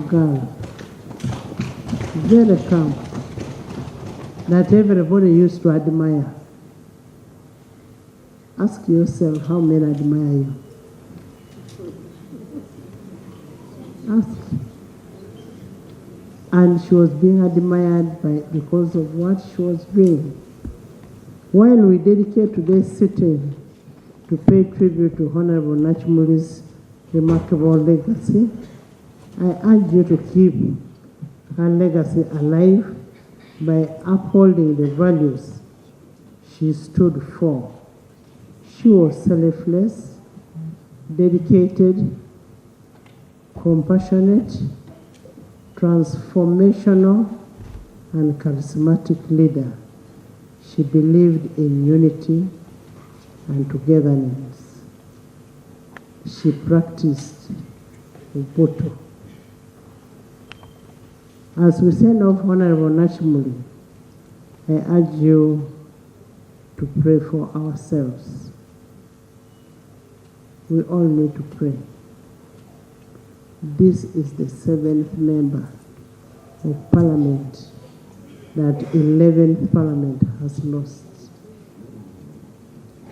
girl, very calm, that everybody used to admire. Ask yourself how men admire you. Ask. And she was being admired because of what she was doing. While we dedicate today's sitting to pay tribute to Honorable Nakimuli's remarkable legacy, I urge you to keep her legacy alive by upholding the values she stood for. She was selfless, dedicated, compassionate, transformational, and charismatic leader. She believed in unity and togetherness. She practiced Ubuntu. As we send off Honorable Nakimuli, I urge you to pray for ourselves. We all need to pray. This is the 7th member of Parliament that 11th Parliament has lost.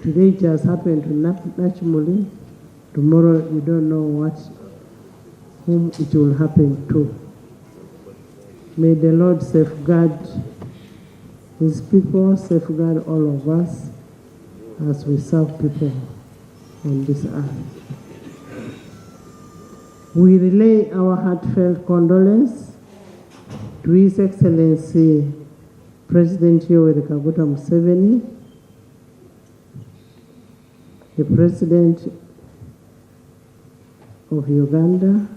Today it has happened to Nakimuli. Tomorrow you don't know whom it will happen to. May the Lord safeguard His people, safeguard all of us as we serve people on this earth. We relay our heartfelt condolence to His Excellency President Yoweri Kaguta Museveni, the President of Uganda,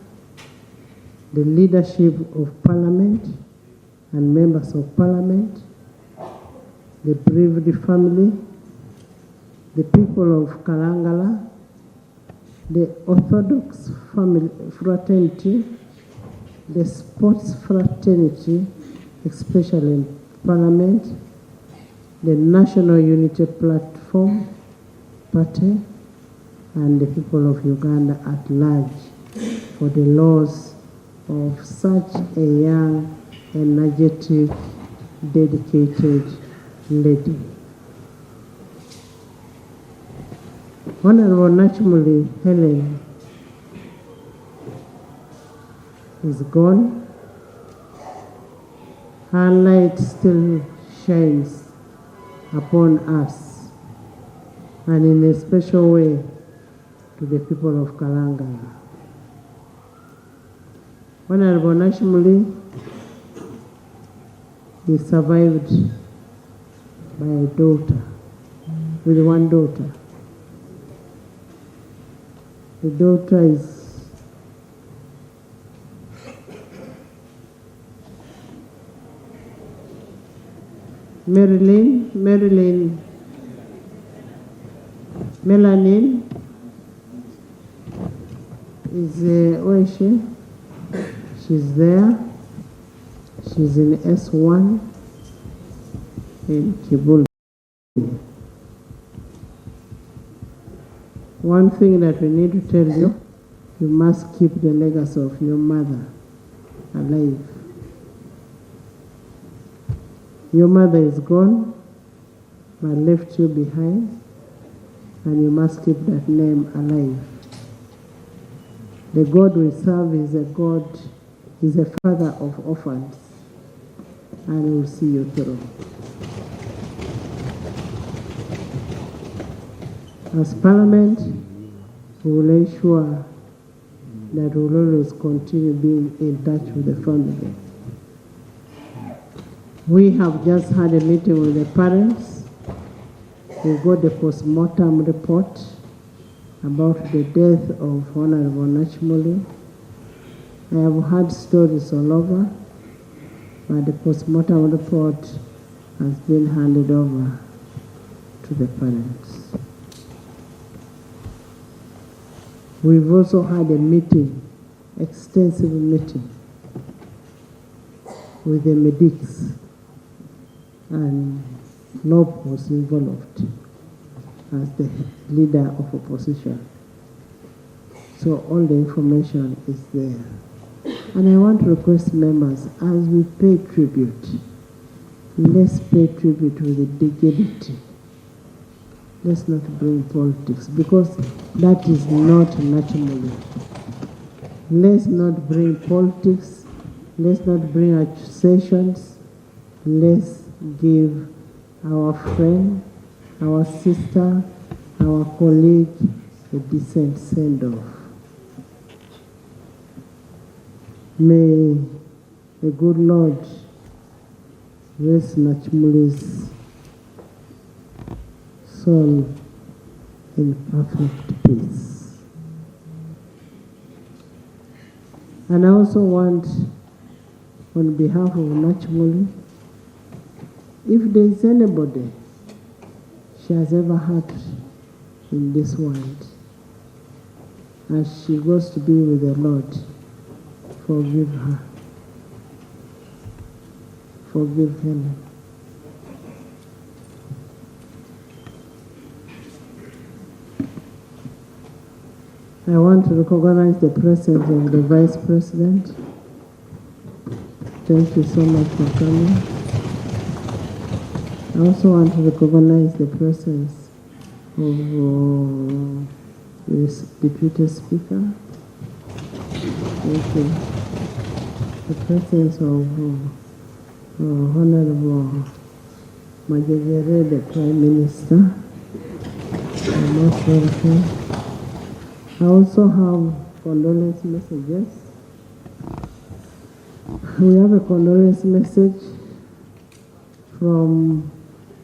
the leadership of Parliament and members of Parliament, the bereaved family, the people of Kalangala, the Orthodox family fraternity, the sports fraternity, especially in Parliament, the National Unity Platform Party, and the people of Uganda at large for the loss of such a young, energetic, dedicated lady. Honorable Nakimuli Helen is gone. Her light still shines upon us, and in a special way to the people of Kalangala. Honorable Nakimuli is survived by a daughter, with one daughter. The daughter is Melanin is, where is she? She's there. She's in S1 in Kibuli. One thing that we need to tell you, you must keep the legacy of your mother alive. Your mother is gone, but left you behind, and you must keep that name alive. The God we serve is a father of orphans, and he will see you through. As Parliament, we will ensure that we will always continue being in touch with the family. We have just had a meeting with the parents. We got the post-mortem report about the death of Honorable Nakimuli. I have heard stories all over, but the post-mortem report has been handed over to the parents. We've also had a meeting, extensive meeting, with the medics, and Lob was involved as the leader of opposition. So all the information is there. And I want to request members, as we pay tribute, let's pay tribute with dignity. Let's not bring politics, because that is not Nakimuli. Let's not bring politics. Let's not bring accusations. Let's give our friend, our sister, our colleague a decent send-off. May the good Lord rest Nakimuli's soul in perfect peace. And I also want, on behalf of Nakimuli, if there is anybody she has ever had in this world, as she goes to be with the Lord, forgive her. Forgive him. I want to recognize the presence of the Vice President. Thank you so much for coming. I also want to recognize the presence of the Deputy Speaker. Thank you. The presence of Honorable Majegere, the Prime Minister. Most welcome. I also have condolence messages. We have a condolence message from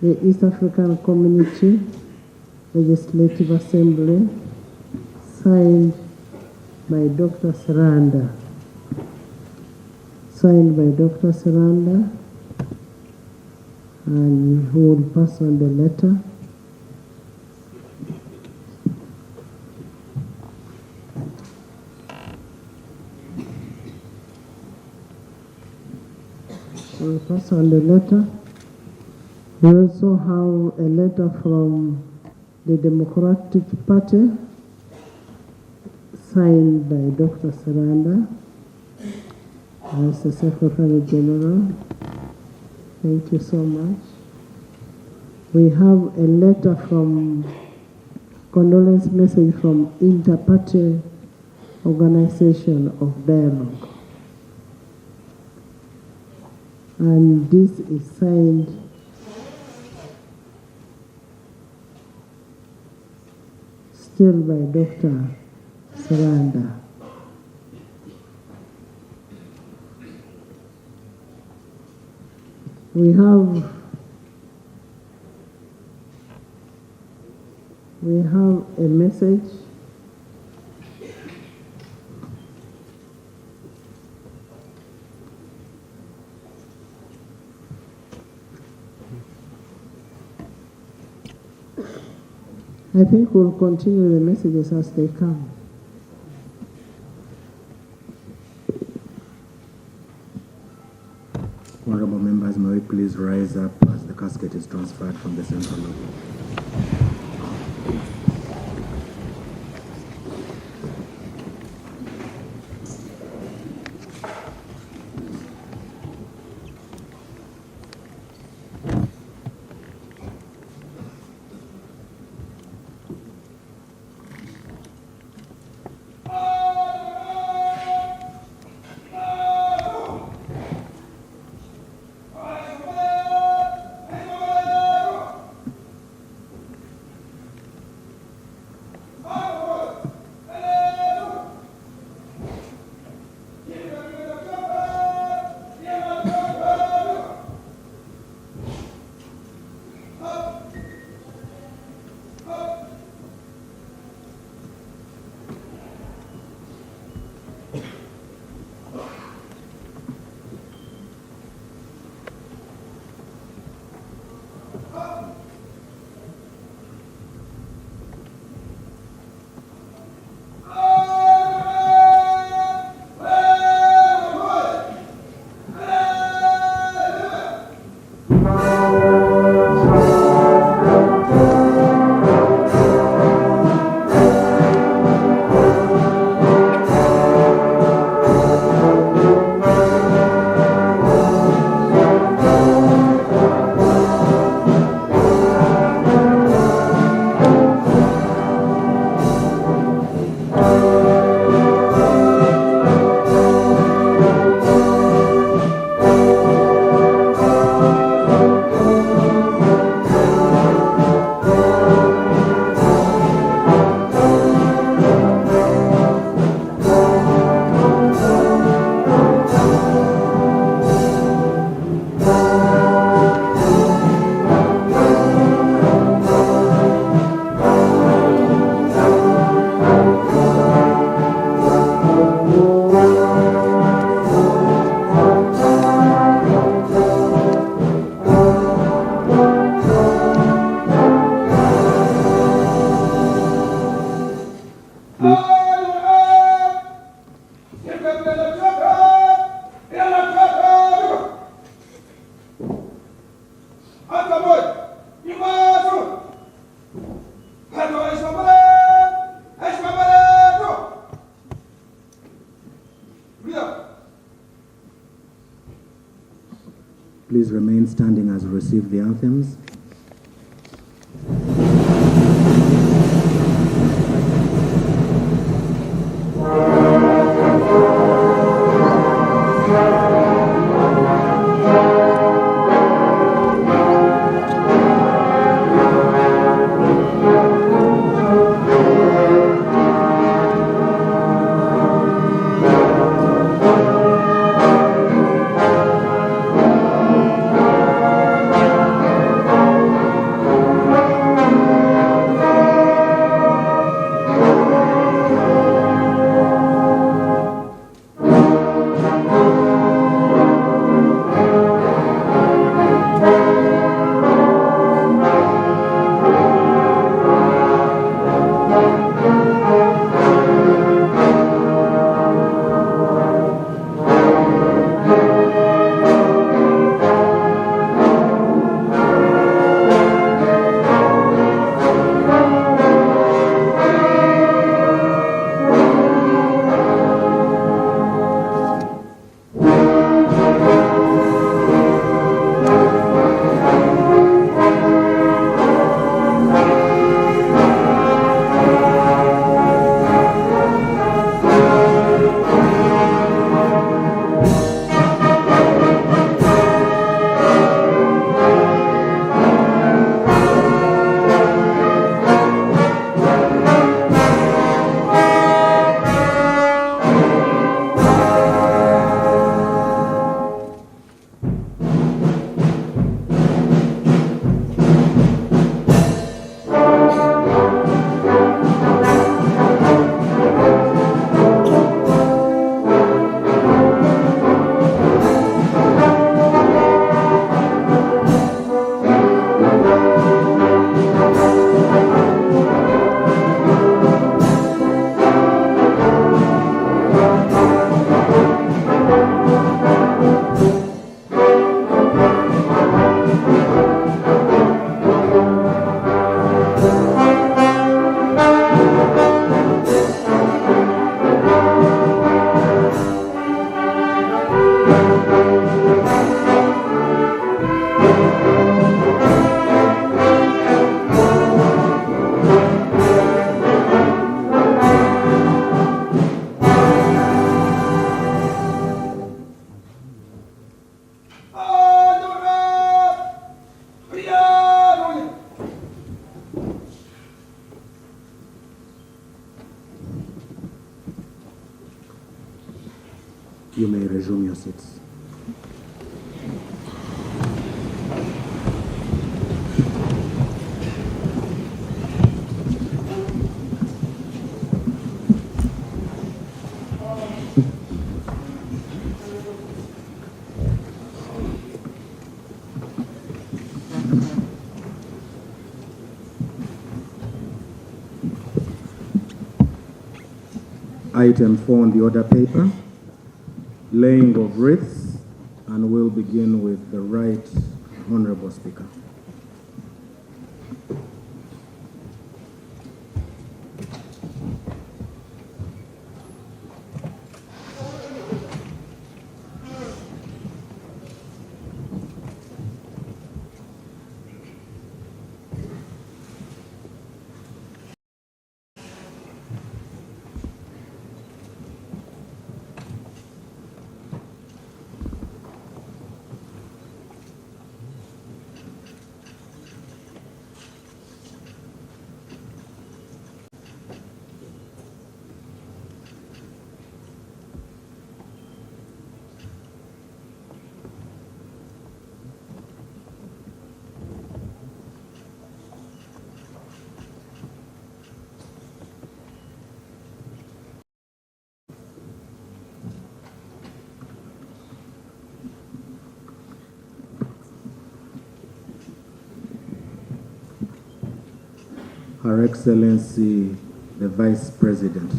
the East African Community Legislative Assembly, signed by Dr. Saranda. Signed by Dr. Saranda, and who will pass on the letter. We'll pass on the letter. We also have a letter from the Democratic Party, signed by Dr. Saranda as the Secretary General. Thank you so much. We have a letter from, condolence message from Inter-Party Organization of Dialogue. And this is signed still by Dr. Saranda. We have a message I think we'll continue the messages as they come. Honorable members, may we please rise up as the casket is transferred from the central lobby. Please remain standing as we receive the anthems. You may resume your seats. Item 4 on the order paper, laying of wreaths, and we'll begin with the Right Honorable Speaker. Her Excellency, the Vice President.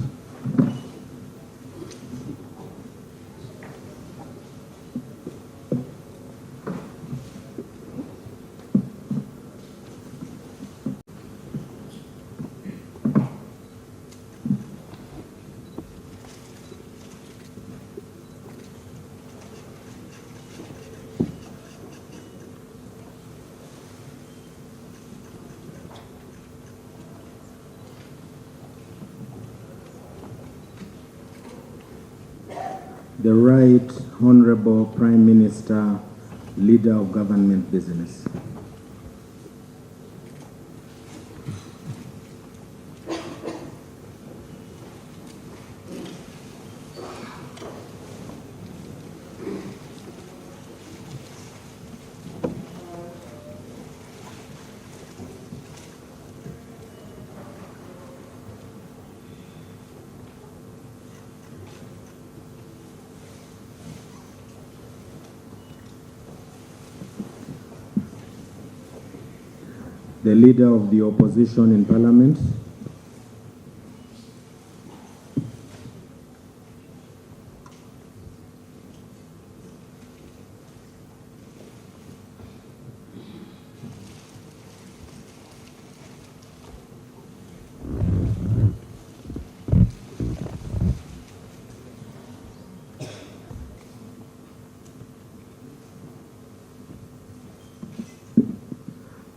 The Right Honorable Prime Minister, Leader of Government Business. The Leader of the Opposition in Parliament.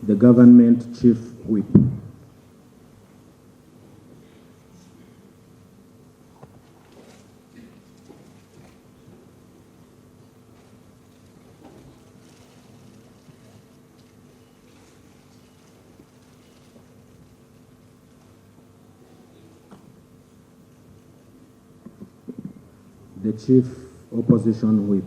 The Government Chief Whip. The Chief Opposition Whip.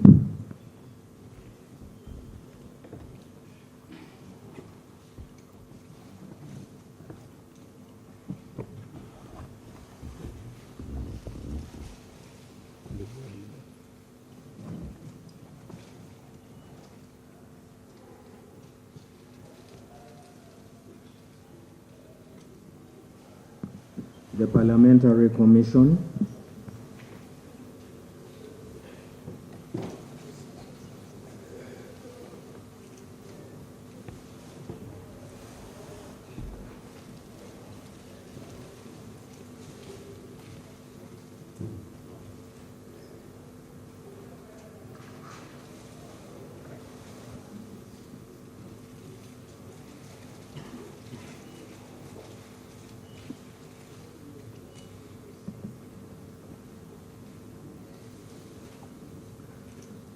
The Parliamentary Commission.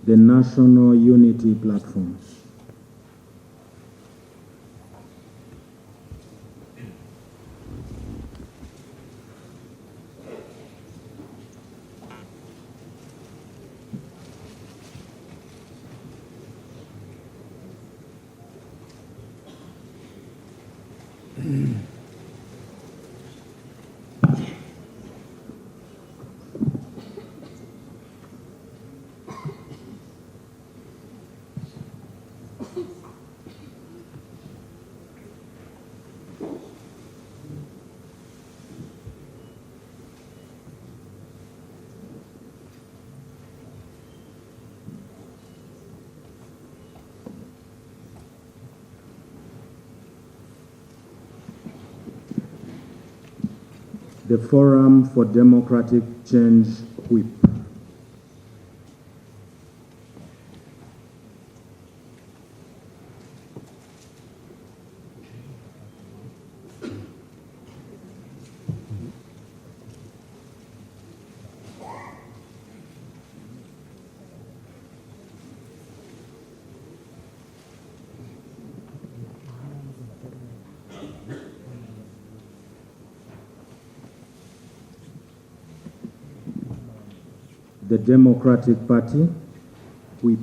The National Unity Platform. The Forum for Democratic Change Whip. The Democratic Party Whip.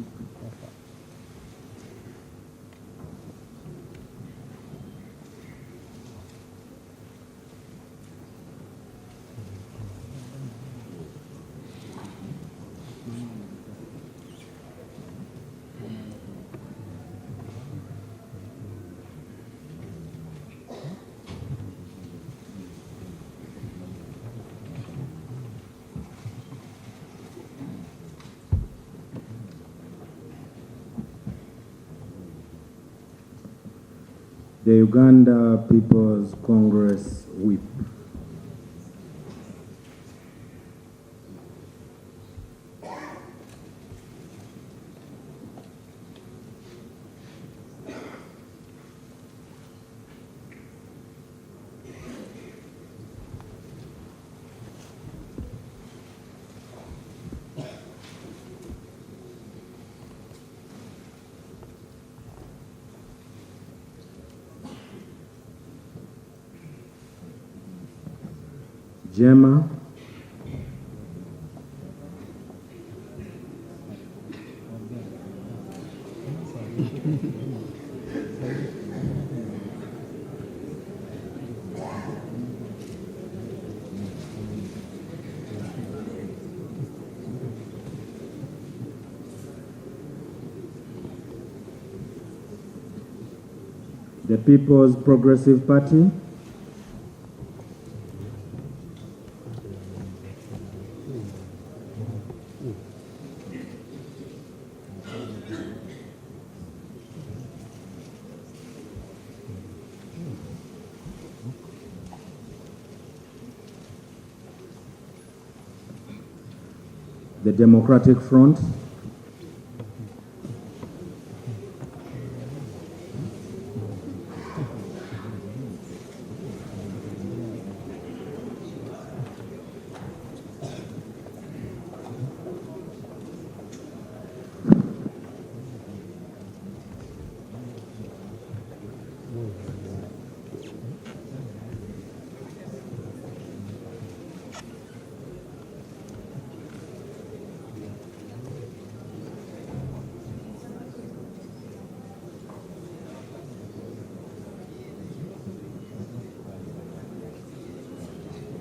The Uganda People's Congress Whip. Gemma, the People's Progressive Party, the Democratic Front,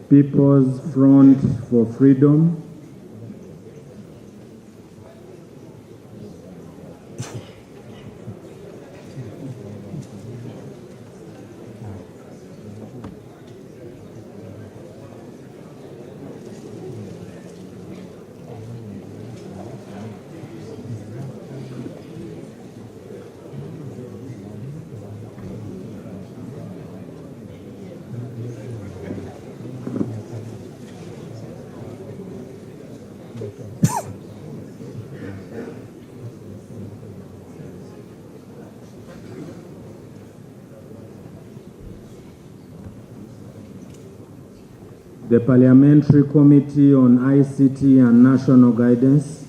People's Front for Freedom, the Parliamentary Committee on ICT and National Guidance,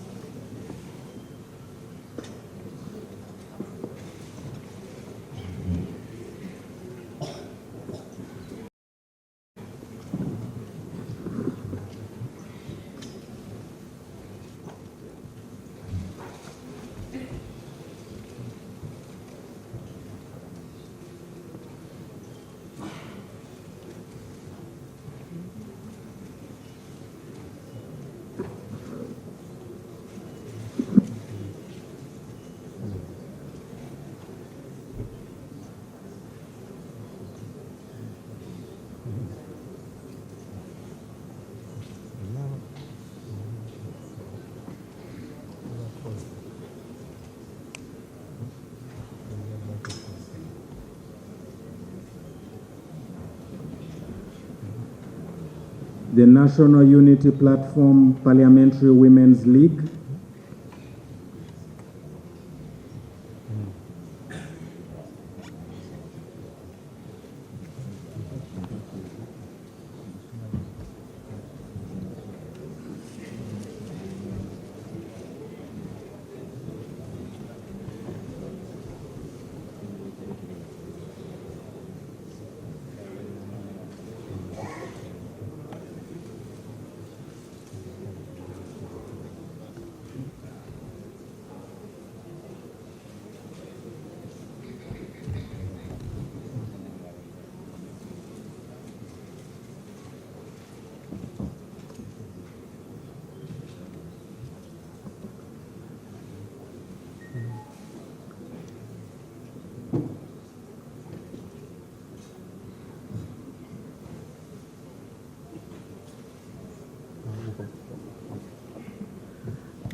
the National Unity Platform Parliamentary Women's League,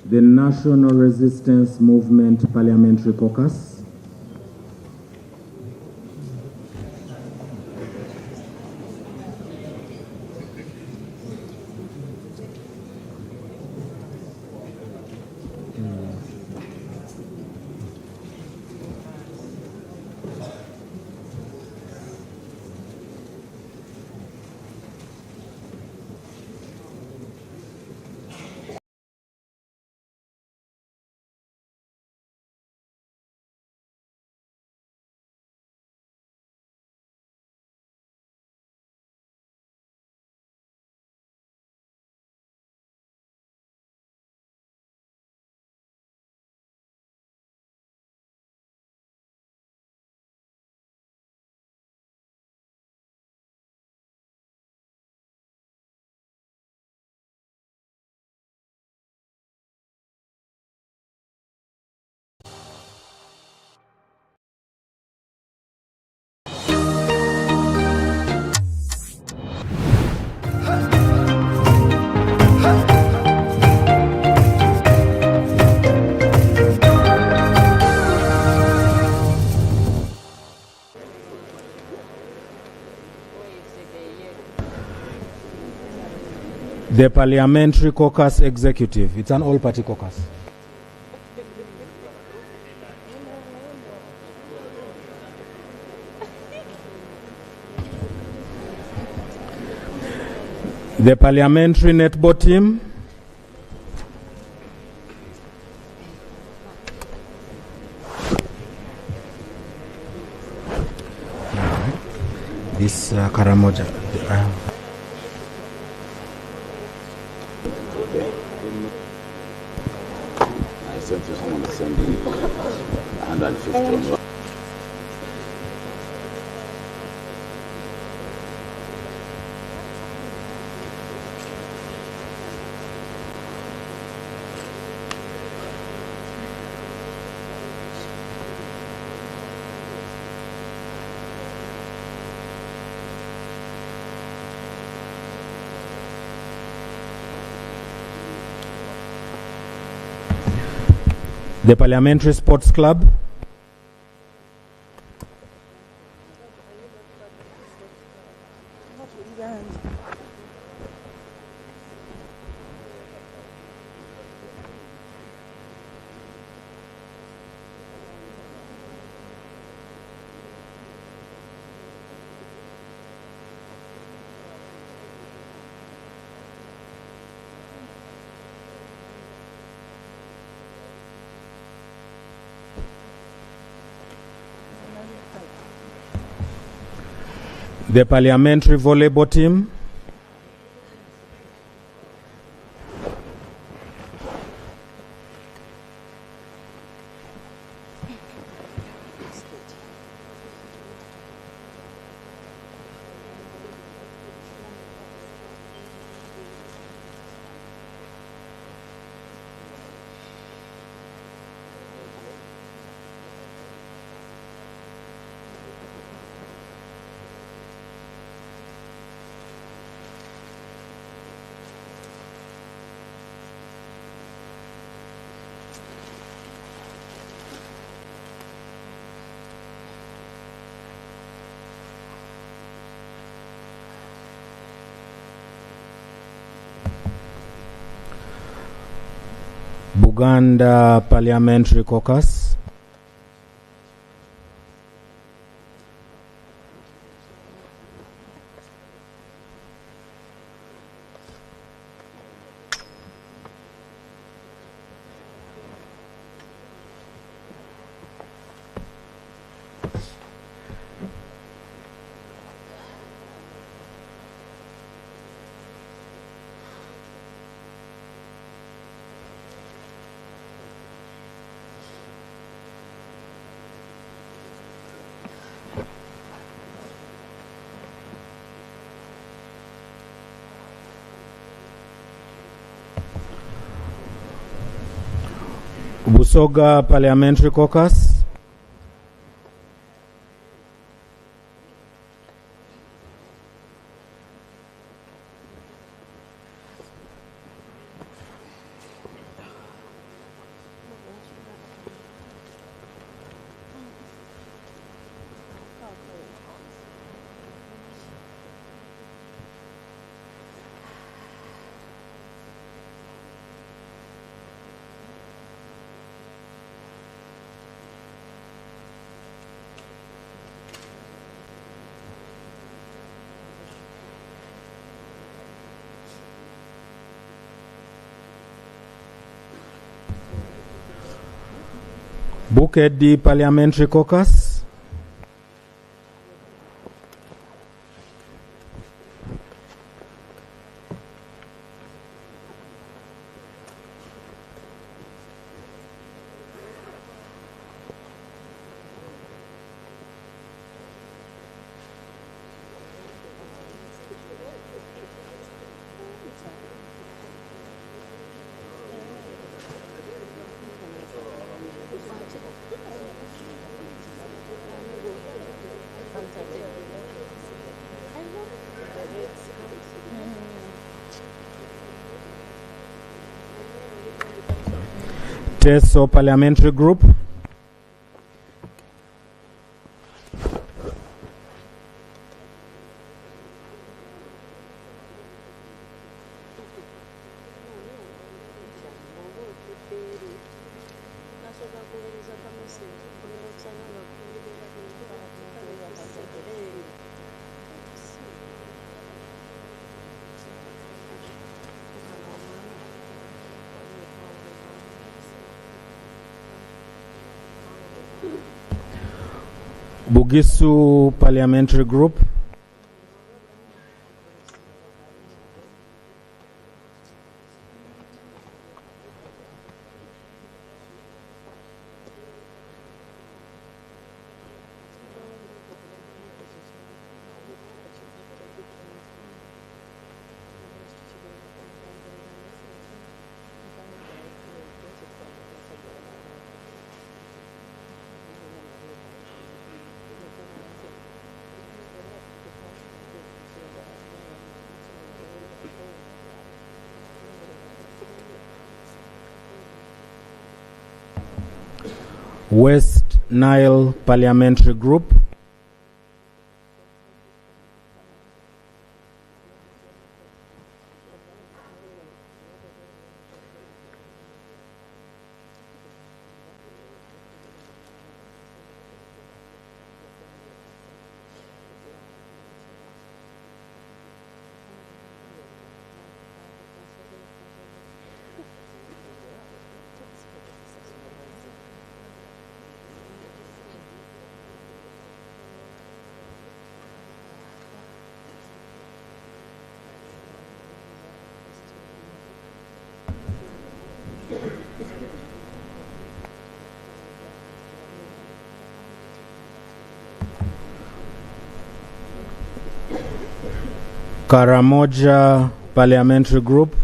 the National Resistance Movement Parliamentary Caucus, The Parliamentary Caucus Executive. It's an all-party caucus. The Parliamentary Netball Team. This Karamoja. I sent you someone to send me 150. The Parliamentary Sports Club. The Parliamentary Volleyball Team. Buganda Parliamentary Caucus. Busoga Parliamentary Caucus. Bukedi Parliamentary Caucus. Teso Parliamentary Group. Bugisu Parliamentary Group. West Nile Parliamentary Group. Karamoja Parliamentary Group.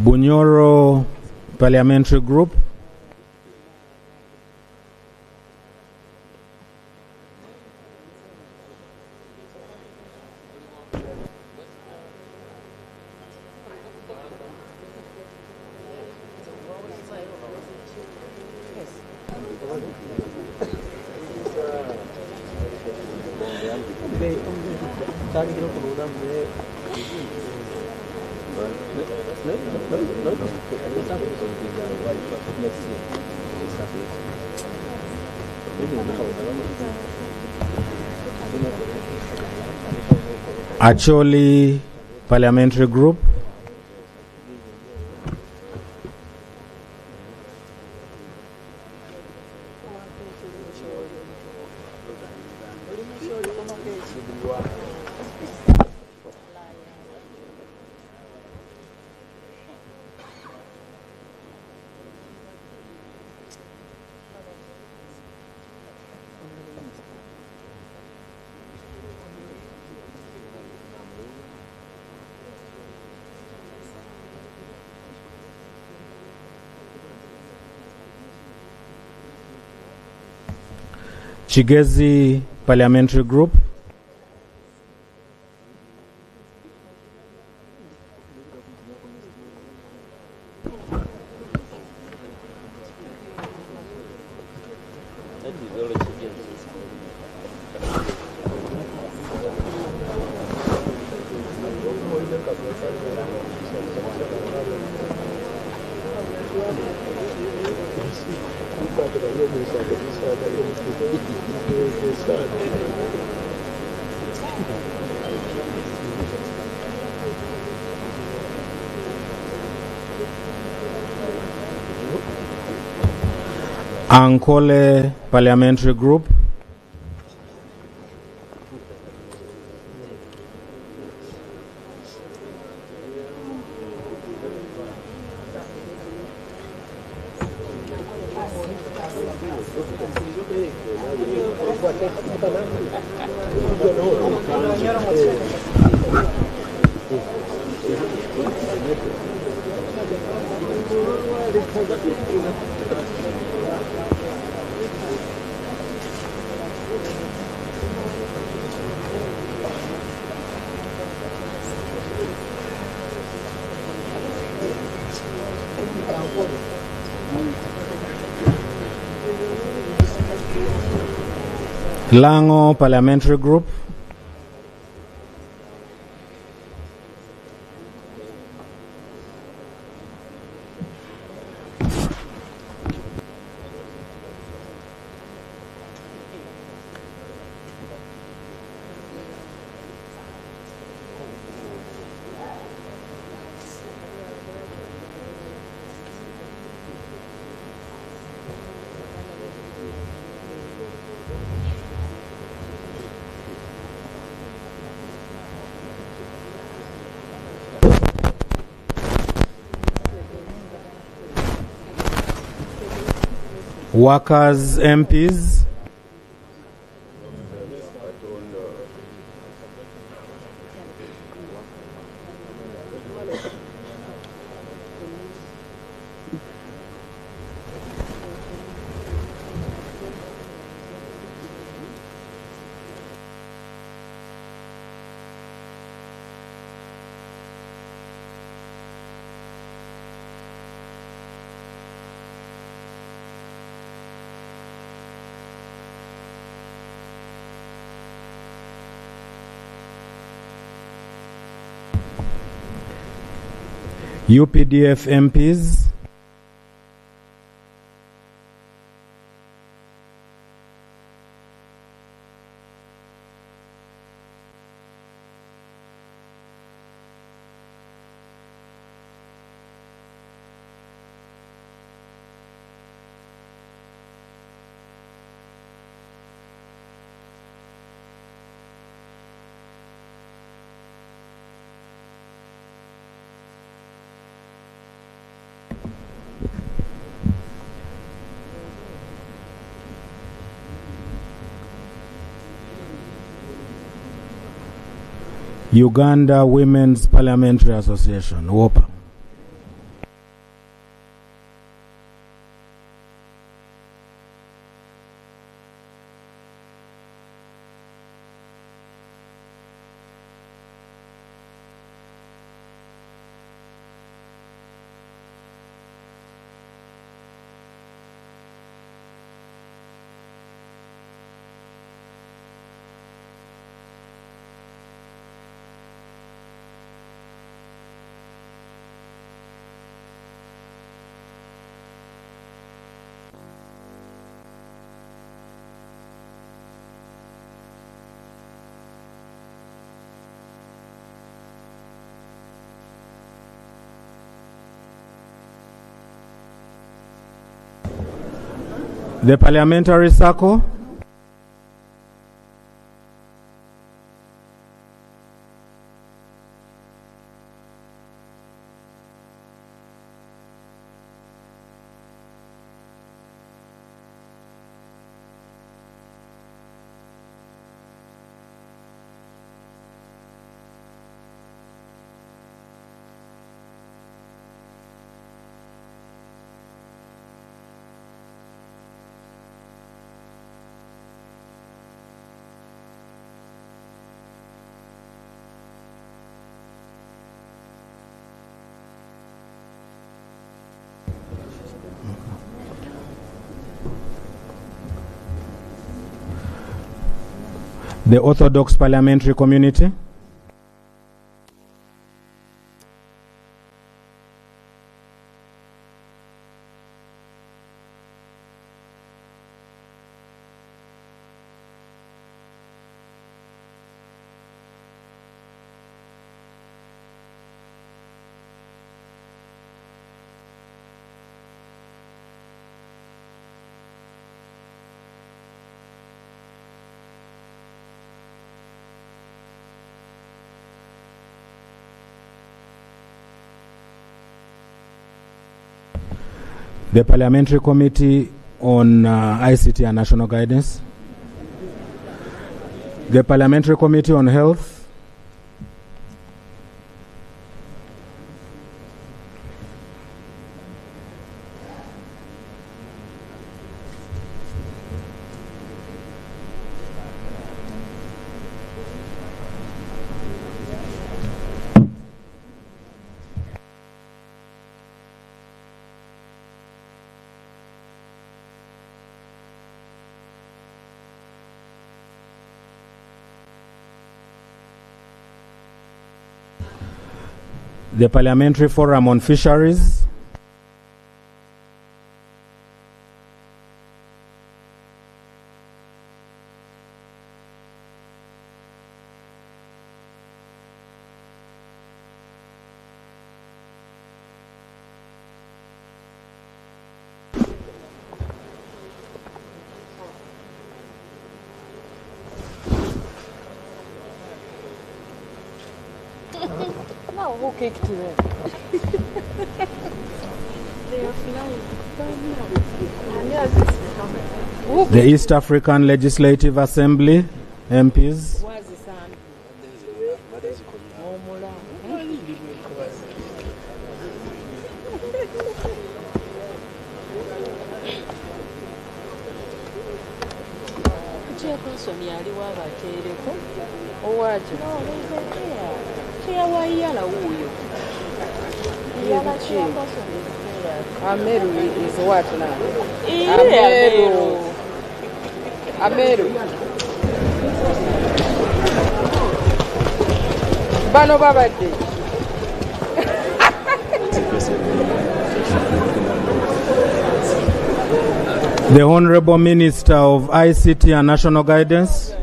Bunyoro Parliamentary Group. Acholi Parliamentary Group. Chigezi Parliamentary Group. Ankole Parliamentary Group. Lango Parliamentary Group. Workers MPs. UPDF MPs. Uganda Women's Parliamentary Association, WOPA. The Parliamentary Circle. The Orthodox Parliamentary Community. The Parliamentary Committee on ICT and National Guidance. The Parliamentary Committee on Health. The Parliamentary Forum on Fisheries. No, who kicked them? They are flying. The East African Legislative Assembly, MPs. Ameru is what now? Ameru. Ameru. Bano babade. The Honorable Minister of ICT and National Guidance.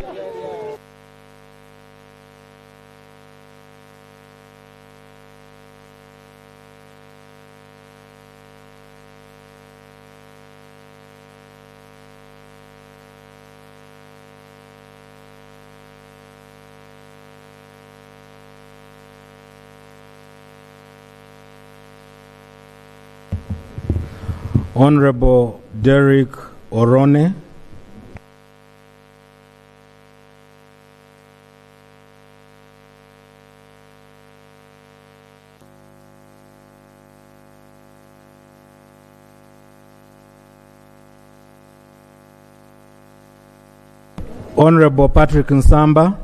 Honorable Derek Orone. Honorable Patrick Nsamba.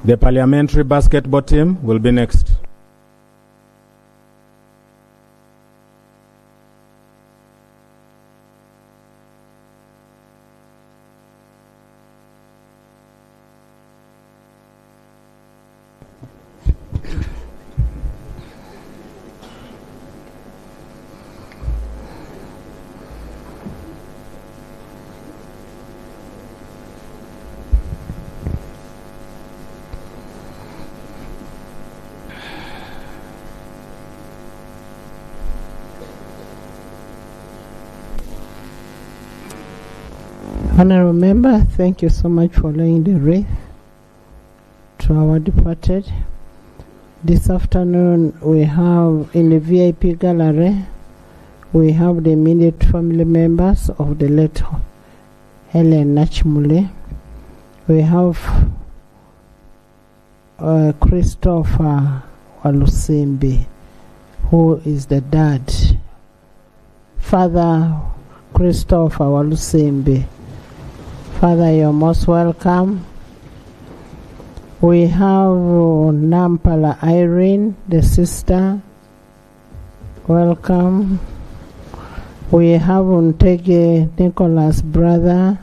The parliamentary basketball team will be next. Honorable Member, thank you so much for laying the wreath to our departed. This afternoon we have in the VIP gallery, we have the immediate family members of the late Helen Nakimuli. We have Christopher Walusimbi, who is the dad. Father Christopher Walusimbi. Father, you're most welcome. We have Nampala Irene, the sister. Welcome. We have Untege Nicholas' brother.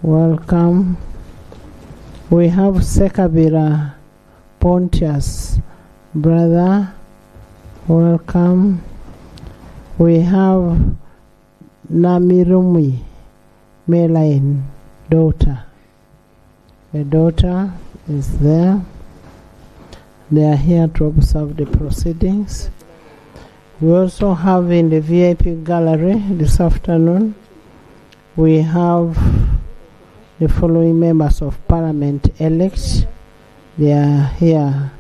Welcome. We have Sekabira Pontius' brother. Welcome. We have Namirumi Melaine, daughter. The daughter is there. They are here to observe the proceedings. We also have in the VIP gallery this afternoon we have the following members of Parliament elect. They are here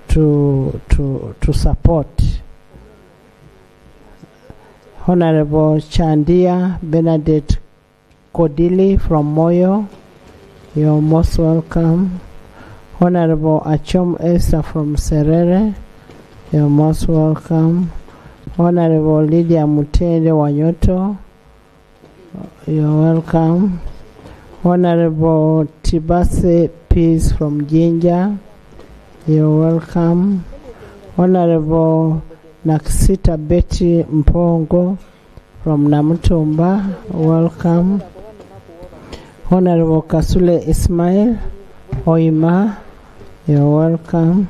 to support. Honorable Chandia Bernadette Kodili from Moyo, you're most welcome. Honorable Achom Esther from Serere, you're most welcome. Honorable Lydia Mutende Wanyoto, you're welcome. Honorable Tibase Peace from Jinja, you're welcome. Honorable Nakisita Betty Mpongo from Namutumba, welcome. Honorable Kasule Ismail Oima, you're welcome.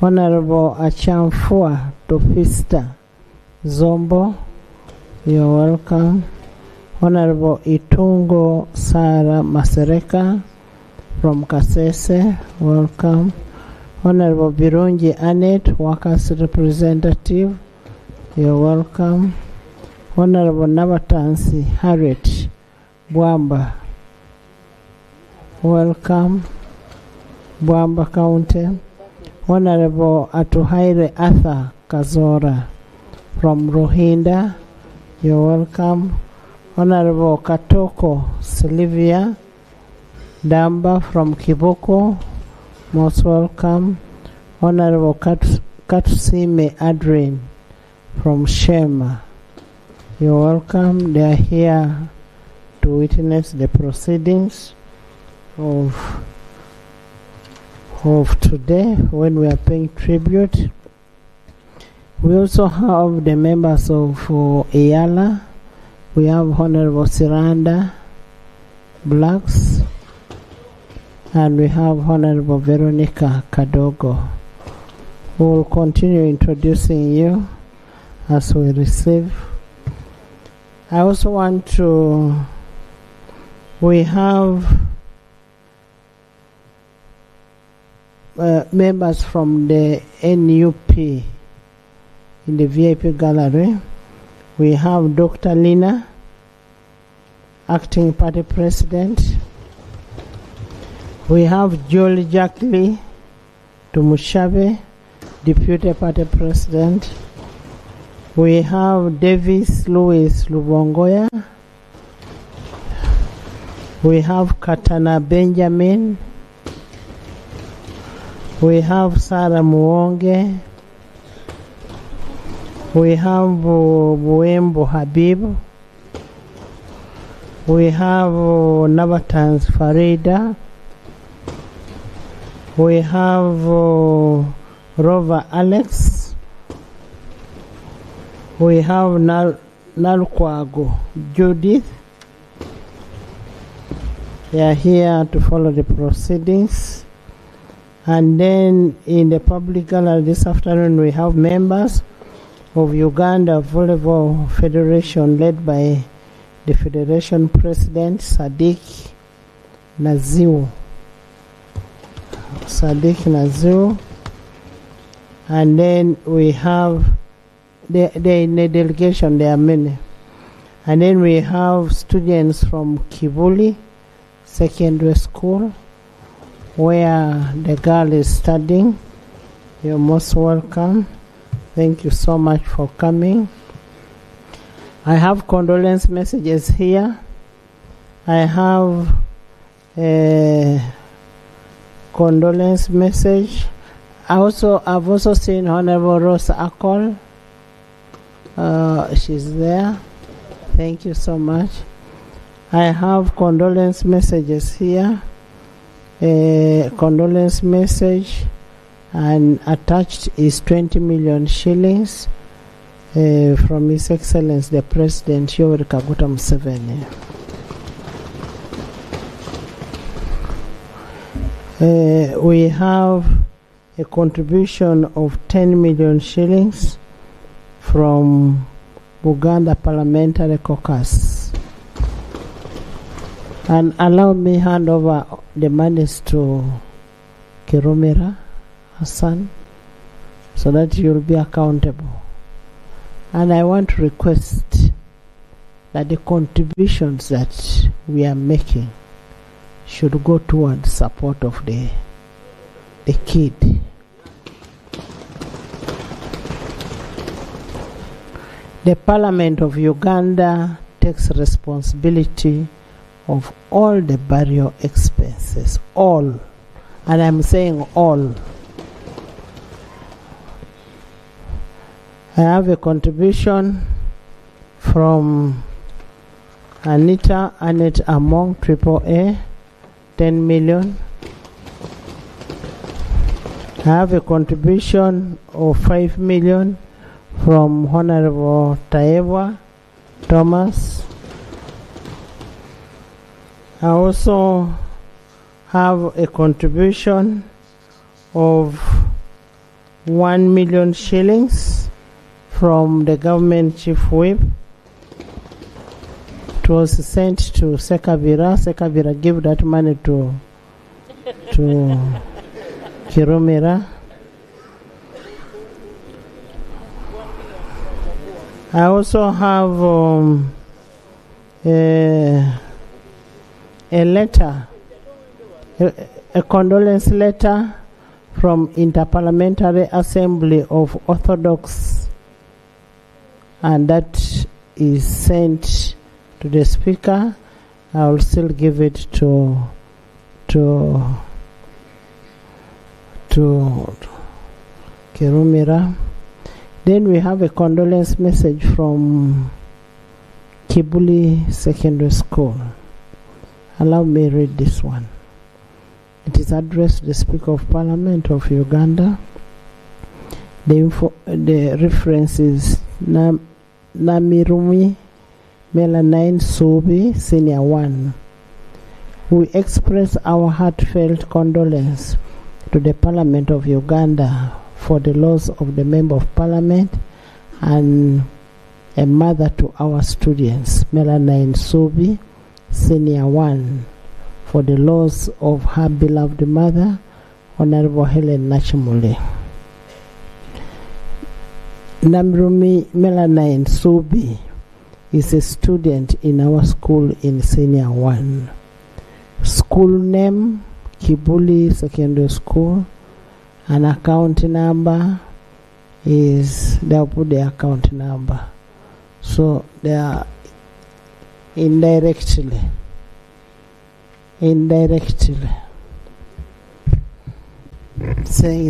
Honorable Achamfua Tofista Zombo, you're welcome. Honorable Itungo Sara Masereka from Kasese, welcome. Honorable Birungi Annette, Workers Representative, you're welcome. Honorable Nabatansi Harriet Bwamba, welcome. Bwamba County. Honorable Atuhaire Arthur Kazora from Rohinda, you're welcome. Honorable Katoko Sylvia Damba from Kiboko, most welcome. Honorable Katusime Adrian from Shema, you're welcome. They are here to witness the proceedings of today when we are paying tribute. We also have the members of EALA. We have Honorable Siranda Blacks, and we have Honorable Veronica Kadogo, who will continue introducing you as we receive. I also want to, we have members from the NUP in the VIP gallery. We have Dr. Lina, Acting Party President. We have Joel Jackley Tumushabe, Deputy Party President. We have Davis Louis Lubongoya. We have Katana Benjamin. We have Sarah Muonge. We have Buembo Habib. We have Nabatans Farida. We have Rover Alex. We have Nalkwago Judith. They are here to follow the proceedings. And then in the public gallery this afternoon we have members of Uganda Volleyball Federation led by the Federation President Sadiq Naziu. And then we have in the delegation there are many. And then we have students from Kibuli Secondary School, where the girl is studying. You're most welcome. Thank you so much for coming. I have condolence messages here. I have a condolence message. I've also seen Honorable Rosa Akol. She's there. Thank you so much. I have condolence messages here. A condolence message, and attached is 20 million shillings from His Excellency the President Yoweri Kaguta Museveni. We have a contribution of 10 million shillings from Uganda Parliamentary Caucus. And allow me hand over the monies to Kirumira Hassan so that you'll be accountable. And I want to request that the contributions that we are making should go towards support of the kid. The Parliament of Uganda takes responsibility of all the burial expenses, all, and I'm saying all. I have a contribution from Annette Among, AAA, 10 million. I have a contribution of 5 million from Honorable Taewa Thomas. I also have a contribution of 1 million shillings from the government chief whip. It was sent to Sekabira. Sekabira gave that money to Kirumira. I also have a letter, a condolence letter from Interparliamentary Assembly of Orthodox, and that is sent to the speaker. I will still give it to Kirumira. Then we have a condolence message from Kibuli Secondary School. Allow me to read this one. It is addressed to the Speaker of Parliament of Uganda. The reference is Namirumi Melanine Sobi, Senior 1. We express our heartfelt condolence to the Parliament of Uganda for the loss of the Member of Parliament and a mother to our students, Melanine Sobi, Senior 1, for the loss of her beloved mother, Honorable Helen Nakimuli. Namrumi Melanine Sobi is a student in our school in Senior 1. School name, Kibuli Secondary School, and account number is, they'll put the account number. So they are indirectly saying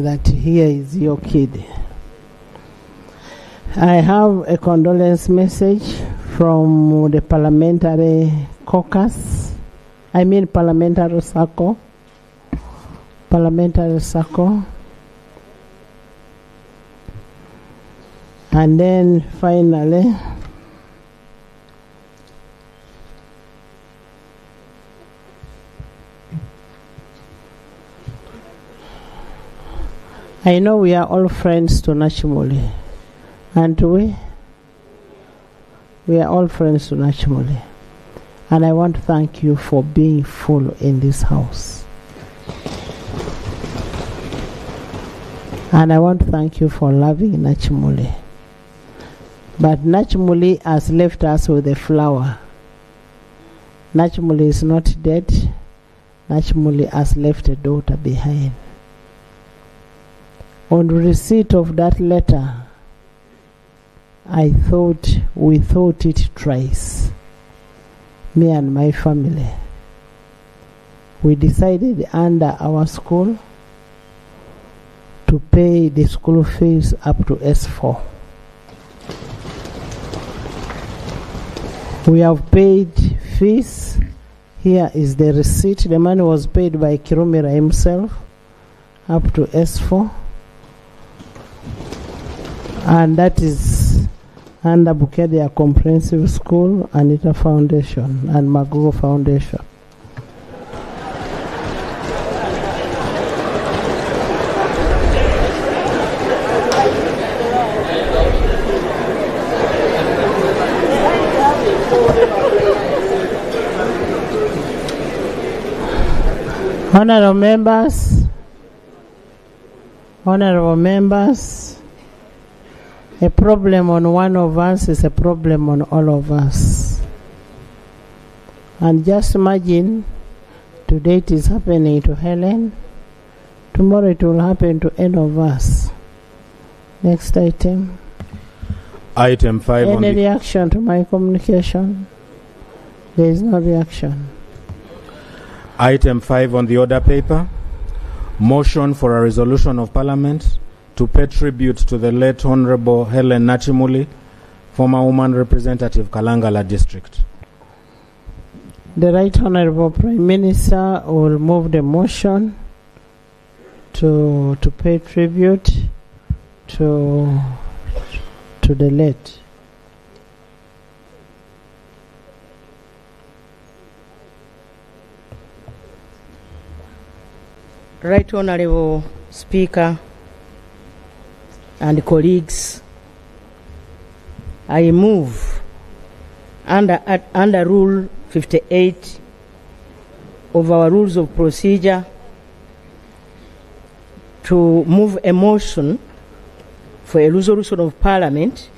that here is your kid. I have a condolence message from the parliamentary caucus, parliamentary circle. And then finally, I know we are all friends to Nakimuli, aren't we? We are all friends to Nakimuli. And I want to thank you for being full in this house. And I want to thank you for loving Nakimuli. But Nakimuli has left us with a flower. Nakimuli is not dead. Nakimuli has left a daughter behind. On receipt of that letter, we thought it twice. Me and my family. We decided under our school to pay the school fees up to S4. We have paid fees. Here is the receipt. The money was paid by Kirumira himself up to S4. And that is under Bukedia Comprehensive School, Anita Foundation, and Magugo Foundation. Honorable members, a problem on one of us is a problem on all of us. And just imagine, today it is happening to Helen, tomorrow it will happen to any of us. Next item. Item 5 on Any the reaction to my communication? There is no reaction. Item 5 on the order paper. Motion for a resolution of Parliament to pay tribute to the late Honorable Helen Nakimuli, former woman representative, Kalangala District. The Right Honorable Prime Minister will move the motion to pay tribute to the late. Right Honorable Speaker and colleagues, I move under Rule 58 of our Rules of Procedure to move a motion for a resolution of Parliament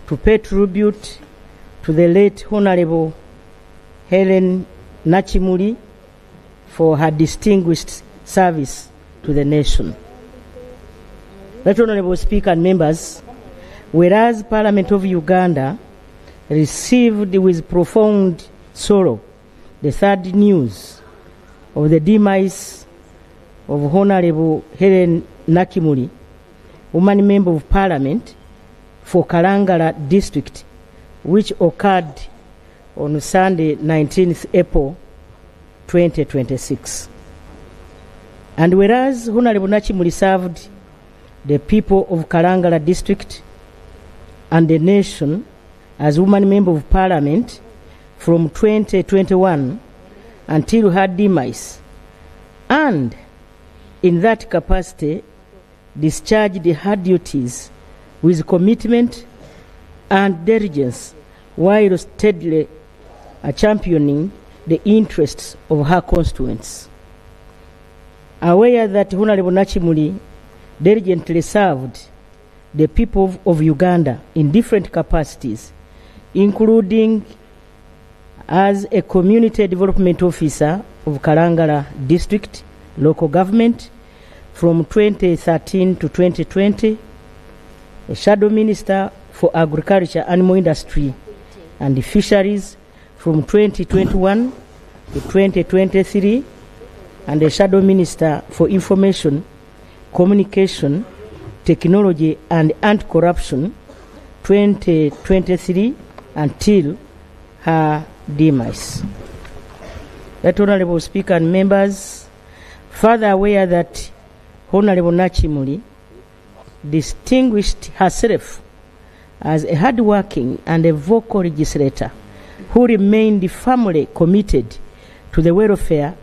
to pay tribute to the late Honorable Helen Nakimuli for her distinguished service to the nation. Right Honorable Speaker and members, whereas Parliament of Uganda received with profound sorrow the sad news of the demise of Honorable Helen Nakimuli, woman member of Parliament for Kalangala District, which occurred on Sunday, 19th April 2026. And whereas Honorable Nakimuli served the people of Kalangala District and the nation as woman member of Parliament from 2021 until her demise, and in that capacity discharged her duties with commitment and diligence while steadily championing the interests of her constituents. Aware that Honorable Nakimuli diligently served the people of Uganda in different capacities, including as a community development officer of Kalangala District local government from 2013 to 2020, a shadow minister for agriculture, animal industry and fisheries from 2021 to 2023, and a shadow minister for information, communication, technology and anti-corruption 2023 until her demise. That Honorable Speaker and members, further aware that Honorable Nakimuli distinguished herself as a hard-working and a vocal legislator who remained firmly committed to the welfare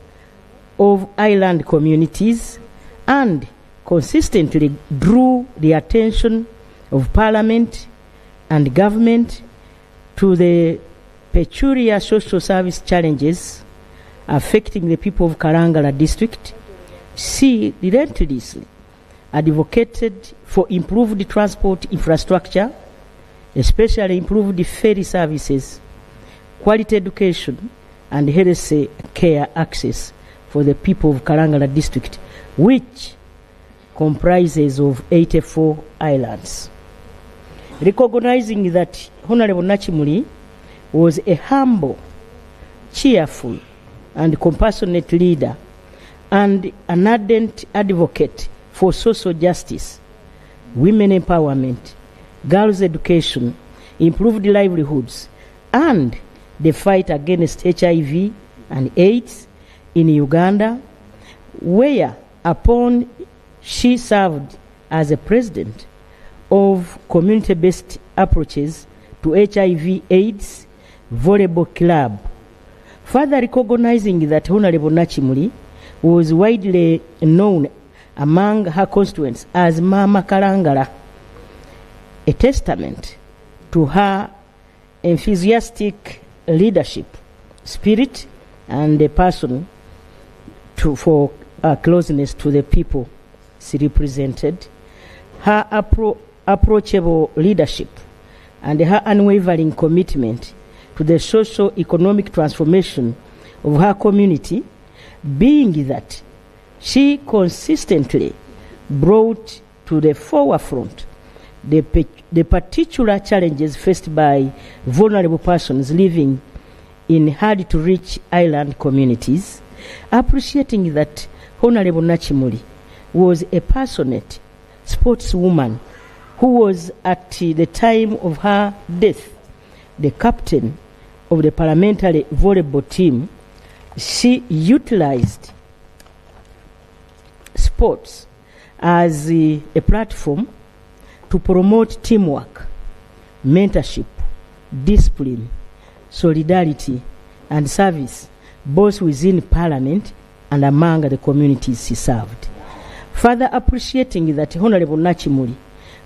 of island communities and consistently drew the attention of Parliament and government to the peculiar social service challenges affecting the people of Kalangala District, she relentlessly advocated for improved transport infrastructure, especially improved ferry services, quality education, and health care access for the people of Kalangala District, which comprises of 84 islands. Recognizing that Honorable Nakimuli was a humble, cheerful, and compassionate leader and an ardent advocate for social justice, women empowerment, girls' education, improved livelihoods, and the fight against HIV and AIDS in Uganda, whereupon she served as a president of community-based approaches to HIV/AIDS volleyball club. Further recognizing that Honorable Nakimuli was widely known among her constituents as Mama Kalangala, a testament to her enthusiastic leadership, spirit, and a passion for closeness to the people she represented, her approachable leadership, and her unwavering commitment to the socio-economic transformation of her community, being that she consistently brought to the forefront the particular challenges faced by vulnerable persons living in hard-to-reach island communities, appreciating that Honorable Nakimuli was a passionate sportswoman who was, at the time of her death, the captain of the parliamentary volleyball team. She utilized sports as a platform to promote teamwork, mentorship, discipline, solidarity, and service, both within Parliament and among the communities she served. Further appreciating that Honorable Nakimuli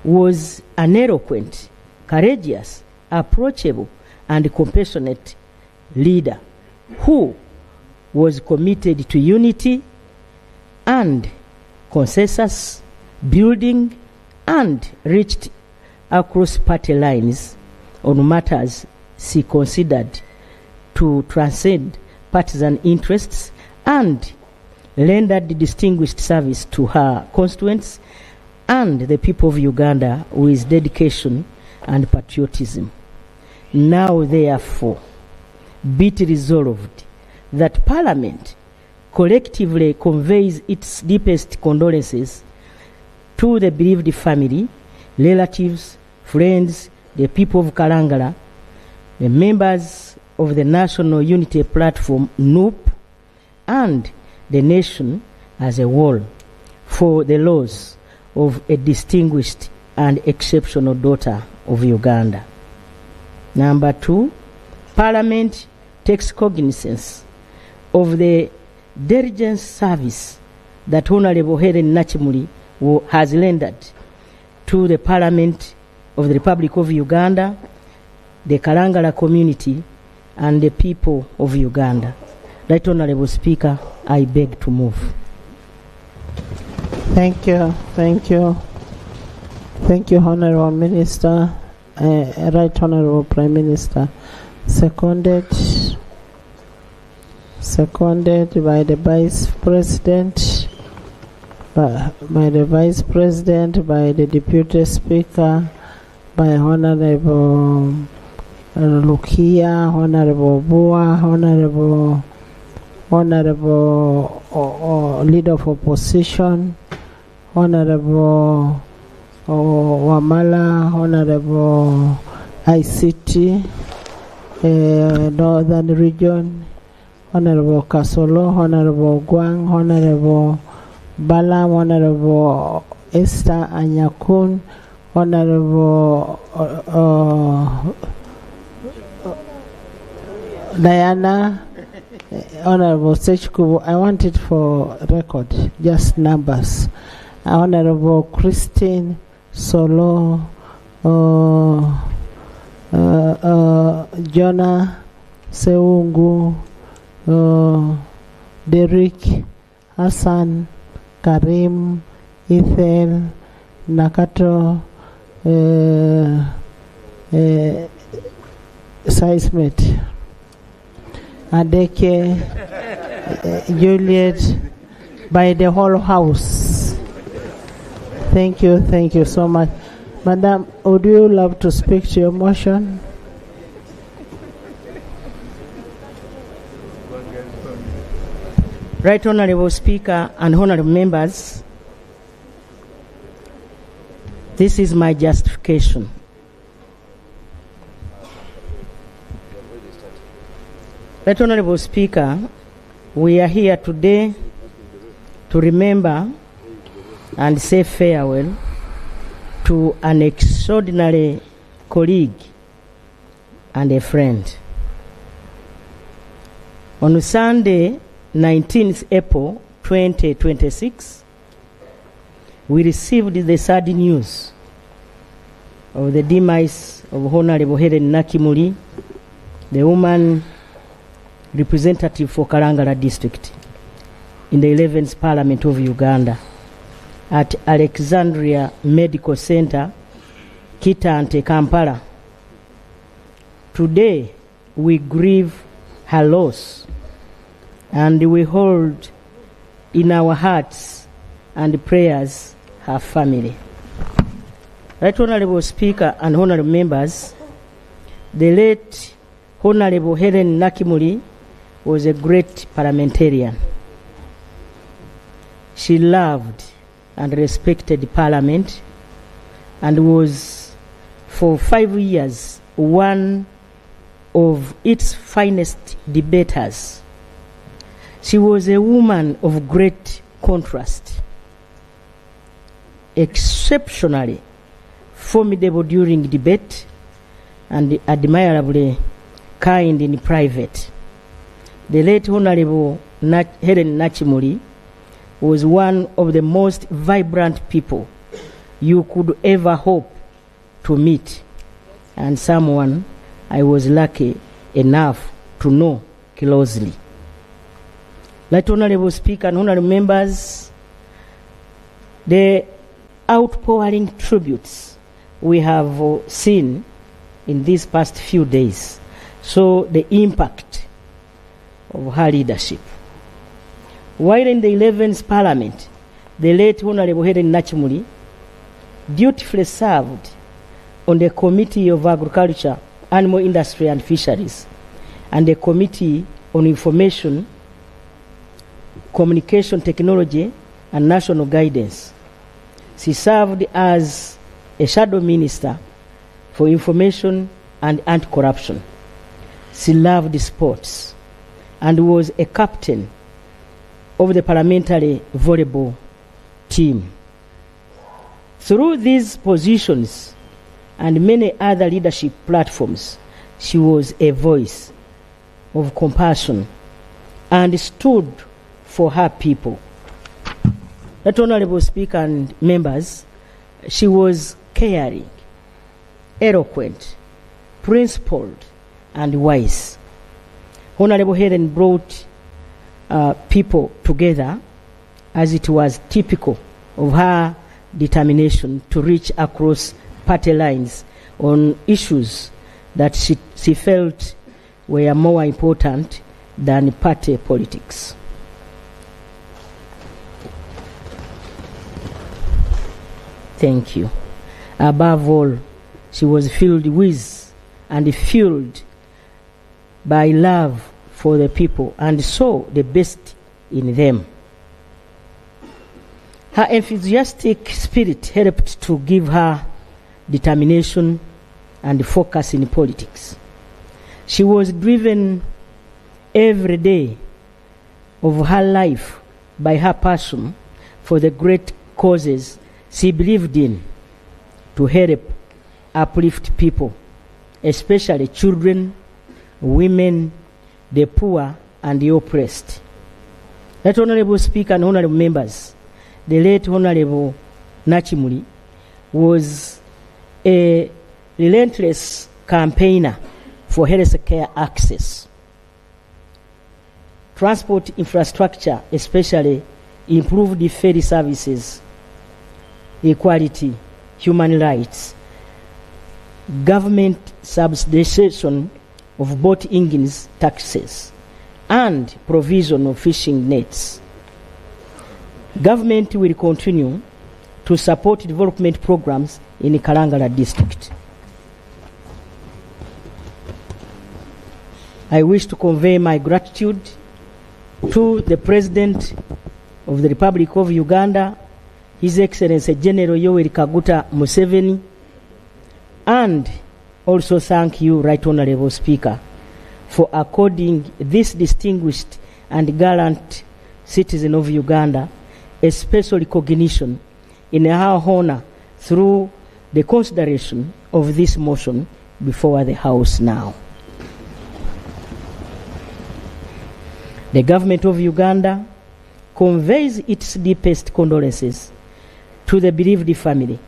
was an eloquent, courageous, approachable, and compassionate leader who was committed to unity and consensus building and reached across party lines on matters she considered to transcend partisan interests, and rendered distinguished service to her constituents and the people of Uganda with dedication and patriotism. Now, therefore, be it resolved that Parliament collectively conveys its deepest condolences to the bereaved family, relatives, friends, the people of Kalangala, the members of the National Unity Platform, NUP, and the nation as a whole for the loss of a distinguished and exceptional daughter of Uganda. Number 2, Parliament takes cognizance of the diligent service that Honorable Helen Nakimuli has rendered to the Parliament of the Republic of Uganda, the Kalangala community, and the people of Uganda. Right Honorable Speaker, I beg to move. Thank you, thank you. Thank you, Honorable Minister. Right Honorable Prime Minister. Seconded by the Vice President, by the Deputy Speaker, by Honorable Lukia, Honorable Bua, Honorable Leader of Opposition, Honorable Wamala, Honorable ICT, Northern Region, Honorable Kasolo, Honorable Gwang, Honorable Balam, Honorable Esther Anyakun, Honorable Diana, Honorable Sechkubu. I want it for record, just numbers. Honorable Christine Solo, Jonah Seungu, Derek, Hassan, Karim, Ethel, Nakato, Seismate, Adeke, Juliet, by the whole house. Thank you so much. Madam, would you love to speak to your motion? Right Honorable Speaker and honorable members, this is my justification. Right Honorable Speaker, we are here today to remember and say farewell to an extraordinary colleague and a friend. On Sunday, 19th April 2026, we received the sad news of the demise of Honorable Helen Nakimuli, the woman representative for Kalangala district in the 11th Parliament of Uganda, at Alexandria Medical Center, Kitante, Kampala. Today, we grieve her loss, and we hold in our hearts and prayers her family. Right Honorable Speaker and Honorable Members, the late Honorable Helen Nakimuli was a great parliamentarian. She loved and respected Parliament and was for 5 years one of its finest debaters. She was a woman of great contrast, exceptionally formidable during debate and admirably kind in private. The late Honorable Helen Nakimuli was one of the most vibrant people you could ever hope to meet, and someone I was lucky enough to know closely. Right Honorable Speaker and Honorable Members, the outpouring tributes we have seen in these past few days show the impact of her leadership. While in the 11th Parliament, the late Honorable Helen Nakimuli dutifully served on the Committee of Agriculture, Animal Industry and Fisheries, and the Committee on Information, Communication Technology and National Guidance. She served as a shadow minister for information and anti-corruption. She loved sports and was a captain of the parliamentary volleyball team. Through these positions and many other leadership platforms, she was a voice of compassion and stood for her people. That Honorable Speaker and members, she was caring, eloquent, principled, and wise. Honorable Helen brought people together, as it was typical of her determination to reach across party lines on issues that she felt were more important than party politics. Thank you. Above all, she was filled with and fueled by love for the people and saw the best in them. Her enthusiastic spirit helped to give her determination and focus in politics. She was driven every day of her life by her passion for the great causes she believed in, to help uplift people, especially children, women, the poor, and the oppressed. That Honorable Speaker and Honorable Members, the late Honorable Nakimuli was a relentless campaigner for health care access, transport infrastructure, especially improved ferry services, equality, human rights, government subsidization of boat engines taxes, and provision of fishing nets. Government will continue to support development programs in Kalangala district. I wish to convey my gratitude to the President of the Republic of Uganda, His Excellency General Yoweri Kaguta Museveni, and also thank you, Right Honorable Speaker, for according this distinguished and gallant citizen of Uganda a special recognition in our honor through the consideration of this motion before the House now. The government of Uganda conveys its deepest condolences to the bereaved family,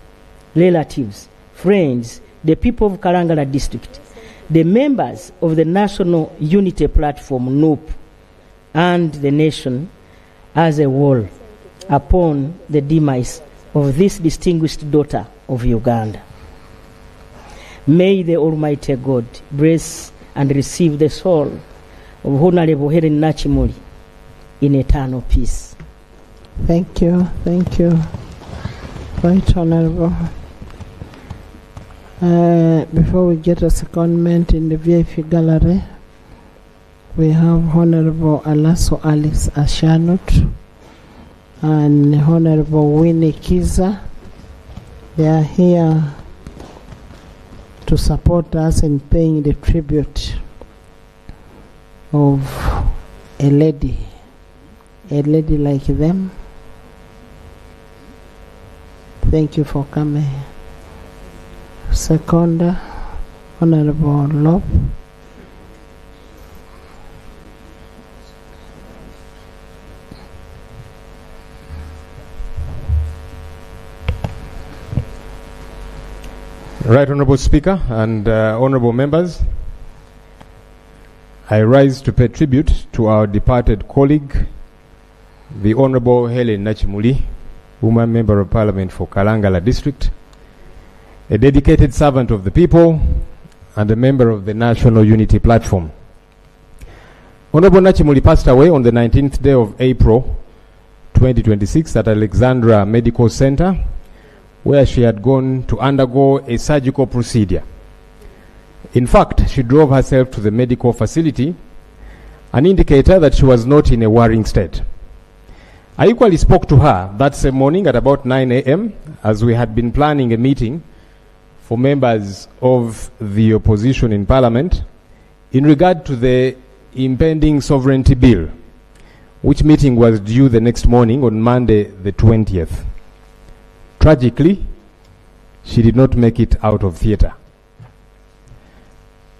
relatives, friends, the people of Kalangala district, the members of the National Unity Platform, NUP, and the nation as a whole upon the demise of this distinguished daughter of Uganda. May the Almighty God bless and receive the soul of Honorable Helen Nakimuli in eternal peace. Thank you. Thank you. Right Honorable. Before we get a secondment in the VIP gallery, we have Honorable Alaso Alice Ashanut and Honorable Winnie Kiza. They are here to support us in paying the tribute of a lady like them. Thank you for coming. Second, Honorable Lop. Right Honorable Speaker and honorable members, I rise to pay tribute to our departed colleague, the Honorable Helen Nakimuli, Woman Member of Parliament for Kalangala District, a dedicated servant of the people and a member of the National Unity Platform. Honorable Nakimuli passed away on the 19th day of April 2026 at Alexandra Medical Center, where she had gone to undergo a surgical procedure. In fact, she drove herself to the medical facility, an indicator that she was not in a worrying state. I equally spoke to her that same morning at about 9 a.m. as we had been planning a meeting for members of the opposition in Parliament in regard to the impending sovereignty bill, which meeting was due the next morning on Monday the 20th. Tragically, she did not make it out of theatre.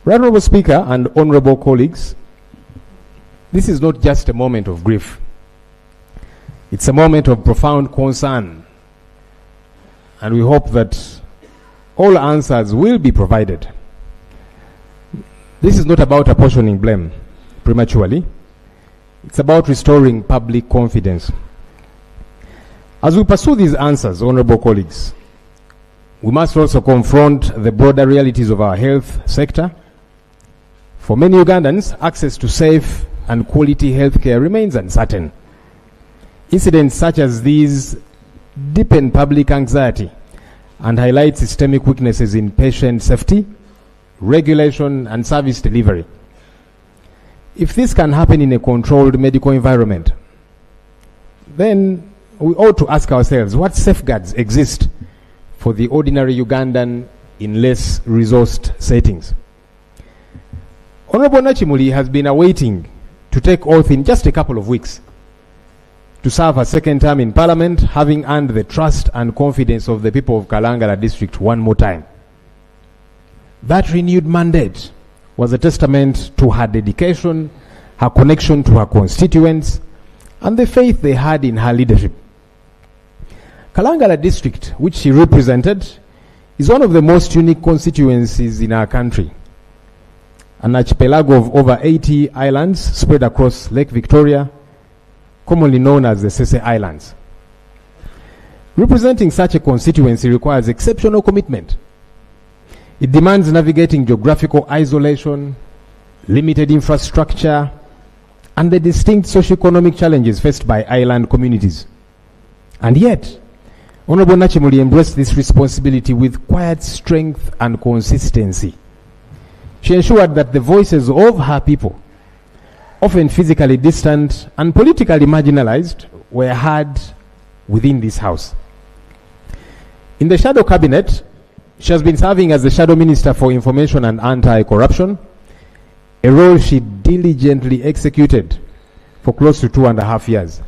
Right Honourable Speaker and honourable colleagues, this is not just a moment of grief. It's a moment of profound concern, and we hope that all answers will be provided. This is not about apportioning blame prematurely. It's about restoring public confidence. As we pursue these answers, honorable colleagues, we must also confront the broader realities of our health sector. For many Ugandans, access to safe and quality health care remains uncertain. Incidents such as these deepen public anxiety and highlight systemic weaknesses in patient safety, regulation, and service delivery. If this can happen in a controlled medical environment, then we ought to ask ourselves what safeguards exist for the ordinary Ugandan in less resourced settings. Honorable Nakimuli has been awaiting to take oath in just a couple of weeks to serve her second term in Parliament, having earned the trust and confidence of the people of Kalangala District one more time. That renewed mandate was a testament to her dedication, her connection to her constituents, and the faith they had in her leadership. Kalangala District, which she represented, is one of the most unique constituencies in our country. An archipelago of over 80 islands spread across Lake Victoria, commonly known as the Sese Islands. Representing such a constituency requires exceptional commitment. It demands navigating geographical isolation, limited infrastructure, and the distinct socio-economic challenges faced by island communities. And yet, Honorable Nakimuli embraced this responsibility with quiet strength and consistency. She ensured that the voices of her people, often physically distant and politically marginalized, were heard within this house. In the shadow cabinet, she has been serving as the Shadow Minister for Information and Anti-Corruption, a role she diligently executed for close to 2.5 years.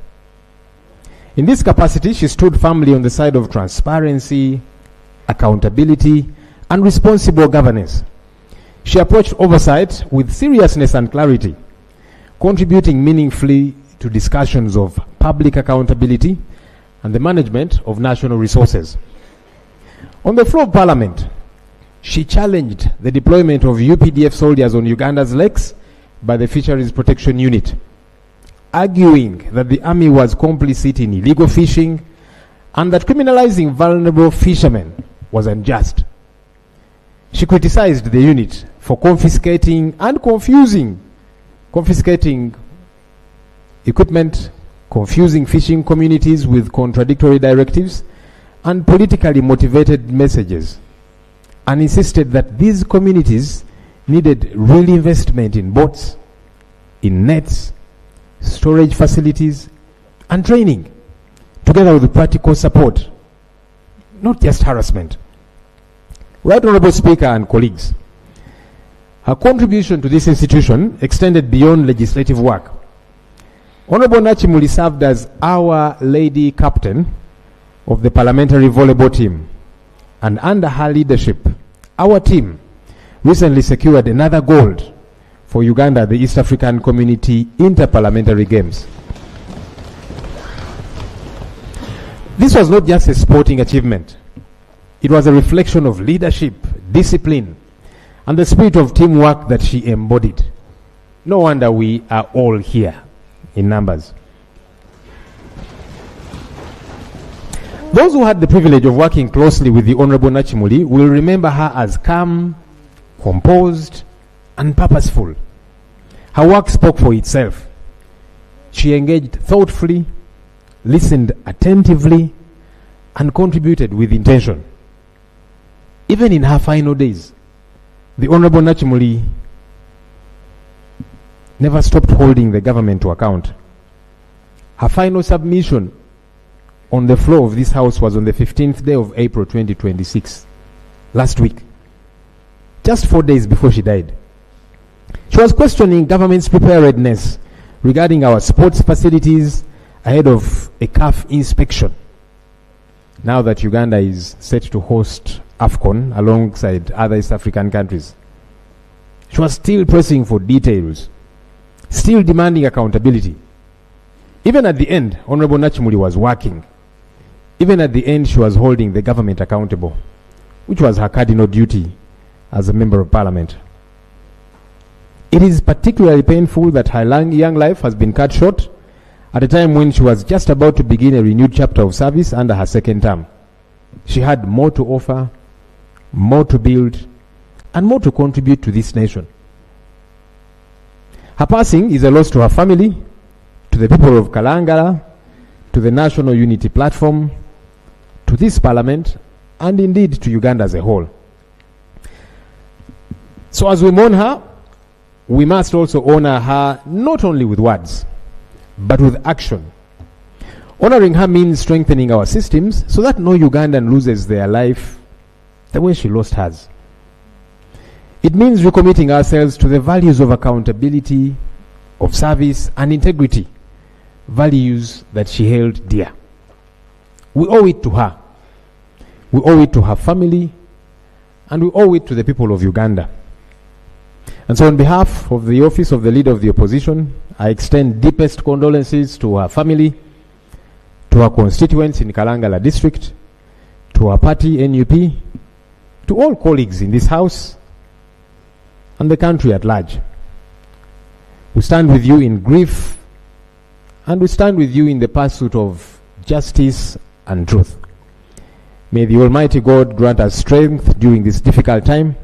In this capacity, she stood firmly on the side of transparency, accountability, and responsible governance. She approached oversight with seriousness and clarity, contributing meaningfully to discussions of public accountability and the management of national resources. On the floor of Parliament, she challenged the deployment of UPDF soldiers on Uganda's lakes by the Fisheries Protection Unit, arguing that the army was complicit in illegal fishing and that criminalizing vulnerable fishermen was unjust. She criticized the unit for confiscating equipment, confusing fishing communities with contradictory directives and politically motivated messages, and insisted that these communities needed real investment in boats, in nets, storage facilities, and training, together with practical support, not just harassment. Right Honorable Speaker and colleagues, her contribution to this institution extended beyond legislative work. Honorable Nakimuli served as our lady captain of the parliamentary volleyball team, and under her leadership, our team recently secured another gold for Uganda, the East African Community Interparliamentary Games. This was not just a sporting achievement. It was a reflection of leadership, discipline, and the spirit of teamwork that she embodied. No wonder we are all here in numbers. Those who had the privilege of working closely with the Honorable Nakimuli will remember her as calm, composed, and purposeful. Her work spoke for itself. She engaged thoughtfully, listened attentively, and contributed with intention. Even in her final days, the Honorable Nakimuli never stopped holding the government to account. Her final submission on the floor of this house was on the 15th day of April 2026, last week, just 4 days before she died. She was questioning government's preparedness regarding our sports facilities ahead of a CAF inspection, now that Uganda is set to host AFCON alongside other East African countries. She was still pressing for details, still demanding accountability. Even at the end, Honorable Nakimuli was working. Even at the end, she was holding the government accountable, which was her cardinal duty as a member of parliament. It is particularly painful that her young life has been cut short at a time when she was just about to begin a renewed chapter of service under her second term. She had more to offer, more to build, and more to contribute to this nation. Her passing is a loss to her family, to the people of Kalangala, to the National Unity Platform, to this parliament, and indeed to Uganda as a whole. So as we mourn her, we must also honor her not only with words, but with action. Honoring her means strengthening our systems so that no Ugandan loses their life the way she lost hers. It means recommitting ourselves to the values of accountability, of service, and integrity, values that she held dear. We owe it to her. We owe it to her family, and we owe it to the people of Uganda. And so on behalf of the office of the Leader of the Opposition, I extend deepest condolences to her family, to her constituents in Kalangala district, to her party, NUP, to all colleagues in this house, and the country at large. We stand with you in grief, and we stand with you in the pursuit of justice and truth. May the Almighty God grant us strength during this difficult time,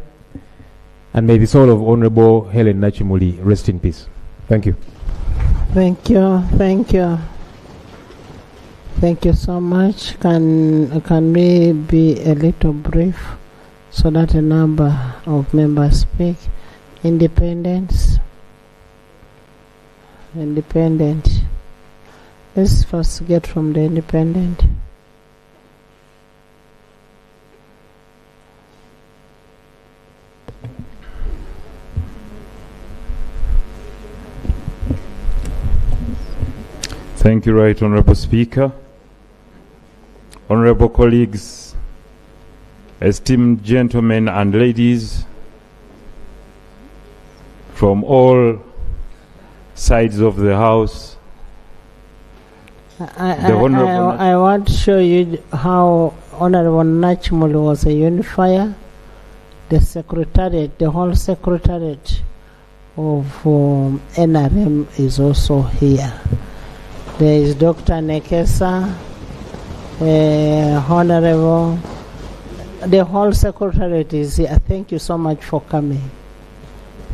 and may the soul of Honorable Helen Nakimuli rest in peace. Thank you. Thank you. Thank you. Thank you so much. Can we be a little brief so that a number of members speak? Independent. Let's first get from the independent. Thank you, Right Honorable Speaker. Honorable colleagues, esteemed gentlemen and ladies from all sides of the House. I want to show you how Honorable Nakimuli was a unifier. The secretariat, the whole secretariat of NRM is also here. There is Dr. Nekesa, Honorable the whole secretariat is here. Thank you so much for coming.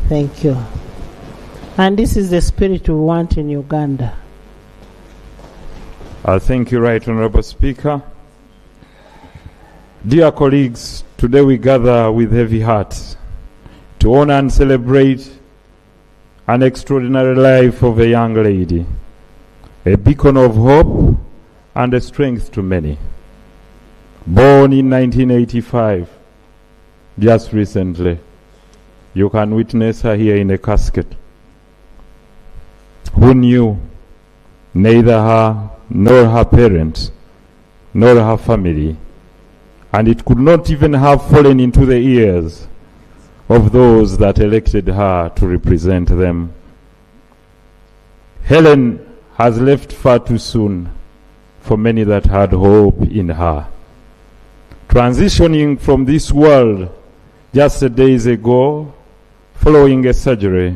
Thank you. And this is the spirit we want in Uganda. Thank you, Right Honorable Speaker. Dear colleagues, today we gather with heavy hearts to honor and celebrate an extraordinary life of a young lady, a beacon of hope and a strength to many. Born in 1985, just recently, you can witness her here in a casket. Who knew neither her nor her parents nor her family, and it could not even have fallen into the ears of those that elected her to represent them. Helen has left far too soon for many that had hope in her. Transitioning from this world just days ago, following a surgery,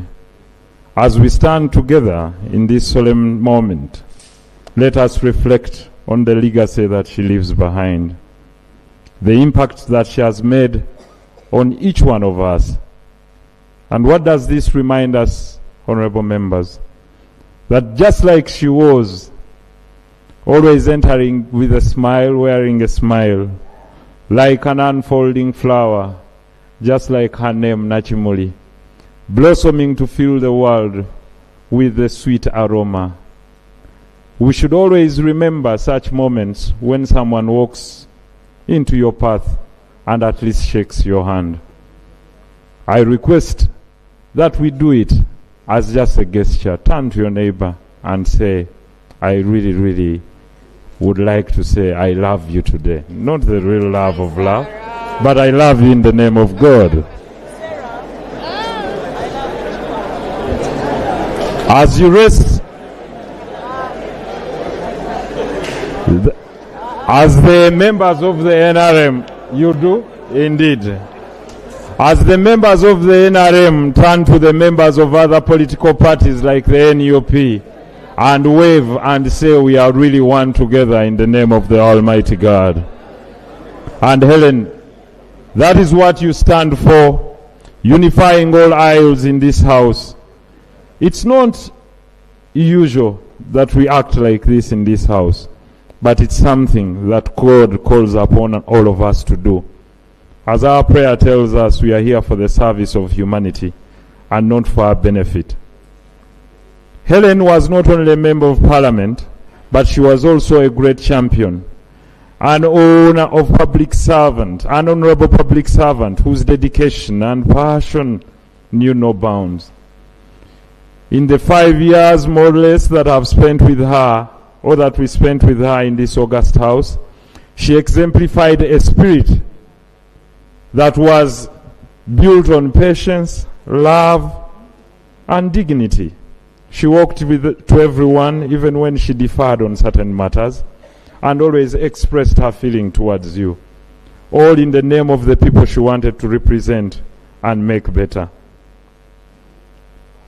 as we stand together in this solemn moment, let us reflect on the legacy that she leaves behind, the impact that she has made on each one of us. And what does this remind us, honorable members? That just like she was, always entering with a smile, wearing a smile, like an unfolding flower, just like her name, Nakimuli, blossoming to fill the world with the sweet aroma. We should always remember such moments when someone walks into your path and at least shakes your hand. I request that we do it as just a gesture. Turn to your neighbor and say, I really, really would like to say I love you today. Not the real love of love, but I love you in the name of God. As you rest, as the members of the NRM, you do? Indeed. As the members of the NRM turn to the members of other political parties like the NUP and wave and say we are really one together in the name of the Almighty God. And Helen, that is what you stand for, unifying all aisles in this house. It's not usual that we act like this in this house, but it's something that God calls upon all of us to do. As our prayer tells us, we are here for the service of humanity and not for our benefit. Helen was not only a member of Parliament, but she was also a great champion, an owner of public servant, an honorable public servant whose dedication and passion knew no bounds. In the 5 years, more or less, that I've spent with her, or that we spent with her in this august house, she exemplified a spirit that was built on patience, love, and dignity. She walked to everyone, even when she differed on certain matters, and always expressed her feeling towards you, all in the name of the people she wanted to represent and make better.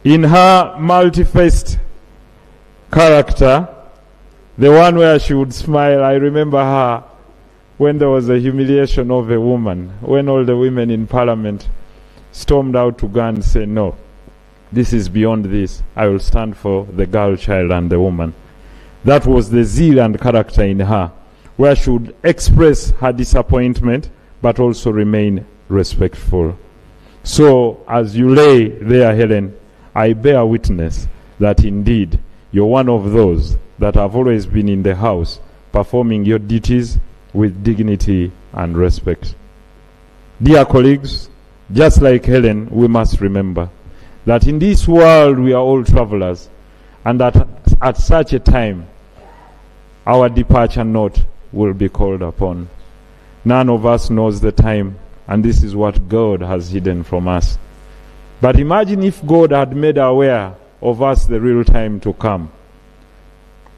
In her multi-faced character, the one where she would smile, I remember her when there was a humiliation of a woman, when all the women in Parliament stormed out to go and say, no, this is beyond this. I will stand for the girl child and the woman. That was the zeal and character in her, where she would express her disappointment, but also remain respectful. So, as you lay there, Helen, I bear witness that indeed you're one of those that have always been in the house, performing your duties with dignity and respect. Dear colleagues, just like Helen, we must remember that in this world we are all travelers, and that at such a time our departure note will be called upon. None of us knows the time, and this is what God has hidden from us. But imagine if God had made aware of us the real time to come.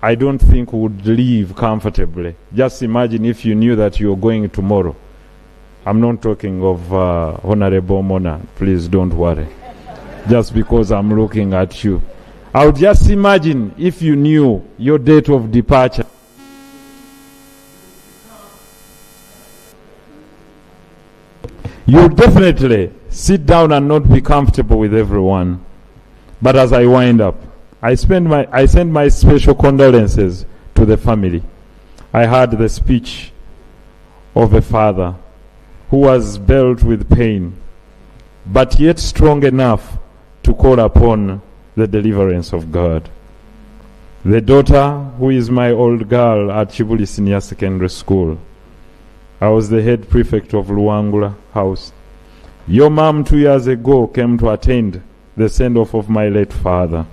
I don't think we would live comfortably. Just imagine if you knew that you're going tomorrow. I'm not talking of Honorable Mona. Please don't worry. Just because I'm looking at you. I would just imagine if you knew your date of departure. You'll definitely sit down and not be comfortable with everyone. But as I wind up, I send my special condolences to the family. I heard the speech of a father who was belled with pain, but yet strong enough to call upon the deliverance of God. The daughter, who is my old girl at Chibuli Senior Secondary School, I was the head prefect of Luangula House. Your mom 2 years ago came to attend the send-off of my late father.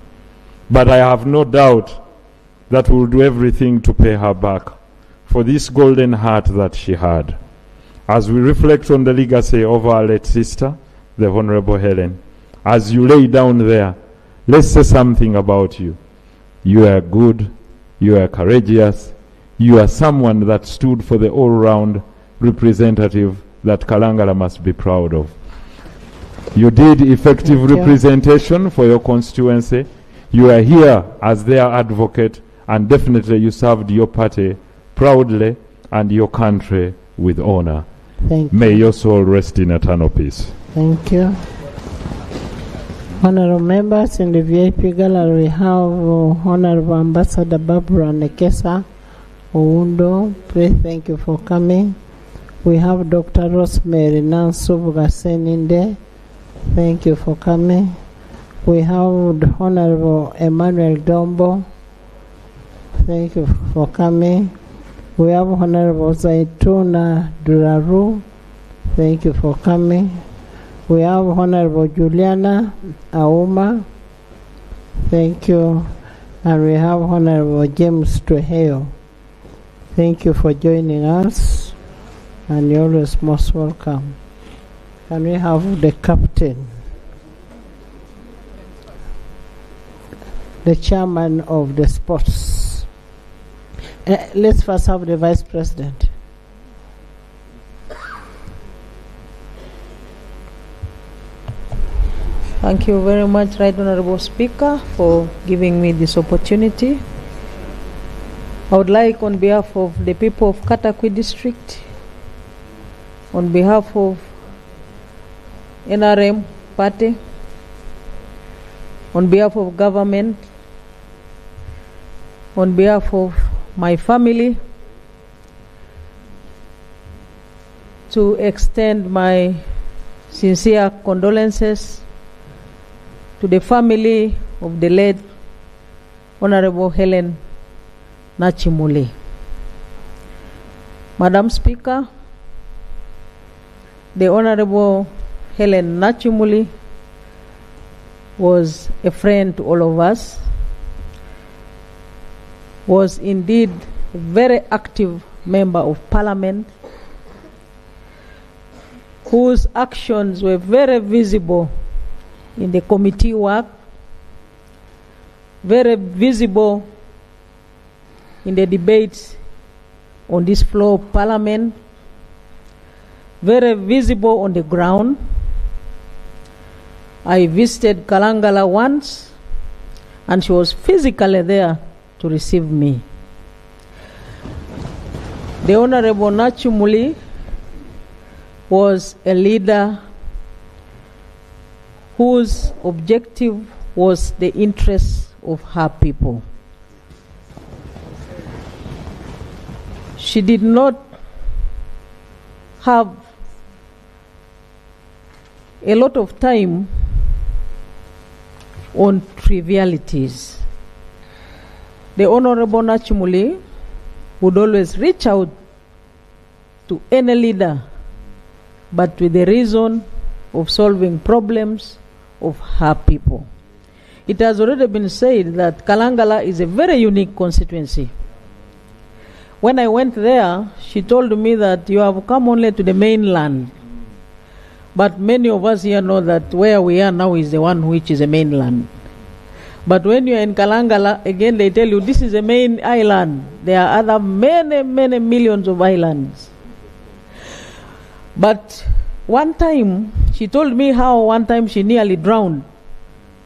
But I have no doubt that we'll do everything to pay her back for this golden heart that she had. As we reflect on the legacy of our late sister, the Honorable Helen, as you lay down there, let's say something about you. You are good, you are courageous, you are someone that stood for the all-round representative that Kalangala must be proud of. You did effective representation for your constituency. You are here as their advocate, and definitely you served your party proudly and your country with honor. Thank you. May your soul rest in eternal peace. Thank you. Honorable members, in the VIP gallery we have Honorable Ambassador Barbara Nekesa Oundo. Please, thank you for coming. We have Dr. Rosemary Nansu Bugaseninde. Thank you for coming. We have the Honorable Emmanuel Dombo. Thank you for coming. We have Honorable Zaituna Duraru. Thank you for coming. We have Honorable Juliana Auma. Thank you. And we have Honorable James Tuheo. Thank you for joining us. And you're always most welcome. Can we have the captain, the chairman of the sports? Let's first have the vice president. Thank you very much, Right Honorable Speaker, for giving me this opportunity. I would like, on behalf of the people of Katakwi District, on behalf of NRM Party, on behalf of government, on behalf of my family, to extend my sincere condolences to the family of the late Honorable Helen Nakimuli. Madam Speaker, the Honorable Helen Nakimuli was a friend to all of us, was indeed a very active member of Parliament, whose actions were very visible in the committee work, very visible in the debates on this floor of Parliament, very visible on the ground. I visited Kalangala once, and she was physically there to receive me. The Honorable Nakimuli was a leader whose objective was the interests of her people. She did not have a lot of time on trivialities. The Honorable Nakimuli would always reach out to any leader, but with the reason of solving problems of her people. It has already been said that Kalangala is a very unique constituency. When I went there, she told me that you have come only to the mainland. But many of us here know that where we are now is the one which is a mainland. But when you are in Kalangala, again they tell you this is a main island. There are other many, many millions of islands. But one time, she told me how one time she nearly drowned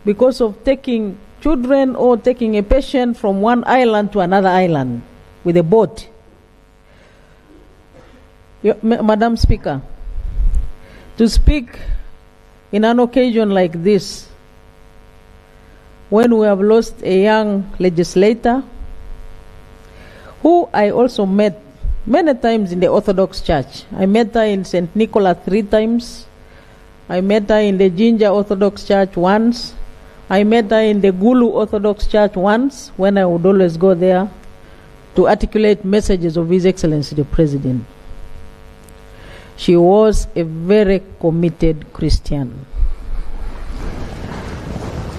because of taking children or taking a patient from one island to another island with a boat. Madam Speaker, to speak in an occasion like this, when we have lost a young legislator who I also met many times in the Orthodox Church. I met her in St. Nicholas 3 times. I met her in the Ginger Orthodox Church once. I met her in the Gulu Orthodox Church once, when I would always go there to articulate messages of His Excellency the President. She was a very committed Christian.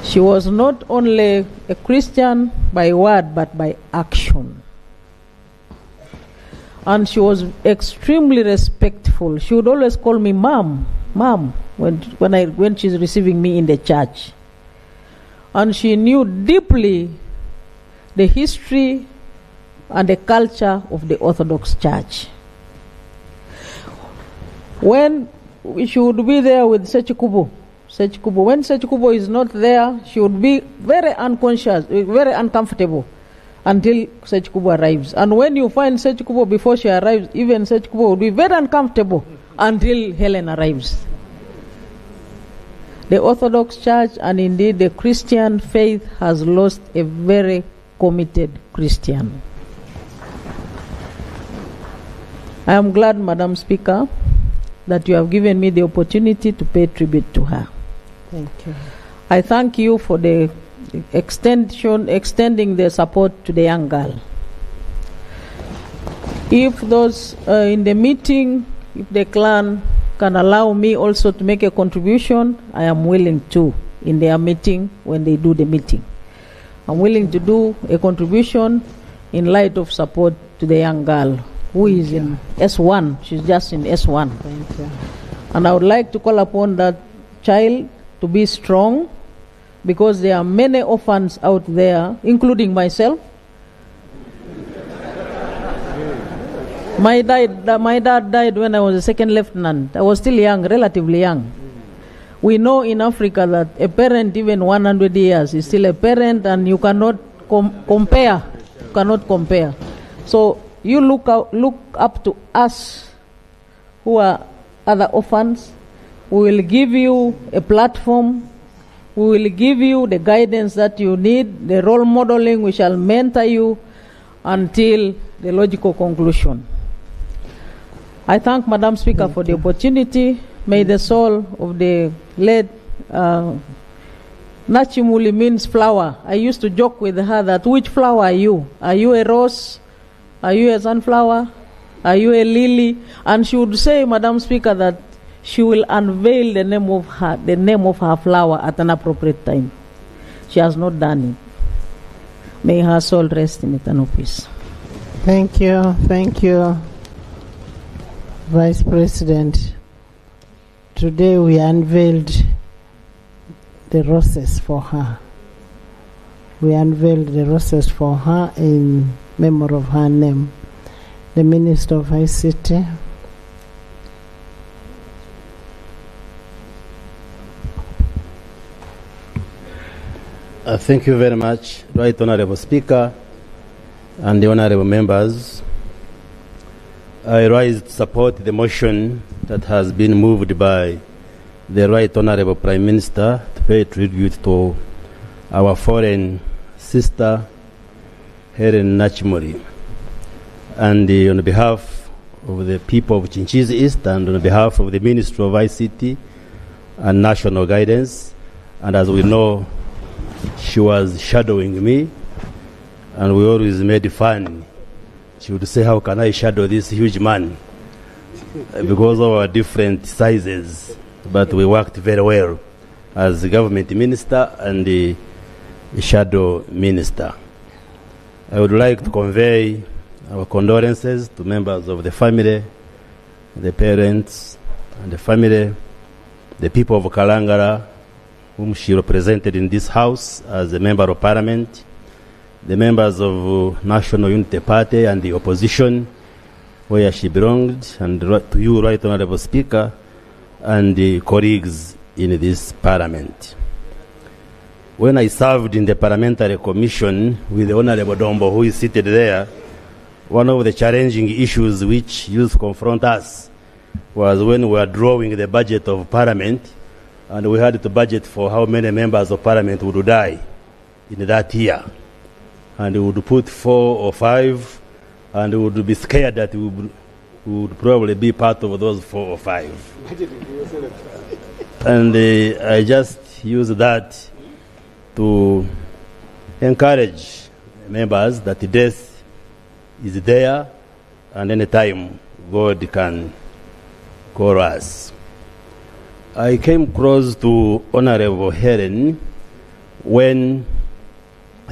She was not only a Christian by word, but by action. And she was extremely respectful. She would always call me Mom, when she's receiving me in the church. And she knew deeply the history and the culture of the Orthodox Church. When she would be there with Sechikubo, when Sechikubo is not there, she would be very unconscious, very uncomfortable until Sechikubo arrives. And when you find Sechikubo before she arrives, even Sechikubo would be very uncomfortable until Helen arrives. The Orthodox Church and indeed the Christian faith has lost a very committed Christian. I am glad, Madam Speaker, that you have given me the opportunity to pay tribute to her. Thank you. I thank you for the extending the support to the young girl. If those in the meeting, if the clan can allow me also to make a contribution, I am willing to, in their meeting, when they do the meeting. I'm willing to do a contribution in light of support to the young girl who is in S1. She's just in S1. Thank you. And I would like to call upon that child to be strong, because there are many orphans out there, including myself. My dad died when I was a second lieutenant. I was still young, relatively young. We know in Africa that a parent, even 100 years, is still a parent, and you cannot compare. You cannot compare. So you look up to us, who are other orphans. We will give you a platform. We will give you the guidance that you need, the role modeling. We shall mentor you until the logical conclusion. I thank Madam Speaker for the opportunity. May the soul of the late Nakimuli means flower. I used to joke with her that, which flower are you? Are you a rose? Are you a sunflower? Are you a lily? And she would say, Madam Speaker, that she will unveil the name of her flower at an appropriate time. She has not done it. May her soul rest in eternal peace. Thank you. Thank you, Vice President. Today we unveiled the roses for her. We unveiled the roses for her in memory of her name. The Minister of ICT. Thank you very much, Right Honorable Speaker and the Honorable Members. I rise to support the motion that has been moved by the Right Honorable Prime Minister to pay tribute to our foreign sister, Helen Nakimuli. And on behalf of the people of Chinchiz East and on behalf of the Ministry of ICT and National Guidance, and as we know, she was shadowing me, and we always made fun. She would say, how can I shadow this huge man? Because of our different sizes. But we worked very well as the government minister and the shadow minister. I would like to convey our condolences to members of the family, the parents and the family, the people of Kalangara, whom she represented in this house as a member of parliament, the members of National Unity Party and the opposition, where she belonged, and to you, Right Honorable Speaker, and the colleagues in this parliament. When I served in the parliamentary commission with the Honorable Dombo, who is seated there, one of the challenging issues which used to confront us was when we were drawing the budget of Parliament, and we had to budget for how many members of Parliament would die in that year. And we would put 4 or 5, and we would be scared that we would probably be part of those 4 or 5. And I just use that to encourage members that death is there, and any time God can call us. I came close to Honorable Helen when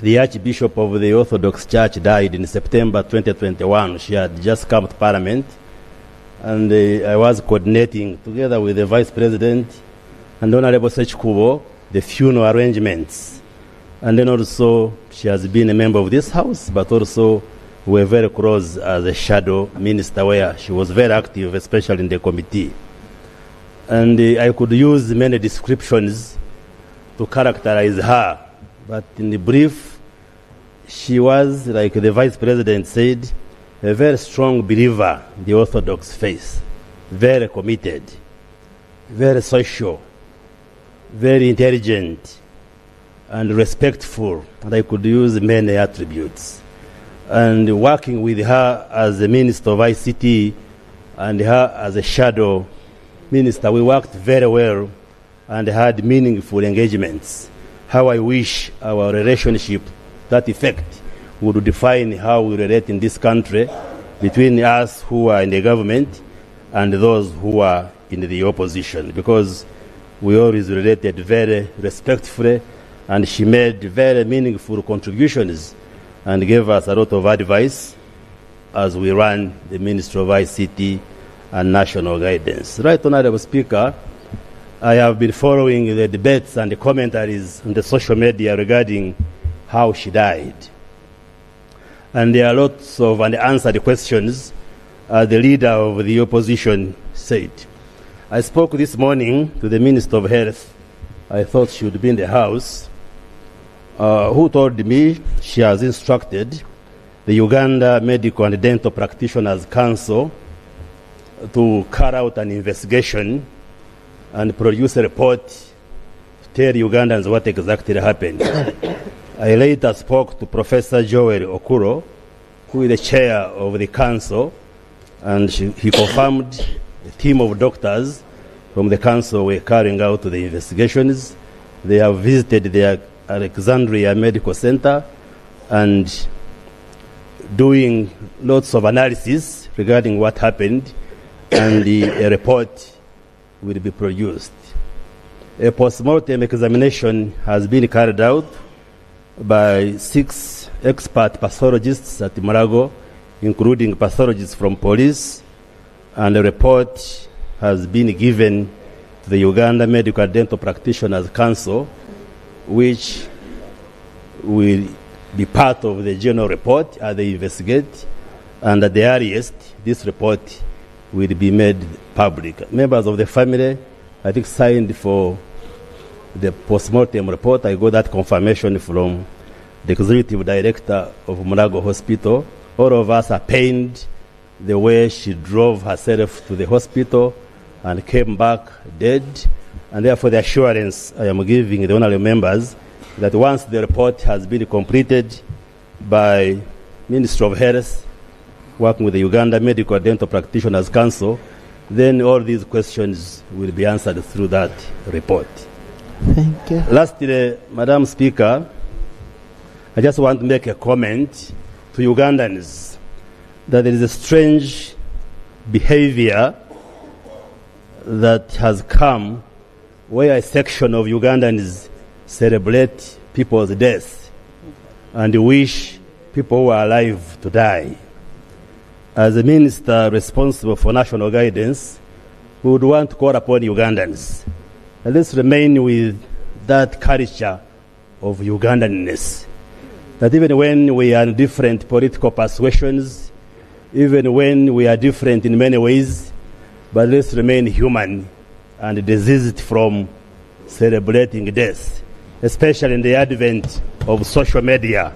the Archbishop of the Orthodox Church died in September 2021. She had just come to Parliament, and I was coordinating together with the Vice President and Honorable Sechkubo the funeral arrangements. And then also she has been a member of this House, but also we were very close as a shadow minister, where she was very active, especially in the committee. And I could use many descriptions to characterize her, but in the brief, she was, like the Vice President said, a very strong believer in the Orthodox faith, very committed, very social, very intelligent, and respectful, and I could use many attributes. And working with her as a Minister of ICT and her as a shadow minister, we worked very well and had meaningful engagements. How I wish our relationship, that effect, would define how we relate in this country between us who are in the government and those who are in the opposition, because we always related very respectfully, and she made very meaningful contributions and gave us a lot of advice as we ran the Ministry of ICT and National Guidance. Right, Honorable Speaker, I have been following the debates and the commentaries on the social media regarding how she died. And there are lots of unanswered questions, the leader of the opposition said. I spoke this morning to the Minister of Health. I thought she would be in the House, who told me she has instructed the Uganda Medical and Dental Practitioners Council to carry out an investigation and produce a report to tell Ugandans what exactly happened. I later spoke to Professor Joel Okuro, who is the chair of the council, and he confirmed a team of doctors from the council were carrying out the investigations. They have visited the Alexandria Medical Center and doing lots of analysis regarding what happened, and a report will be produced. A post-mortem examination has been carried out by 6 expert pathologists at Murago, including pathologists from police, and a report has been given to the Uganda Medical Dental Practitioners Council, which will be part of the general report as they investigate, and at the earliest, this report will be made public. Members of the family, I think, signed for the post-mortem report. I got that confirmation from the executive director of Murago Hospital. All of us are pained the way she drove herself to the hospital and came back dead. And therefore, the assurance I am giving the honorable members that once the report has been completed by Ministry of Health, working with the Uganda Medical Dental Practitioners Council, then all these questions will be answered through that report. Thank you. Lastly, Madam Speaker, I just want to make a comment to Ugandans that there is a strange behavior that has come where a section of Ugandans celebrate people's death and wish people who are alive to die. As a minister responsible for national guidance, we would want to call upon Ugandans. And let's remain with that culture of Ugandanness. That even when we are in different political persuasions, even when we are different in many ways, but let's remain human and desist from celebrating death, especially in the advent of social media.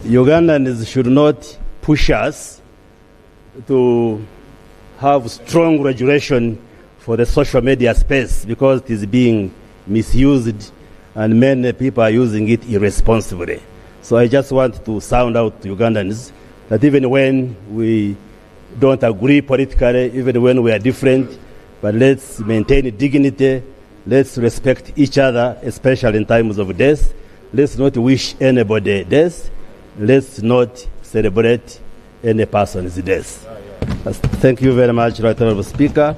Ugandans should not push us to have strong regulation for the social media space because it is being misused and many people are using it irresponsibly. So I just want to sound out to Ugandans that even when we don't agree politically, even when we are different, but let's maintain dignity, let's respect each other, especially in times of death. Let's not wish anybody death. Let's not celebrate any person's death. Thank you very much, Right Honorable Speaker.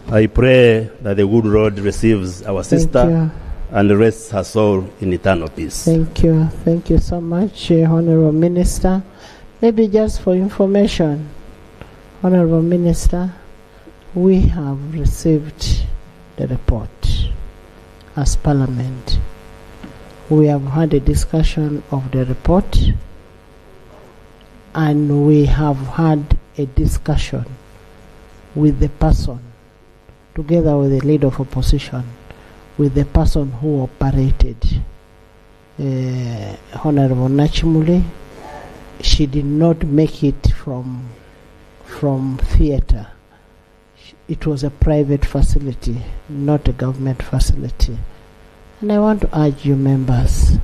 I pray that the good Lord receives our sister and rests her soul in eternal peace. Thank you. Thank you so much, Honorable Minister. Maybe just for information, Honorable Minister, we have received the report as Parliament. We have had a discussion of the report and we have had a discussion with the person, together with the leader of opposition, with the person who operated Honorable Nakimuli. She did not make it from theatre. It was a private facility, not a government facility. And I want to urge you members,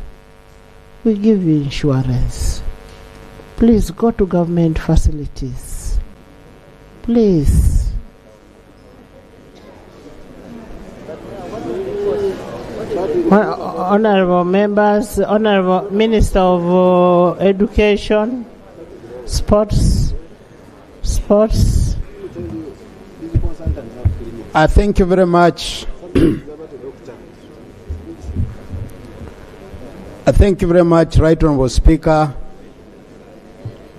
we give you insurance. Please go to government facilities. Please. Honorable members, Honorable Minister of Education, Sports. Thank you very much. Thank you very much, Right Honorable Speaker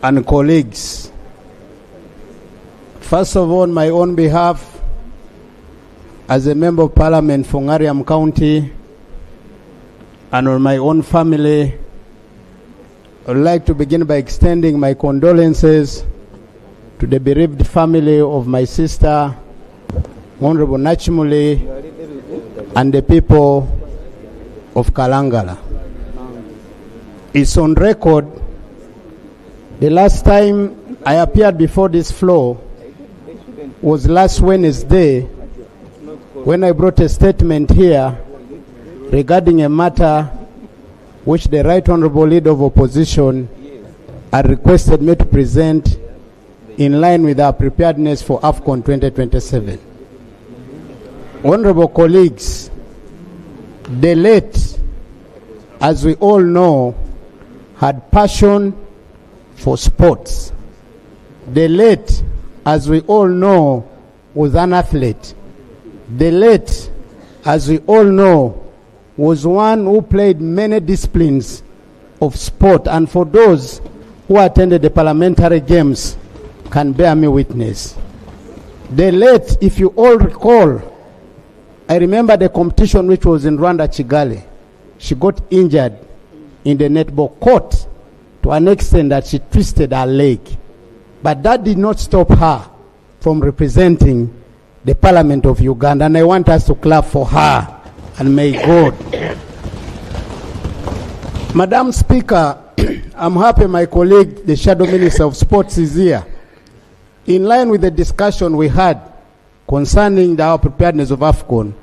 and colleagues. First of all, on my own behalf, as a Member of Parliament for Ngariam County, and on my own family, I would like to begin by extending my condolences to the bereaved family of my sister, Honorable Nakimuli, and the people of Kalangala. It's on record, the last time I appeared before this floor was last Wednesday when I brought a statement here regarding a matter which the Right Honorable Leader of Opposition had requested me to present in line with our preparedness for AFCON 2027. Honorable colleagues, the late, as we all know, had passion for sports. The late, as we all know, was an athlete. The late, as we all know, was one who played many disciplines of sport, and for those who attended the parliamentary games can bear me witness. The late, if you all recall, I remember the competition which was in Rwanda, Kigali. She got injured in the netball court to an extent that she twisted her leg. But that did not stop her from representing the Parliament of Uganda, and I want us to clap for her, and may God. Madam Speaker, I'm happy my colleague, the Shadow Minister of Sports, is here. In line with the discussion we had concerning our preparedness of AFCON,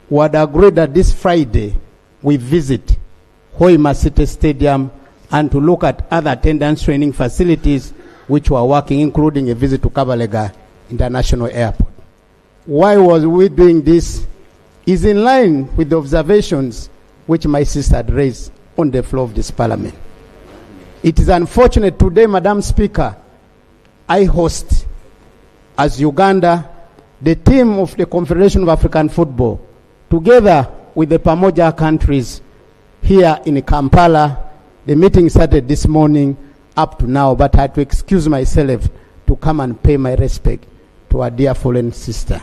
we had agreed that this Friday we visit Hoima City Stadium and to look at other attendance training facilities which were working, including a visit to Kabalega International Airport. Why was we doing this? Is in line with the observations which my sister had raised on the floor of this Parliament. It is unfortunate today, Madam Speaker, I host, as Uganda, the team of the Confederation of African Football, together with the Pamoja countries here in Kampala. The meeting started this morning up to now, but I had to excuse myself to come and pay my respect to our dear fallen sister.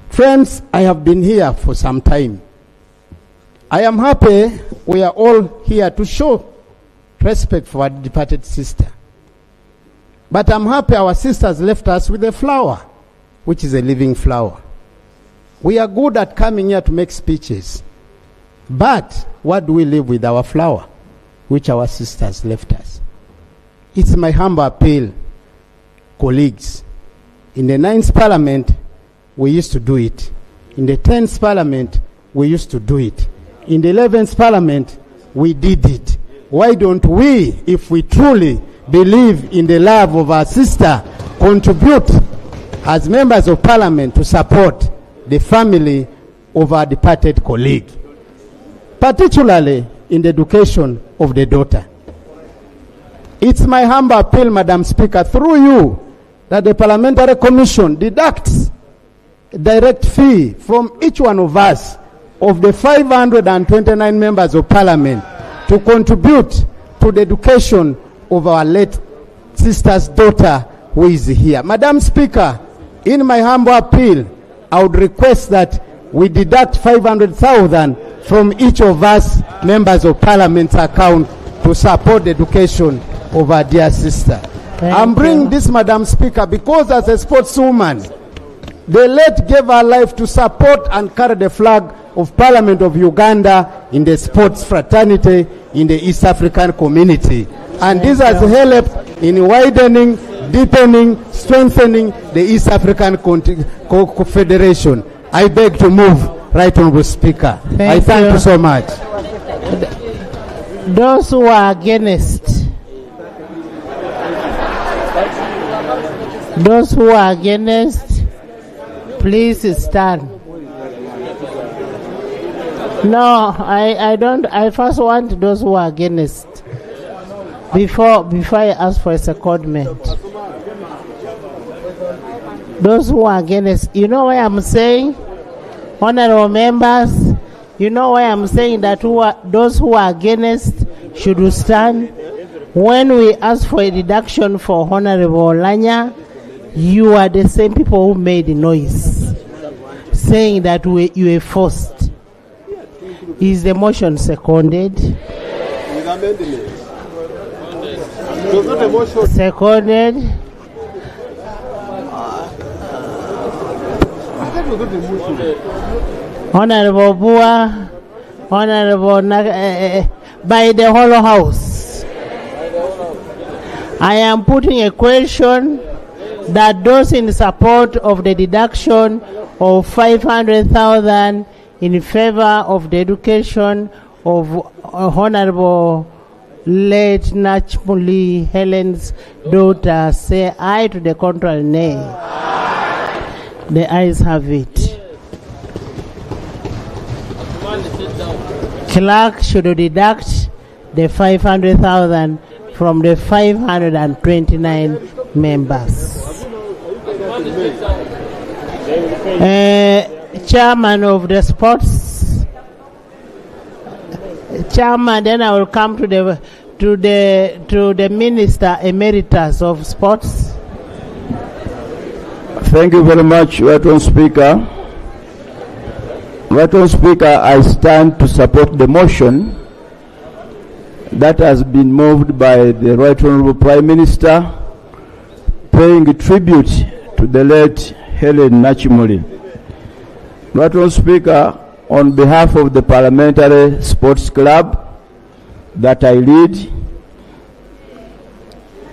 Friends, I have been here for some time. I am happy we are all here to show respect for our departed sister. But I'm happy our sisters left us with a flower, which is a living flower. We are good at coming here to make speeches. But what do we leave with our flower, which our sisters left us? It's my humble appeal, colleagues, In the 9th Parliament, we used to do it. In the 10th Parliament, we used to do it. In the 11th Parliament, we did it. Why don't we, if we truly believe in the love of our sister, contribute as members of Parliament to support the family of our departed colleague, particularly in the education of the daughter? It's my humble appeal, Madam Speaker, through you, that the Parliamentary Commission deducts a direct fee from each one of us, of the 529 members of Parliament, to contribute to the education of our late sister's daughter who is here. Madam Speaker, in my humble appeal, I would request that we deduct 500,000 from each of us members of Parliament's account to support the education of our dear sister. I'm bringing this, Madam Speaker, because as a sportswoman, the late gave her life to support and carry the flag of Parliament of Uganda in the sports fraternity in the East African community. And this has helped in widening, deepening, strengthening the East African Confederation. I beg to move, Right Honourable Speaker. I thank you so much. Those who are against, please stand. No, I don't. I first want those who are against before I ask for a secondment. Those who are against, you know why I'm saying, honorable members, you know why I'm saying that those who are against should stand. When we ask for a deduction for Honorable Lanya, you are the same people who made the noise, saying that you were forced. Is the motion seconded? Seconded. Honorable Bua, Honorable by the whole House. I am putting a question that those in support of the deduction of 500,000 in favor of the education of Honorable late Nakimuli Helen's daughter say aye, to the contrary nay. The ayes have it. Clerk should deduct the 500,000 from the 529 members. Chairman of the sports. Chairman, then I will come to the Minister Emeritus of Sports. Thank you very much, Right Honourable Speaker. Right Honourable Speaker, I stand to support the motion that has been moved by the Right Honourable Prime Minister, paying tribute to the late Helen Nakimuli. Right Honourable Speaker, on behalf of the Parliamentary Sports Club that I lead,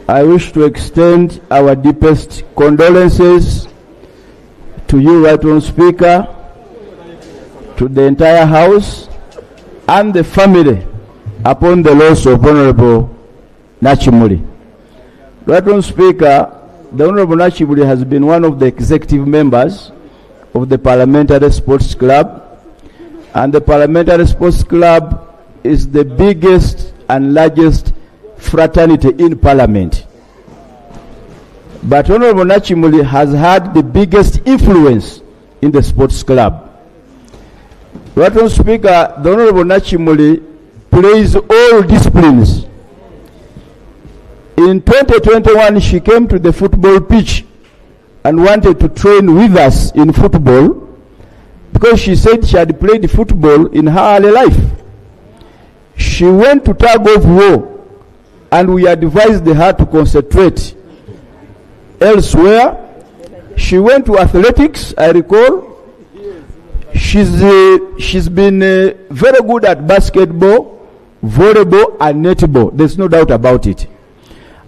I wish to extend our deepest condolences to you, Right Honourable Speaker, to the entire House and the family upon the loss of Honourable Nakimuli. Right Honourable Speaker, the Honourable Nakimuli has been one of the executive members of the Parliamentary Sports Club, and the Parliamentary Sports Club is the biggest and largest fraternity in Parliament. But Honourable Nakimuli has had the biggest influence in the sports club. Right Honourable Speaker, the Honourable Nakimuli plays all disciplines. In 2021, she came to the football pitch and wanted to train with us in football because she said she had played football in her early life. She went to tug of war and we advised her to concentrate elsewhere. She went to athletics, I recall. She's been very good at basketball, volleyball, and netball. There's no doubt about it.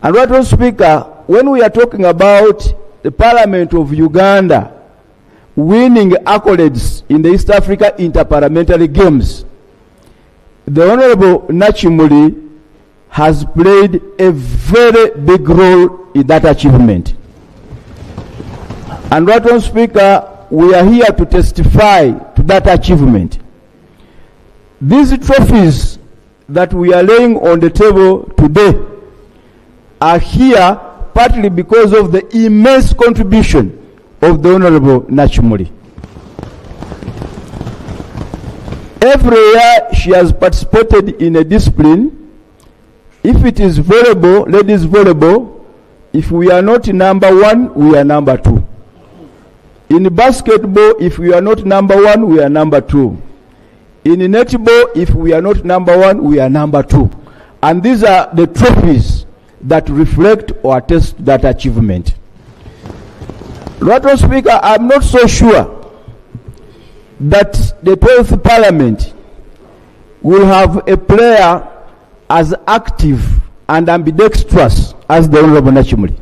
And Right Honourable Speaker, when we are talking about the Parliament of Uganda winning accolades in the East Africa Interparliamentary Games, the Honorable Nakimuli has played a very big role in that achievement. And Right Honourable Speaker, we are here to testify to that achievement. These trophies that we are laying on the table today are here partly because of the immense contribution of the Honorable Nakimuli. Every year she has participated in a discipline. If it is volleyball, ladies volleyball, if we are not number one, we are number two. In basketball, if we are not number one, we are number two. In netball, if we are not number one, we are number two. And these are the trophies that reflect or attest that achievement. Right Honourable Speaker, I'm not so sure that the 12th Parliament will have a player as active and ambidextrous as the Honourable Nakimuli.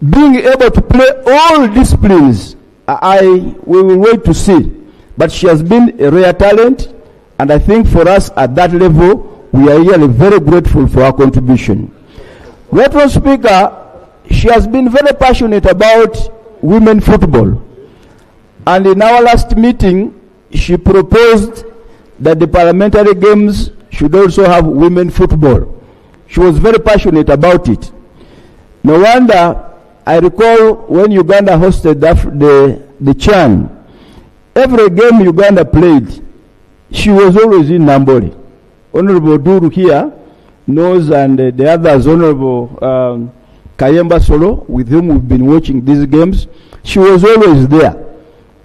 Being able to play all disciplines, we will wait to see. But she has been a rare talent, and I think for us at that level, we are really very grateful for her contribution. Right Honourable Speaker, she has been very passionate about women football. And in our last meeting, she proposed that the parliamentary games should also have women football. She was very passionate about it. No wonder, I recall when Uganda hosted the CHAN, every game Uganda played, she was always in Nambole. Honorable Duru here knows, and the others, Honorable Kayemba Solo, with whom we've been watching these games, she was always there.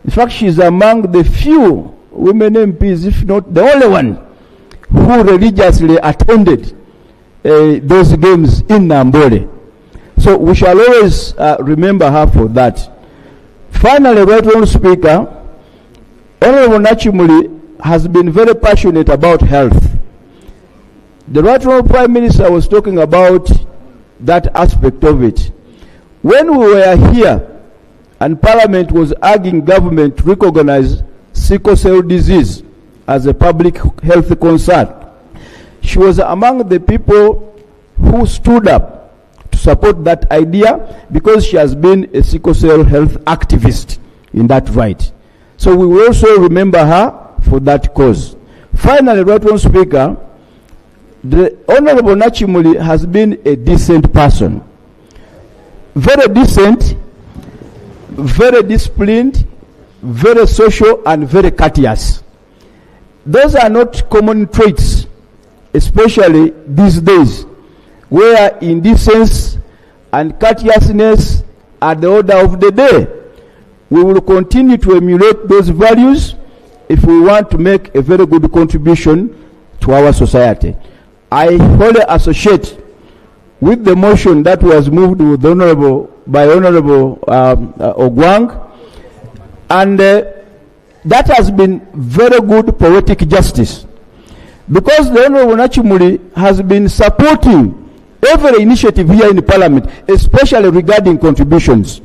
In fact, she's among the few women MPs, if not the only one, who religiously attended those games in Nambole. So we shall always remember her for that. Finally, Right Honourable Speaker, Honourable Nakimuli has been very passionate about health. The Right Honourable Prime Minister was talking about that aspect of it. When we were here and Parliament was urging government to recognize sickle cell disease as a public health concern, she was among the people who stood up to support that idea because she has been a sickle cell health activist in that right. So we will also remember her for that cause. Finally, Right Honourable Speaker, the Honourable Nakimuli has been a decent person. Very decent, very disciplined, very social, and very courteous. Those are not common traits, especially these days, where indecence and courteousness are the order of the day. We will continue to emulate those values if we want to make a very good contribution to our society. I wholly associate with the motion that was moved with by Honorable Ogwang, and that has been very good poetic justice, because the Honorable Nakimuli has been supporting every initiative here in the Parliament, especially regarding contributions.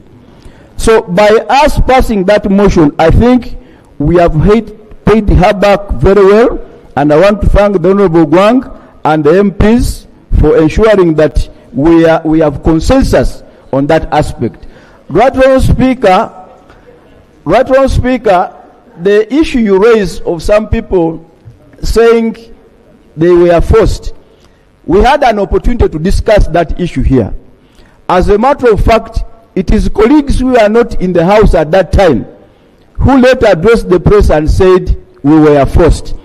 So by us passing that motion, I think we have paid her back very well, and I want to thank the Honorable Gwang and the MPs for ensuring that we have consensus on that aspect. Right Honourable Speaker, the issue you raised of some people saying they were forced, we had an opportunity to discuss that issue here. As a matter of fact, it is colleagues who are not in the House at that time who later addressed the press and said we were forced.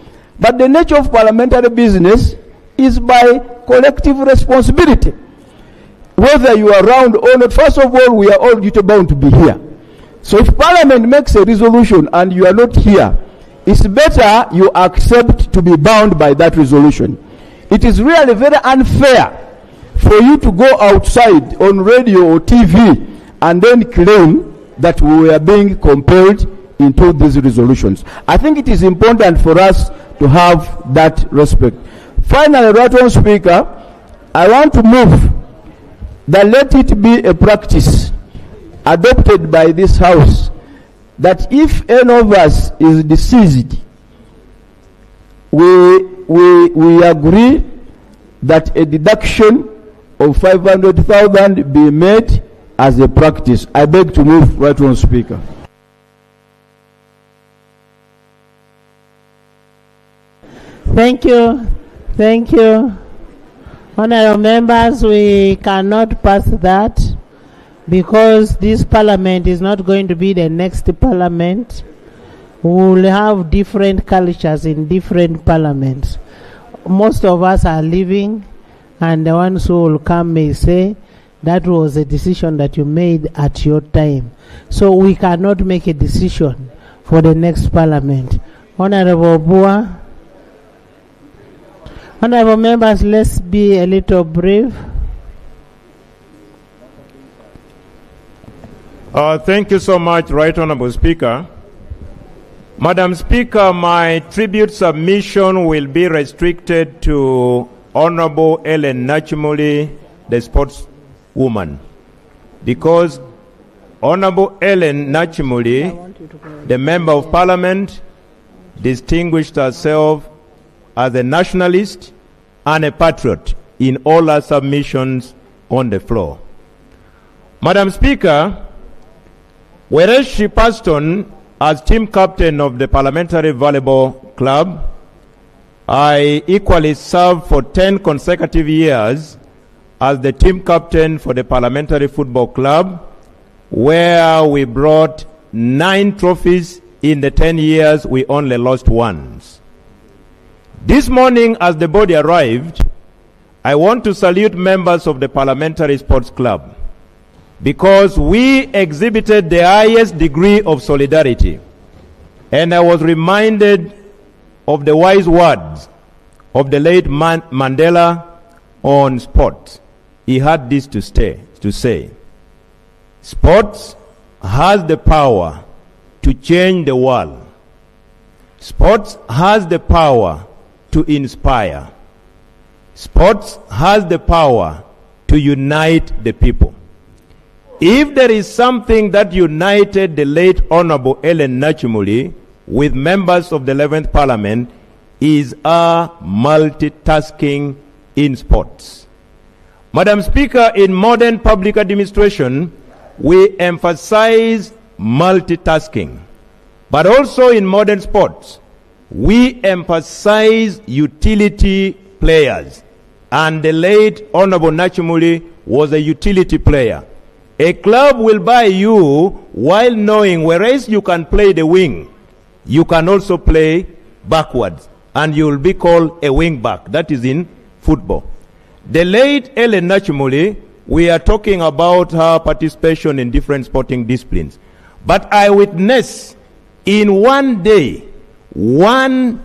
But the nature of parliamentary business is by collective responsibility. Whether you are around or not, first of all, we are all duty bound to be here. So if Parliament makes a resolution and you are not here, it's better you accept to be bound by that resolution. It is really very unfair for you to go outside on radio or TV and then claim that we were being compelled into these resolutions. I think it is important for us to have that respect. Finally, Right Honourable Speaker, I want to move that let it be a practice adopted by this House that if any of us is deceased, we agree that a deduction of 500,000 be made as a practice. I beg to move, Right Honourable Speaker. Thank you. Thank you. Honourable members, we cannot pass that because this parliament is not going to be the next parliament. We will have different cultures in different parliaments. Most of us are leaving, and the ones who will come may say that was a decision that you made at your time. So we cannot make a decision for the next parliament. Honourable Bua. Honourable members, let's be a little brief. Thank you so much, Right Honourable Speaker. Madam Speaker, my tribute submission will be restricted to Honourable Ellen Nakimuli, the sportswoman, because Honourable Ellen Nakimuli, the Member of Parliament, distinguished herself as a nationalist and a patriot in all her submissions on the floor. Madam Speaker, whereas she passed on as team captain of the Parliamentary Volleyball Club, I equally served for 10 consecutive years as the team captain for the Parliamentary Football Club, where we brought 9 trophies in the 10 years. We only lost once. This morning, as the body arrived, I want to salute members of the Parliamentary Sports Club because we exhibited the highest degree of solidarity. And I was reminded of the wise words of the late Mandela on sport. He had this to say, sports has the power to change the world. Sports has the power to inspire. Sports has the power to unite the people. If there is something that united the late Honourable Ellen Nakimuli with members of the 11th Parliament, is our multitasking in sports. Madam Speaker, in modern public administration, we emphasize multitasking, but also in modern sports, we emphasize utility players, and the late Honourable Nakimuli was a utility player. A club will buy you while knowing whereas you can play the wing, you can also play backwards, and you will be called a wing back. That is in football. The late Ellen Nakimuli, we are talking about her participation in different sporting disciplines. But I witnessed in one day, one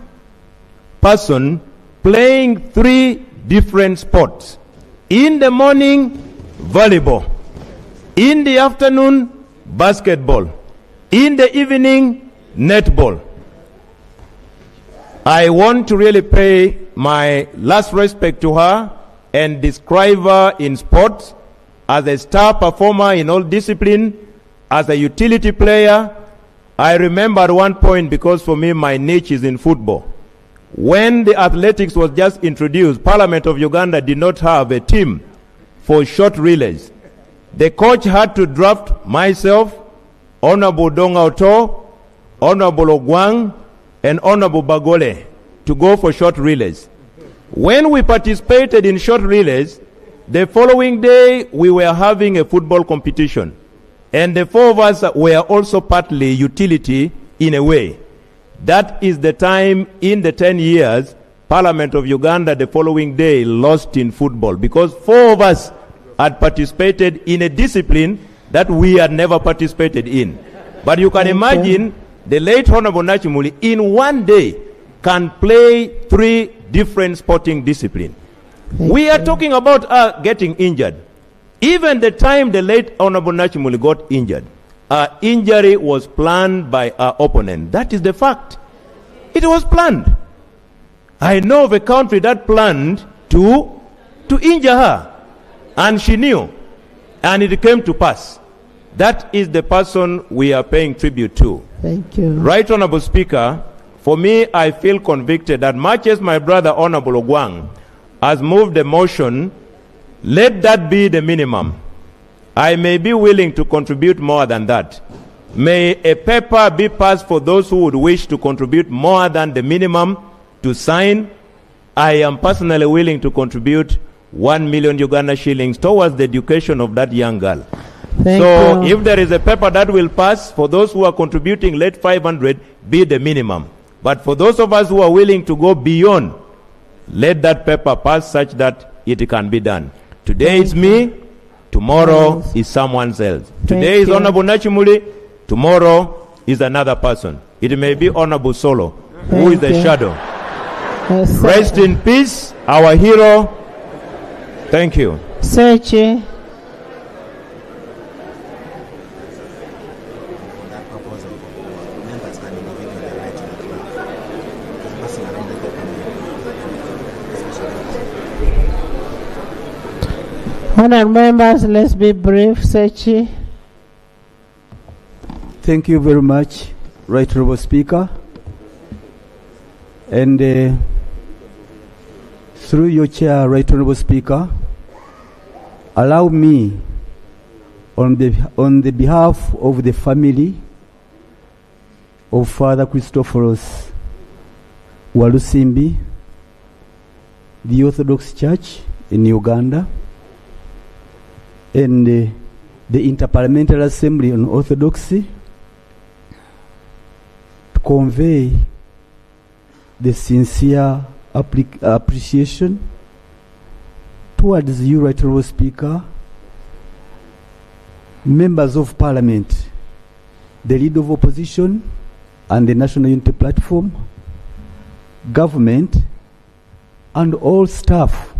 person playing 3 different sports. In the morning, volleyball. In the afternoon, basketball. In the evening, netball. I want to really pay my last respect to her and describe her in sports as a star performer in all disciplines, as a utility player. I remember at one point, because for me my niche is in football, when the athletics was just introduced, Parliament of Uganda did not have a team for short relays. The coach had to draft myself, Honourable Dongauto, Honourable Ogwang, and Honourable Bagole to go for short relays. When we participated in short relays, the following day we were having a football competition. And the 4 of us were also partly utility in a way. That is the time in the 10 years, Parliament of Uganda the following day lost in football because 4 of us had participated in a discipline that we had never participated in. But you can imagine the late Honourable Nakimuli in one day can play 3 different sporting disciplines. We are talking about getting injured. Even the time the late Honourable Nakimuli got injured, injury was planned by our opponent. That is the fact. It was planned. I know of a country that planned to injure her. And she knew. And it came to pass. That is the person we are paying tribute to. Thank you. Right Honorable Speaker, for me, I feel convicted that much as my brother Honorable Ogwang has moved a motion, let that be the minimum. I may be willing to contribute more than that. May a paper be passed for those who would wish to contribute more than the minimum to sign. I am personally willing to contribute 1 million Uganda shillings towards the education of that young girl. Thank you. If there is a paper that will pass, for those who are contributing, let 500 be the minimum. But for those of us who are willing to go beyond, let that paper pass such that it can be done. Today it's me, tomorrow is someone else. Today is Honorable Nakimuli, tomorrow is another person. It may be Honorable Solo, who is the shadow. Rest in peace, our hero. Thank you. Sechi. Honourable members, let's be brief. Sechi. Thank you very much, Right Honourable Speaker. And through your chair, Right Honourable Speaker, allow me, on the behalf of the family of Father Christopherus Walusimbi, the Orthodox Church in Uganda, and the Interparliamentary Assembly on Orthodoxy, to convey the sincere appreciation towards you, Right Honourable Speaker, members of Parliament, the Leader of Opposition and the National Unity Platform, government, and all staff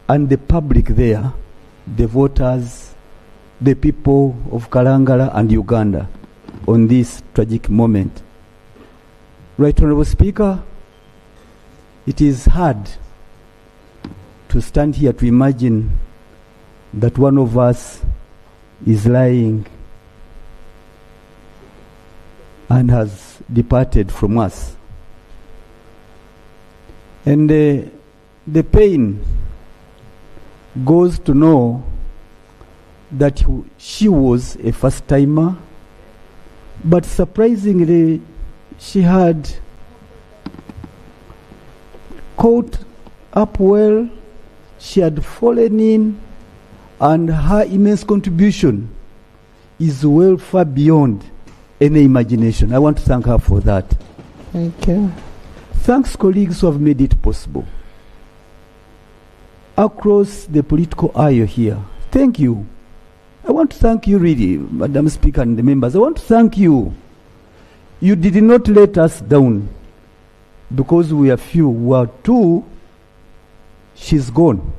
and the public there, the voters, the people of Kalangala and Uganda on this tragic moment. Right Honourable Speaker, it is hard to stand here to imagine that one of us is lying and has departed from us. And the pain goes to know that she was a first-timer, but surprisingly, she had caught up well, she had fallen in, and her immense contribution is well far beyond any imagination. I want to thank her for that. Thank you. Thanks, colleagues who have made it possible. Across the political aisle here, thank you. I want to thank you really, Madam Speaker and the members. I want to thank you. You did not let us down because we are few. We are two. She's gone.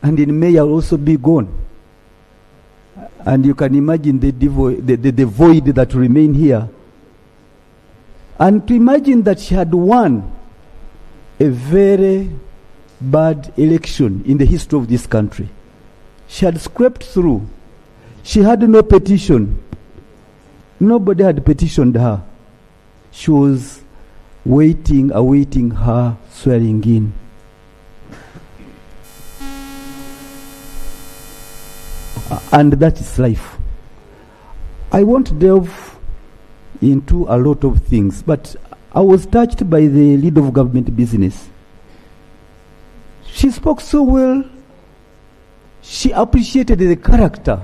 And in May I'll also be gone. And you can imagine the void that remain here. And to imagine that she had won a very bad election in the history of this country. She had scraped through. She had no petition. Nobody had petitioned her. She was waiting, awaiting her swearing in. And that is life. I won't delve into a lot of things, but I was touched by the lead of government business. She spoke so well. She appreciated the character,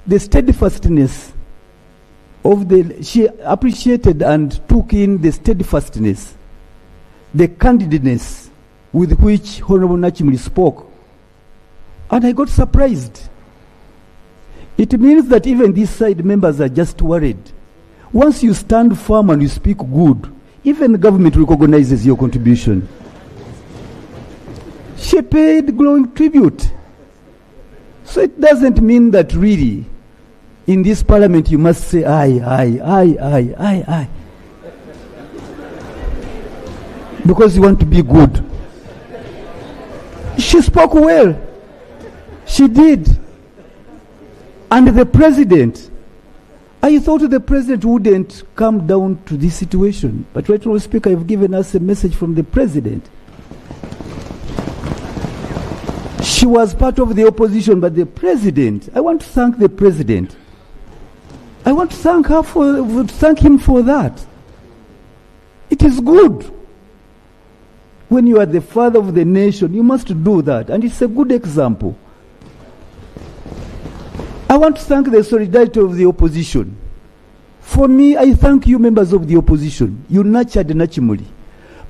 the steadfastness of she appreciated and took in the steadfastness, the candidness with which Honorable Nakimuli spoke. And I got surprised. It means that even these side members are just worried. Once you stand firm and you speak good, even the government recognizes your contribution. She paid glowing tribute. So it doesn't mean that really, in this parliament you must say, I. Because you want to be good. She spoke well. She did. And the president, I thought the president wouldn't come down to this situation. But Right Honourable Speaker, you've given us a message from the president. She was part of the opposition, but the president, I want to thank the president. I want to thank him for that. It is good. When you are the father of the nation, you must do that. And it's a good example. I want to thank the solidarity of the opposition. For me, I thank you, members of the opposition. You nurtured Nakimuli.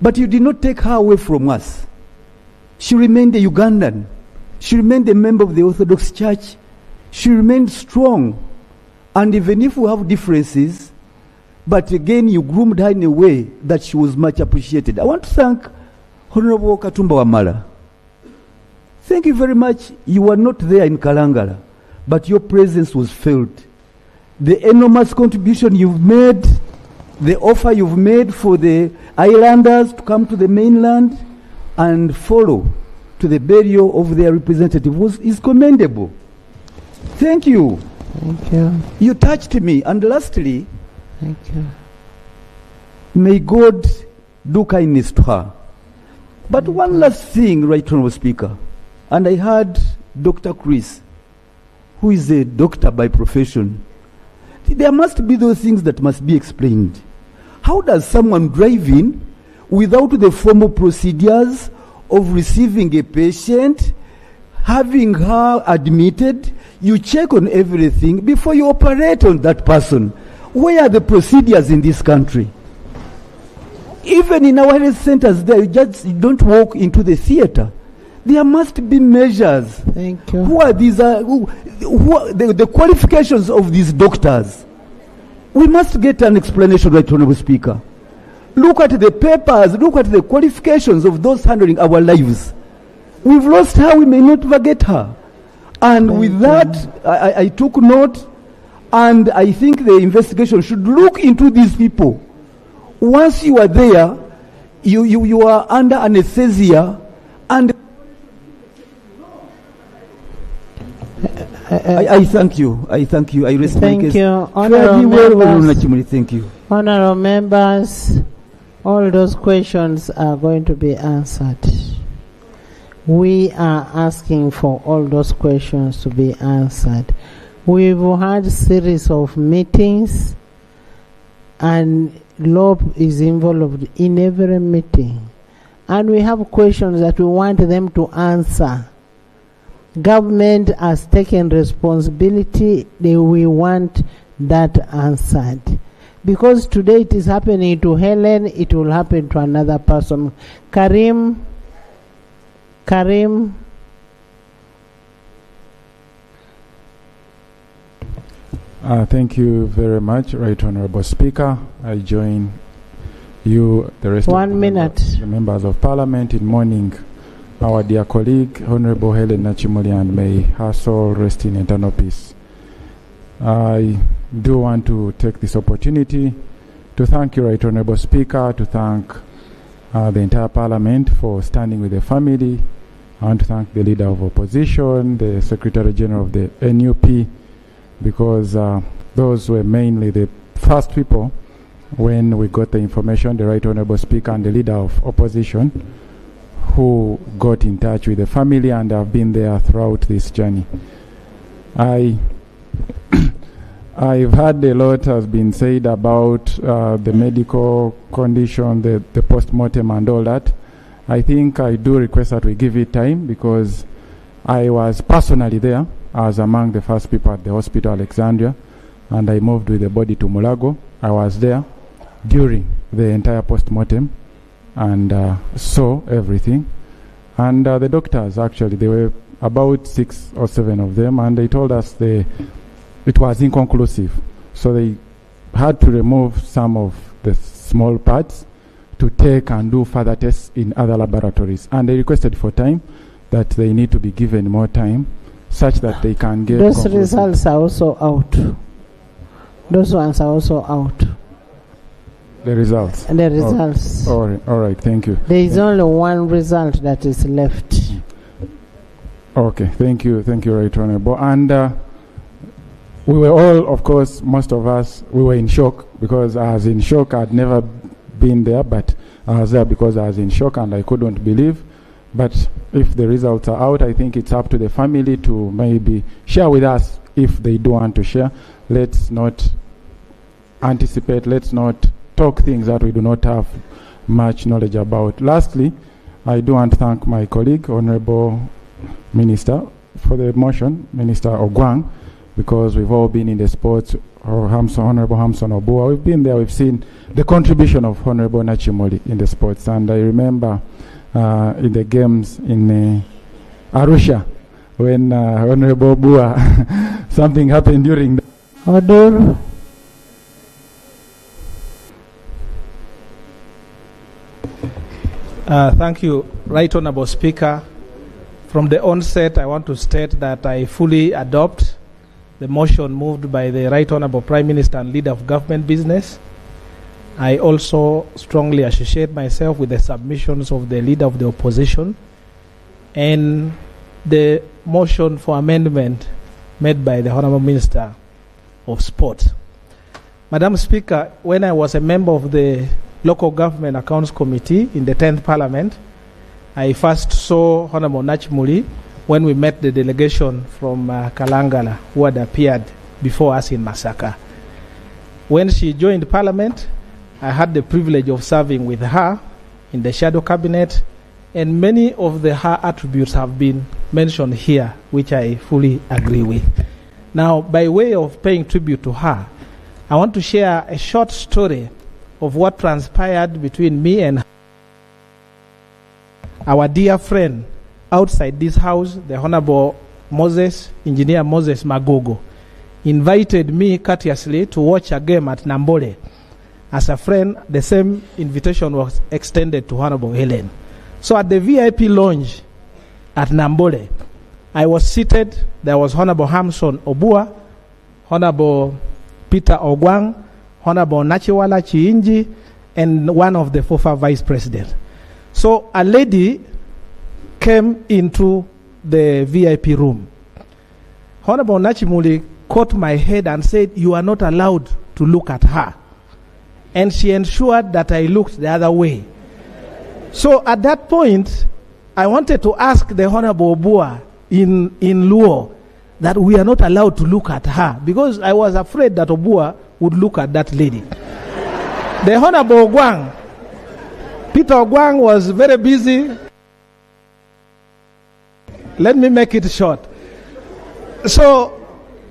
But you did not take her away from us. She remained a Ugandan. She remained a member of the Orthodox Church. She remained strong. And even if we have differences, but again, you groomed her in a way that she was much appreciated. I want to thank Honorable Katumba Wamala. Thank you very much. You were not there in Kalangala, but your presence was felt. The enormous contribution you've made, the offer you've made for the islanders to come to the mainland and follow to the burial of their representative is commendable. Thank you. Thank you. You touched me. And lastly, thank you. May God do kindness to her. But one last thing, Right Honourable Speaker, and I heard Dr. Chris, who is a doctor by profession. There must be those things that must be explained. How does someone drive in without the formal procedures of receiving a patient, having her admitted, you check on everything before you operate on that person? Where are the procedures in this country? Even in our health centers, you don't walk into the theater. There must be measures. Thank you. Who are these? Who are the qualifications of these doctors? We must get an explanation, Right Honourable Speaker. Look at the papers, look at the qualifications of those handling our lives. We've lost her, we may not forget her. And with that, I took note, and I think the investigation should look into these people. Once you are there, you are under anesthesia, and I thank you. I thank you. I respect you. Thank you. Honourable Thank you. Honourable members, all those questions are going to be answered. We are asking for all those questions to be answered. We've had a series of meetings, and law is involved in every meeting. And we have questions that we want them to answer. Government has taken responsibility. We want that answered. Because today it is happening to Helen, it will happen to another person. Karim. Thank you very much, Right Honourable Speaker. I join you, the rest of the members of Parliament, in mourning our dear colleague, Honourable Helen Nakimuli, and may her soul rest in eternal peace. I do want to take this opportunity to thank you, Right Honourable Speaker, to thank the entire Parliament for standing with the family. I want to thank the Leader of Opposition, the Secretary General of the NUP, because those were mainly the first people when we got the information, the Right Honourable Speaker and the Leader of Opposition, who got in touch with the family and have been there throughout this journey. I've heard a lot has been said about the medical condition, the post-mortem and all that. I think I do request that we give it time, because I was personally there. I was among the first people at the hospital Alexandria, and I moved with the body to Mulago. I was there during the entire post-mortem and saw everything. And the doctors, actually, there were about 6 or 7 of them, and they told us it was inconclusive. So they had to remove some of the small parts to take and do further tests in other laboratories. And they requested for time, that they need to be given more time, such that they can get those results are also out. Those ones are also out. The results? The results. All right, thank you. There is only one result that is left. Okay, thank you, Right Honourable. And We were all, of course, most of us, we were in shock, because I was in shock. I'd never been there, but I was there because I was in shock and I couldn't believe. But if the results are out, I think it's up to the family to maybe share with us if they do want to share. Let's not anticipate, let's not talk things that we do not have much knowledge about. Lastly, I do want to thank my colleague, Honorable Minister, for the motion, Minister Ogwang, because we've all been in the sports, or Honorable Hamson Obua. We've been there, we've seen the contribution of Honorable Nakimuli in the sports. And I remember in the games in Arusha, when Honorable Obua, something happened during the Order. Thank you, Right Honourable Speaker. From the onset, I want to state that I fully adopt the motion moved by the Right Honourable Prime Minister and Leader of Government Business. I also strongly associate myself with the submissions of the Leader of the Opposition and the motion for amendment made by the Honourable Minister of Sport. Madam Speaker, when I was a member of the Local Government Accounts Committee in the 10th Parliament, I first saw Honorable Nakimuli when we met the delegation from Kalangala who had appeared before us in Masaka. When she joined Parliament, I had the privilege of serving with her in the shadow cabinet, and many of her attributes have been mentioned here, which I fully agree with. Now, by way of paying tribute to her, I want to share a short story of what transpired between me and our dear friend outside this house, the Honorable Engineer Moses Magogo, invited me courteously to watch a game at Nambole. As a friend, the same invitation was extended to Honorable Helen. So at the VIP lounge at Nambole, I was seated. There was Honorable Hamson Obua, Honorable Peter Ogwang, Honorable Nachiwala Chiinji, and one of the FOFA vice presidents. So a lady came into the VIP room. Honorable Nakimuli caught my head and said, "You are not allowed to look at her." And she ensured that I looked the other way. So at that point, I wanted to ask the Honorable Obua in Luo that we are not allowed to look at her, because I was afraid that Obua would look at that lady. The Honorable Ogwang, Peter Ogwang, was very busy. Let me make it short. So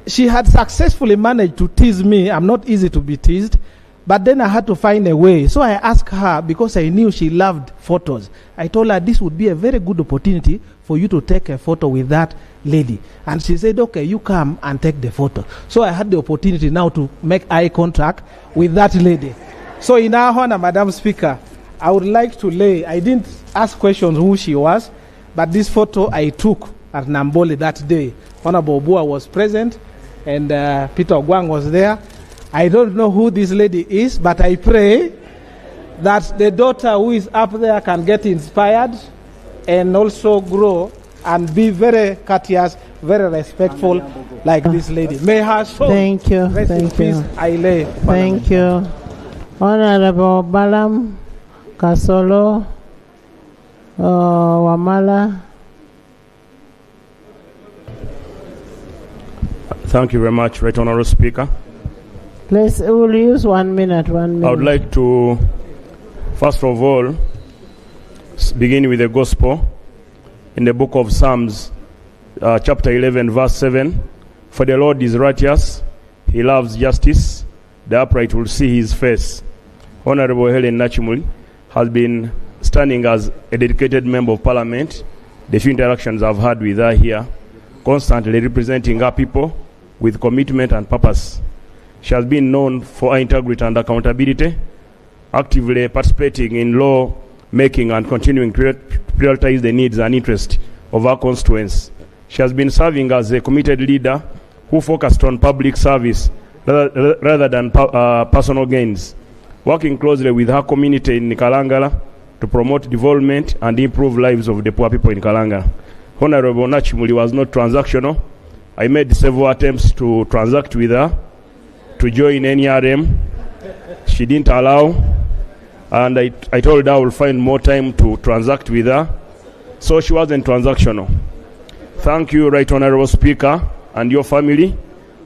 she had successfully managed to tease me. I'm not easy to be teased. But then I had to find a way. So I asked her, because I knew she loved photos. I told her this would be a very good opportunity for you to take a photo with that lady. And she said, "Okay, you come and take the photo." So I had the opportunity now to make eye contact with that lady. So in our honor, Madam Speaker, I would like to I didn't ask questions who she was, but this photo I took at Nambole that day. Honorable Obua was present, and Peter Ogwang was there. I don't know who this lady is, but I pray that the daughter who is up there can get inspired and also grow and be very courteous, very respectful like this lady. May her soul Thank you. rest in Thank you. peace. I lay. Thank you. Honorable Balam Kasolo Wamala. Thank you very much, Right Honourable Speaker. Please, we'll use 1 minute. 1 minute. I would like to, first of all, begin with the gospel in the book of Psalms, chapter 11, verse 7. For the Lord is righteous, he loves justice, the upright will see his face. Honorable Helen Nakimuli has been standing as a dedicated member of Parliament. The few interactions I've had with her here, constantly representing our people with commitment and purpose. She has been known for her integrity and accountability, actively participating in law making and continuing to prioritize the needs and interests of our constituents. She has been serving as a committed leader who focused on public service rather than personal gains, working closely with her community in Kalangala to promote development and improve lives of the poor people in Kalangala. Honorable Nakimuli was not transactional. I made several attempts to transact with her to join NRM. She didn't allow, and I told her I will find more time to transact with her. So she wasn't transactional. Thank you, Right Honorable Speaker, and your family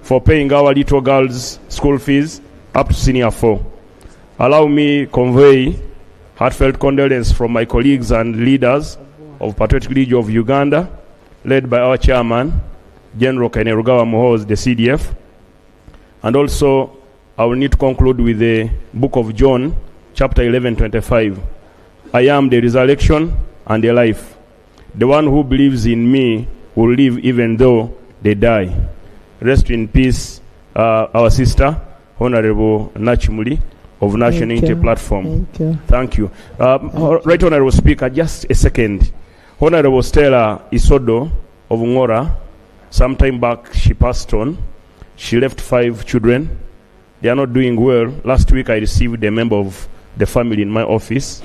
for paying our little girls' school fees up to Senior 4. Allow me convey heartfelt condolence from my colleagues and leaders of Patriotic League of Uganda, led by our chairman, General Kainerugawa Muhoozi, the CDF. And also, I will need to conclude with the book of John, chapter 11:25. I am the resurrection and the life. The one who believes in me will live even though they die. Rest in peace, our sister, Honorable Nakimuli of National Unity Platform. Thank you. Thank you. Right Honorable Speaker, just a second. Honorable Stella Isodo of Ngora, sometime back she passed on. She left 5 children. They are not doing well. Last week I received a member of the family in my office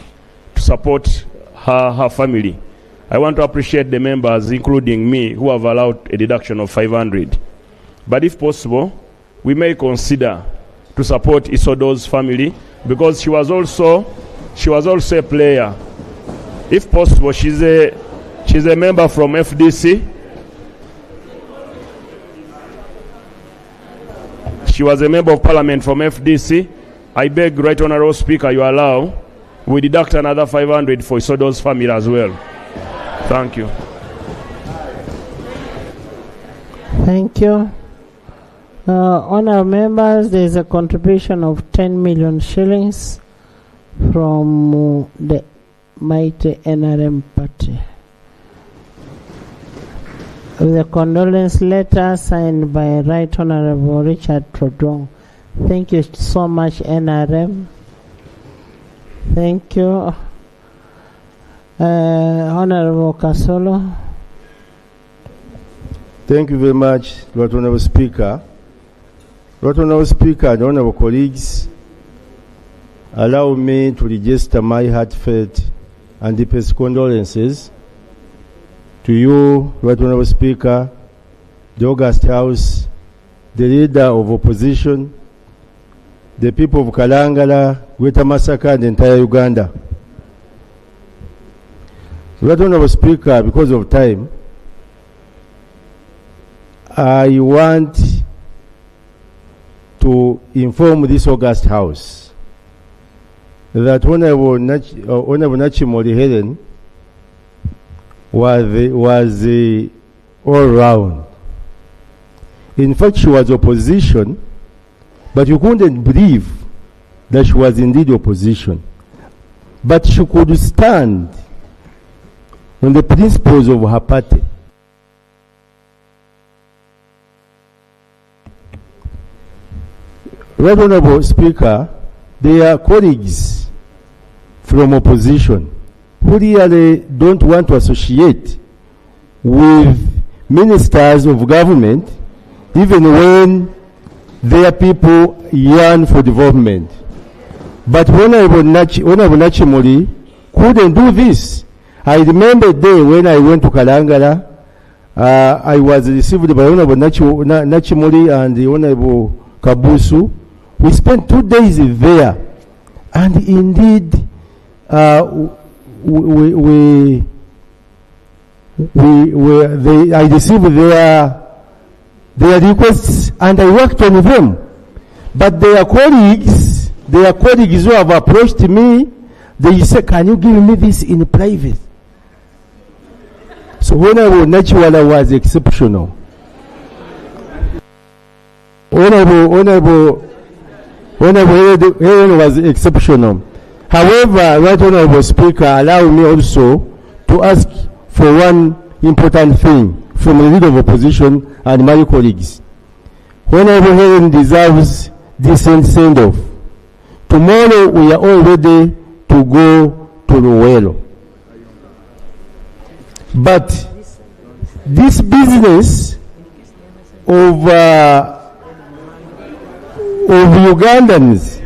to support her family. I want to appreciate the members, including me, who have allowed a deduction of 500. But if possible, we may consider to support Isodo's family, because she was also a player. If possible, she's a member from FDC. She was a member of parliament from FDC. I beg, Right Honorable Speaker, you allow, we deduct another 500 for Isodo's family as well. Thank you. Thank you. Honourable members, there is a contribution of 10 million shillings from the mighty NRM party. With a condolence letter signed by Right Honourable Richard Trodong. Thank you so much, NRM. Thank you. Honourable Kasolo. Thank you very much, Right Honourable Speaker. Right Honourable Speaker and Honourable colleagues, allow me to register my heartfelt and deepest condolences to you, Right Honourable Speaker, the August House, the leader of opposition, the people of Kalangala, Greater Masaka, and the entire Uganda. Right Honourable Speaker, because of time, I want to inform this August House that Honourable Nakimuli Helen was all round. In fact, she was opposition, but you couldn't believe that she was indeed opposition. But she could stand on the principles of her party. Right Honourable Speaker, there are colleagues from opposition who really don't want to associate with ministers of government even when their people yearn for development. But Honourable Nakimuli couldn't do this. I remember a day when I went to Kalangala, I was received by Honourable Nakimuli and the Honourable Kabusu. We spent 2 days there, and indeed, I received their requests, and I worked on them. But their colleagues who have approached me, they say, "Can you give me this in private?" So Honourable Nachiwala was exceptional. Honourable Helen was exceptional. However, Right Honourable Speaker, allow me also to ask for one important thing from the leader of opposition and my colleagues. Honourable Helen deserves decent send-off. Tomorrow we are all ready to go to Luwelo. But this business of Ugandans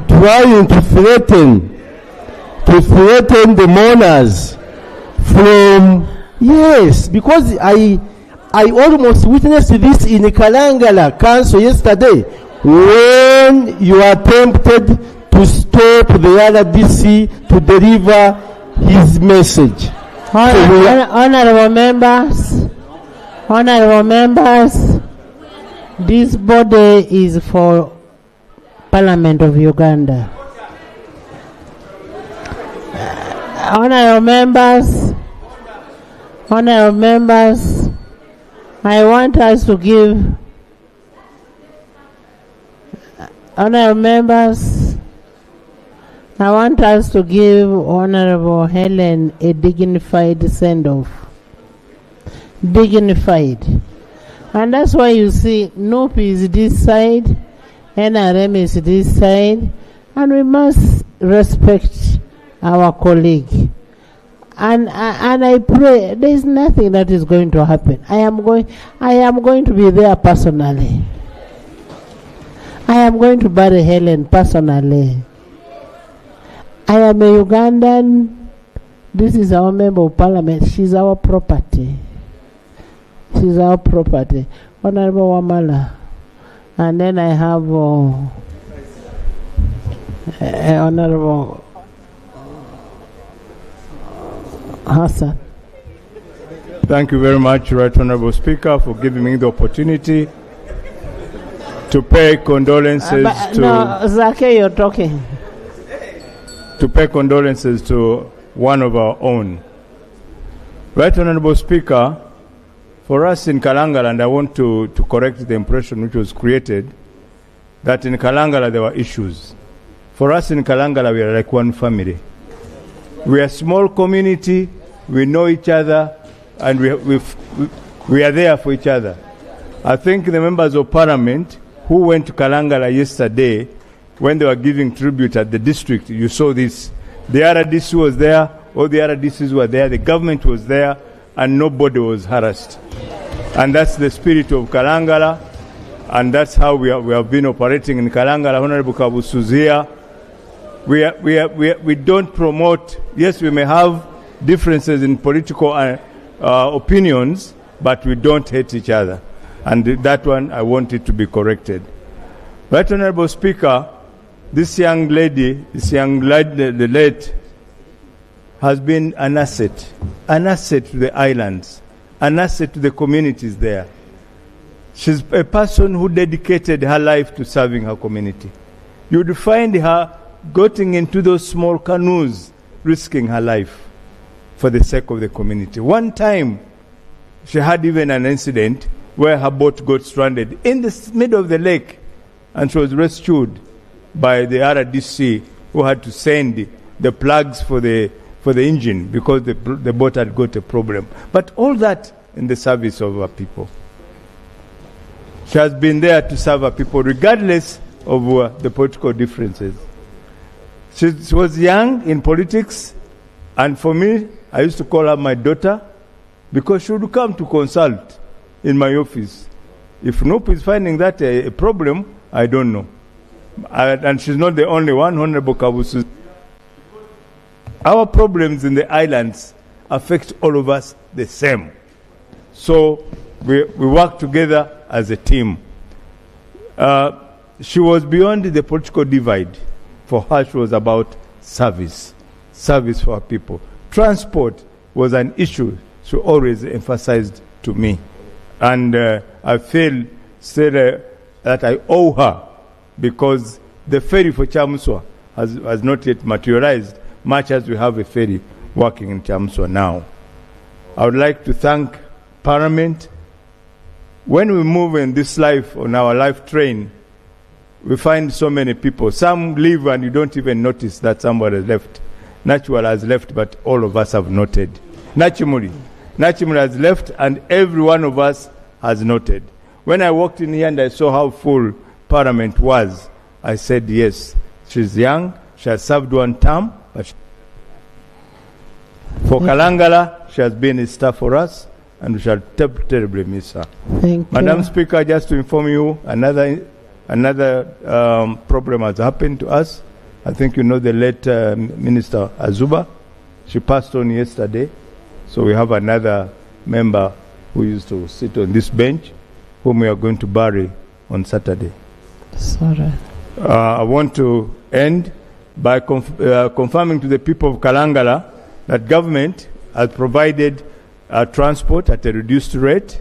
trying to threaten the mourners from, yes, because I I almost witnessed this in Kalangala Council yesterday when you attempted to stop the RDC to deliver his message. Honorable members, this body is for Parliament of Uganda. Honorable members, I want us to give Honorable Helen a dignified send-off. Dignified. And that's why you see NUP is this side, NRM is this side, and we must respect our colleague. And I pray there is nothing that is going to happen. I am going to be there personally. I am going to bury Helen personally. I am a Ugandan. This is our member of parliament. She's our property. She's our property. Honorable Wamala. And then I have Honorable Hassan. Thank you very much, Right Honorable Speaker, for giving me the opportunity to pay condolences No, Zake, you're talking. To pay condolences to one of our own. Right Honorable Speaker, for us in Kalangala, and I want to correct the impression which was created, that in Kalangala there were issues. For us in Kalangala, we are like one family. We are a small community, we know each other, and we are there for each other. I think the members of Parliament who went to Kalangala yesterday, when they were giving tribute at the district, you saw this. The RDC was there, all the RDCs were there, the government was there, and nobody was harassed. And that's the spirit of Kalangala, and that's how we have been operating in Kalangala. Honorable Kabusuzia, we don't promote, yes, we may have differences in political opinions, but we don't hate each other. And that one, I want it to be corrected. Right Honorable Speaker, this young lady, the late, has been an asset to the islands, an asset to the communities there. She's a person who dedicated her life to serving her community. You'd find her getting into those small canoes, risking her life for the sake of the community. One time, she had even an incident where her boat got stranded in the middle of the lake, and she was rescued by the RDC, who had to send the plugs for the engine because the boat had got a problem. But all that in the service of our people. She has been there to serve our people regardless of the political differences. She was young in politics, and for me, I used to call her my daughter because she would come to consult in my office. If NUP is finding that a problem, I don't know. And she's not the only one, Honorable Kabusu. Our problems in the islands affect all of us the same. So we work together as a team. She was beyond the political divide. For her, she was about service for our people. Transport was an issue she always emphasized to me. And I feel that I owe her, because the ferry for Chamuswa has not yet materialized, much as we have a ferry working in Chamuswa now. I would like to thank Parliament. When we move in this life, on our life train, we find so many people. Some leave and you don't even notice that somebody has left. Natural has left, but all of us have noted. Nakimuli has left, and every one of us has noted. When I walked in here and I saw how full Parliament was, I said, yes, she's young, she has served one term, but for Kalangala, she has been a star for us, and we shall terribly miss her. Thank Madam you. Speaker, just to inform you, another problem has happened to us. I think you know the late Minister Azuba. She passed on yesterday. So we have another member who used to sit on this bench, whom we are going to bury on Saturday. Sorry. I want to end by confirming to the people of Kalangala that government has provided transport at a reduced rate.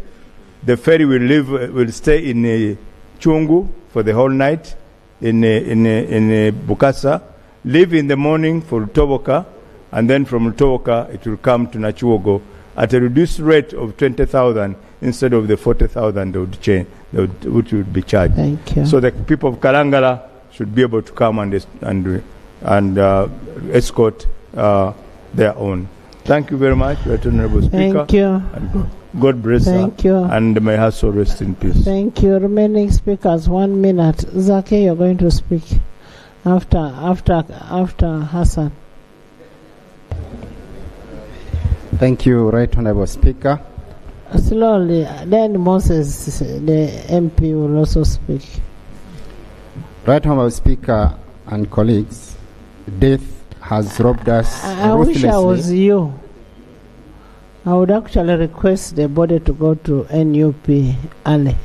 The ferry will stay in Chungu for the whole night, in Bukasa, leave in the morning for Lutoboka, and then from Lutoboka it will come to Nachuogo at a reduced rate of 20,000 instead of the 40,000 which would be charged. Thank you. So the people of Kalangala should be able to come and escort their own. Thank you very much, Right Honorable Speaker. Thank you. And God bless Thank her. you. And may her soul rest in peace. Thank you. Remaining speakers, 1 minute. Zaki, you're going to speak after Hassan. Thank you, Right Honorable Speaker. Slowly, then Moses, the MP, will also speak. Right Honorable Speaker and colleagues, death has robbed us I wish I was you. I would actually request the body to go to NUP early.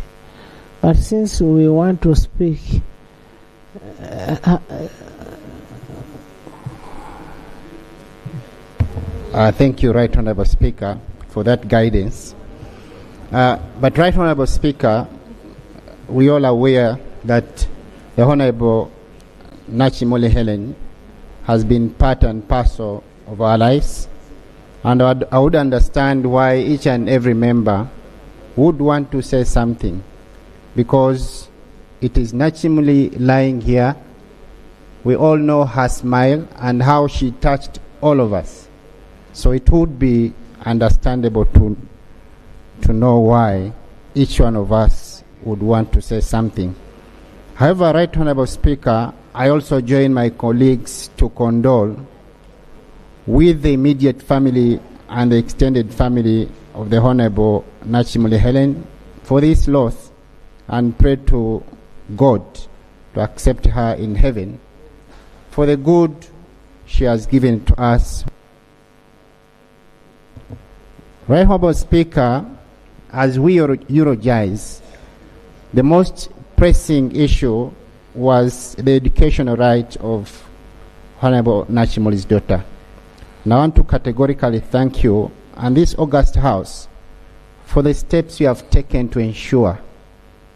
But since we want to speak, thank you, Right Honorable Speaker, for that guidance. But Right Honorable Speaker, we all are aware that the Honorable Nakimuli Helen has been part and parcel of our lives, and I would understand why each and every member would want to say something, because it is Nakimuli lying here. We all know her smile and how she touched all of us. So it would be understandable to know why each one of us would want to say something. However, Right Honorable Speaker, I also join my colleagues to condole with the immediate family and the extended family of the Honorable Nakimuli Helen for this loss, and pray to God to accept her in heaven for the good she has given to us. Right Honorable Speaker, as we eulogize, the most pressing issue was the educational right of Honorable Nakimuli's daughter. And I want to categorically thank you and this August House for the steps you have taken to ensure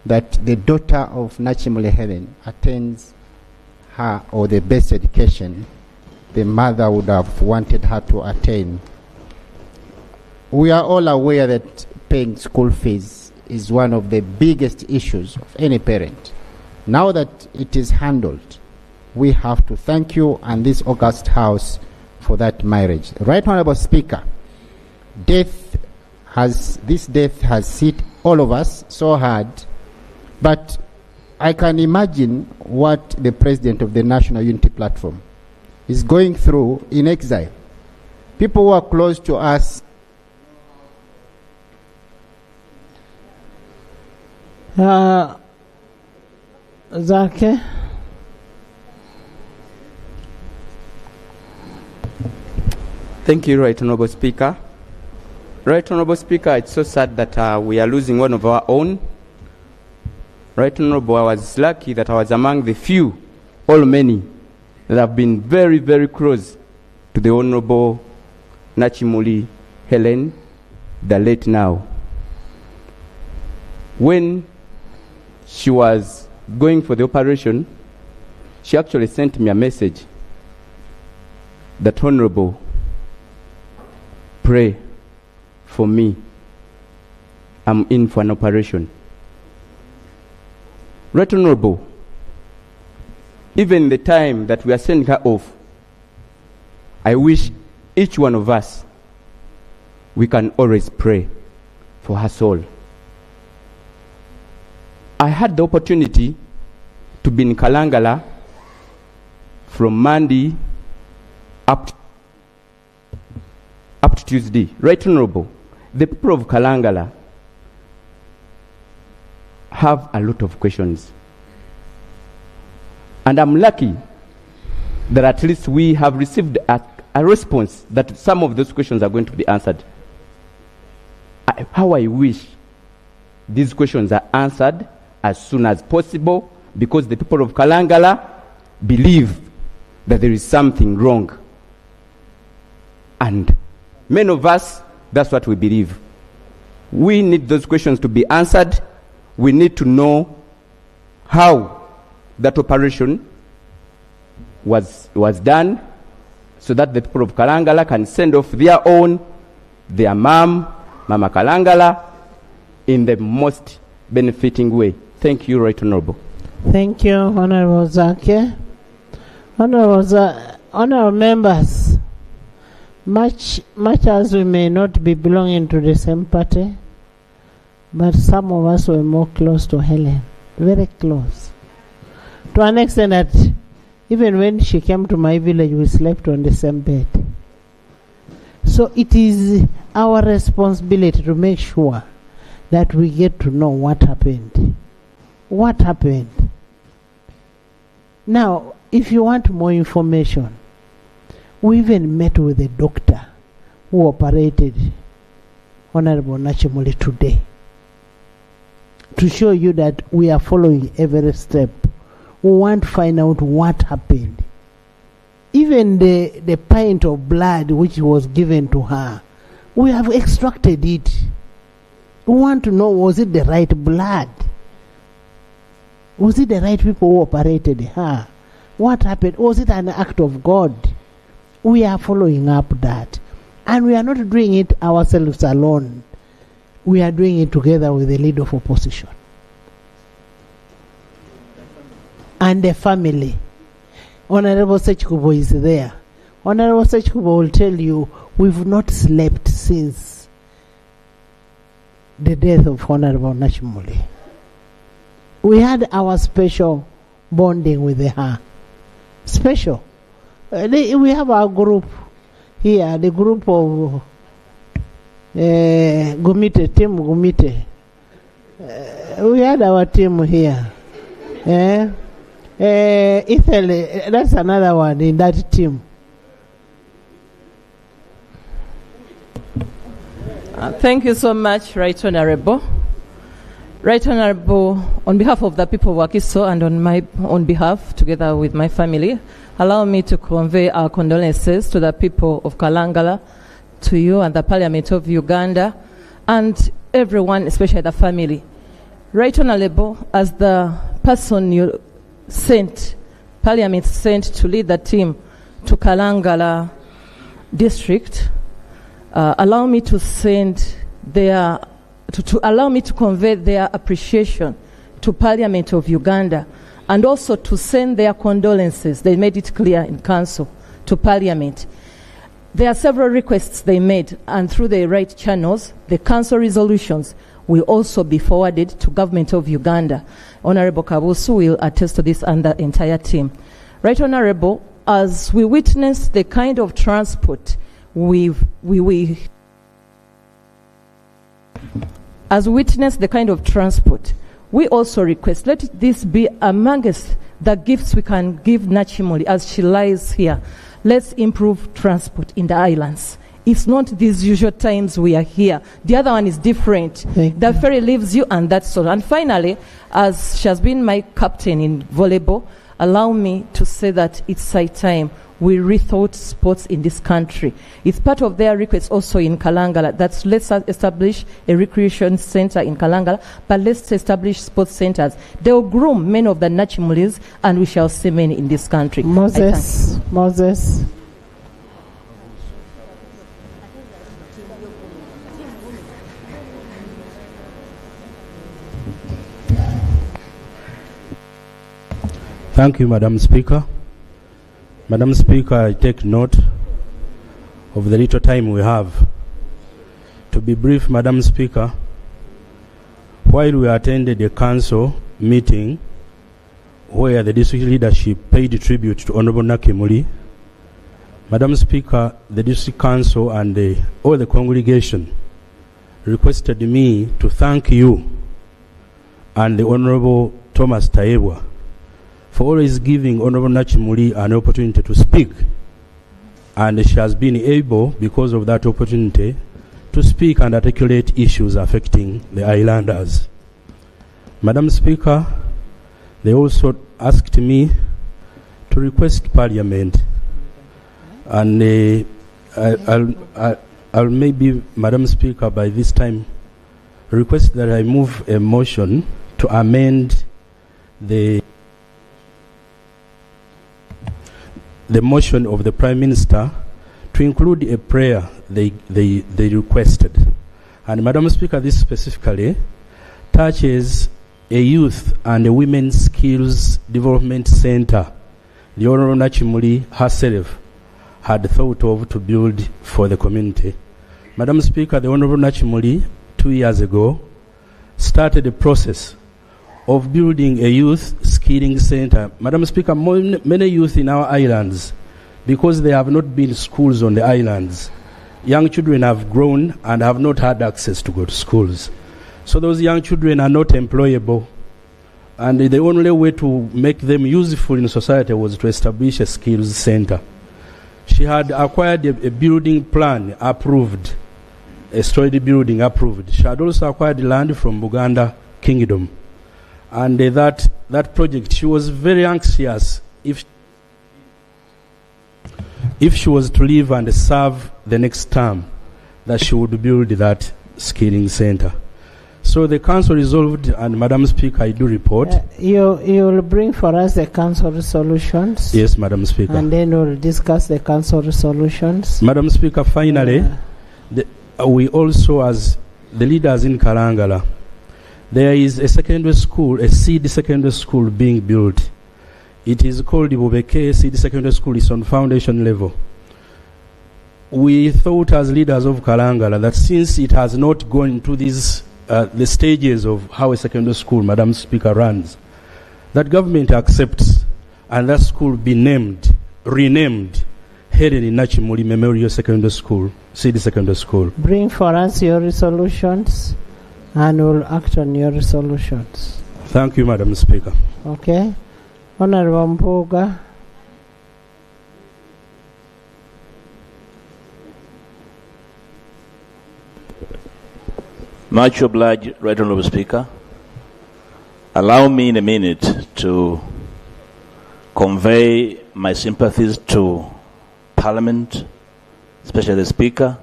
that the daughter of Nakimuli Helen attains her or the best education the mother would have wanted her to attain. We are all aware that paying school fees is one of the biggest issues of any parent. Now that it is handled, we have to thank you and this August House for that marriage. Right Honorable Speaker, this death has hit all of us so hard, but I can imagine what the President of the National Unity Platform is going through in exile. People who are close to us. Zaki? Thank you, Right Honorable Speaker. Right Honorable Speaker, it's so sad that we are losing one of our own. Right Honorable, I was lucky that I was among the few, all many, that have been very, very close to the Honorable Nakimuli Helen, the late now. When she was going for the operation, she actually sent me a message that, Honorable, pray for me. I'm in for an operation. Right Honorable, even the time that we are sending her off, I wish each one of us, we can always pray for her soul. I had the opportunity to be in Kalangala from Monday up to Tuesday. Right Honorable, the people of Kalangala have a lot of questions. And I'm lucky that at least we have received a response that some of those questions are going to be answered. how I wish these questions are answered as soon as possible, because the people of Kalangala believe that there is something wrong. And many of us, that's what we believe. We need those questions to be answered. We need to know how that operation was done, so that the people of Kalangala can send off their Mama Kalangala, in the most benefiting way. Thank you, Right Honorable. Thank you, Honorable Zake. Honorable members, much as we may not be belonging to the same party, but some of us were more close to Helen, very close. To an extent that even when she came to my village, we slept on the same bed. So it is our responsibility to make sure that we get to know what happened. What happened? Now, if you want more information, we even met with a doctor who operated Honorable Nakimuli today, to show you that we are following every step. We want to find out what happened. Even the pint of blood which was given to her, we have extracted it. We want to know, was it the right blood? Was it the right people who operated her? What happened? Was it an act of God? We are following up that. And we are not doing it ourselves alone. We are doing it together with the leader of opposition and the family. Honorable Sechkubo is there. Honorable Sechkubo will tell you we've not slept since the death of Honorable Nakimuli. We had our special bonding with her. Special. We have our group here, the group of Gumite, Team Gumite. We had our team here. Italy, that's another one in that team. Thank you so much, Right Honorable. Right Honorable, on behalf of the people of Wakiso and on my own behalf, together with my family, allow me to convey our condolences to the people of Kalangala, to you and the Parliament of Uganda, and everyone, especially the family. Right Honorable, as the person you sent, Parliament sent to lead the team to Kalangala district, allow me to send their allow me to convey their appreciation to Parliament of Uganda, and also to send their condolences. They made it clear in Council to Parliament. There are several requests they made, and through the right channels, the Council resolutions will also be forwarded to Government of Uganda. Honorable Kabusu will attest to this and the entire team. Right Honorable, as we witness the kind of transport we also request, let this be amongst the gifts we can give Nakimuli as she lies here. Let's improve transport in the islands. It's not these usual times we are here. The other one is different. The ferry leaves you, and that's all. And finally, as she has been my captain in volleyball, allow me to say that it's high time we rethought sports in this country. It's part of their request also in Kalangala. That's let's establish a recreation center in Kalangala, but let's establish sports centers. They will groom many of the Nakimulis, and we shall see many in this country. Moses. Thank you, Madam Speaker. Madam Speaker, I take note of the little time we have. To be brief, Madam Speaker, while we attended a council meeting where the district leadership paid tribute to Honorable Nakimuli, Madam Speaker, the district council and all the congregation requested me to thank you and the Honorable Thomas Taebwa for always giving Honorable Nakimuli an opportunity to speak. And she has been able, because of that opportunity, to speak and articulate issues affecting the islanders. Madam Speaker, they also asked me to request Parliament, and I'll maybe, Madam Speaker, by this time, request that I move a motion to amend the motion of the Prime Minister to include a prayer they requested. And Madam Speaker, this specifically touches a youth and a women's skills development center the Honorable Nakimuli herself had thought of to build for the community. Madam Speaker, the Honorable Nakimuli 2 years ago started a process of building a youth skilling center. Madam Speaker, many youth in our islands, because there have not been schools on the islands, young children have grown and have not had access to go to schools. So those young children are not employable. And the only way to make them useful in society was to establish a skills center. She had acquired a building plan approved, a storied building approved. She had also acquired land from Buganda Kingdom. And that project, she was very anxious if she was to live and serve the next term, that she would build that skilling center. So the council resolved, and Madam Speaker, I do report. You will bring for us the council resolutions. Yes, Madam Speaker. And then we'll discuss the council resolutions. Madam Speaker, finally, we also, as the leaders in Kalangala, there is a secondary school, a seed secondary school being built. It is called Ibubeke Seed Secondary School. It's on foundation level. We thought as leaders of Kalangala that since it has not gone into these the stages of how a secondary school, Madam Speaker, runs, that government accepts and that school be renamed Helen Nachimuli Memorial Secondary School, Seed Secondary School. Bring for us your resolutions and we'll act on your resolutions. Thank you, Madam Speaker. Okay. Honorable Mpuga. Much obliged, Right Honourable Speaker. Allow me in a minute to convey my sympathies to Parliament, especially the Speaker,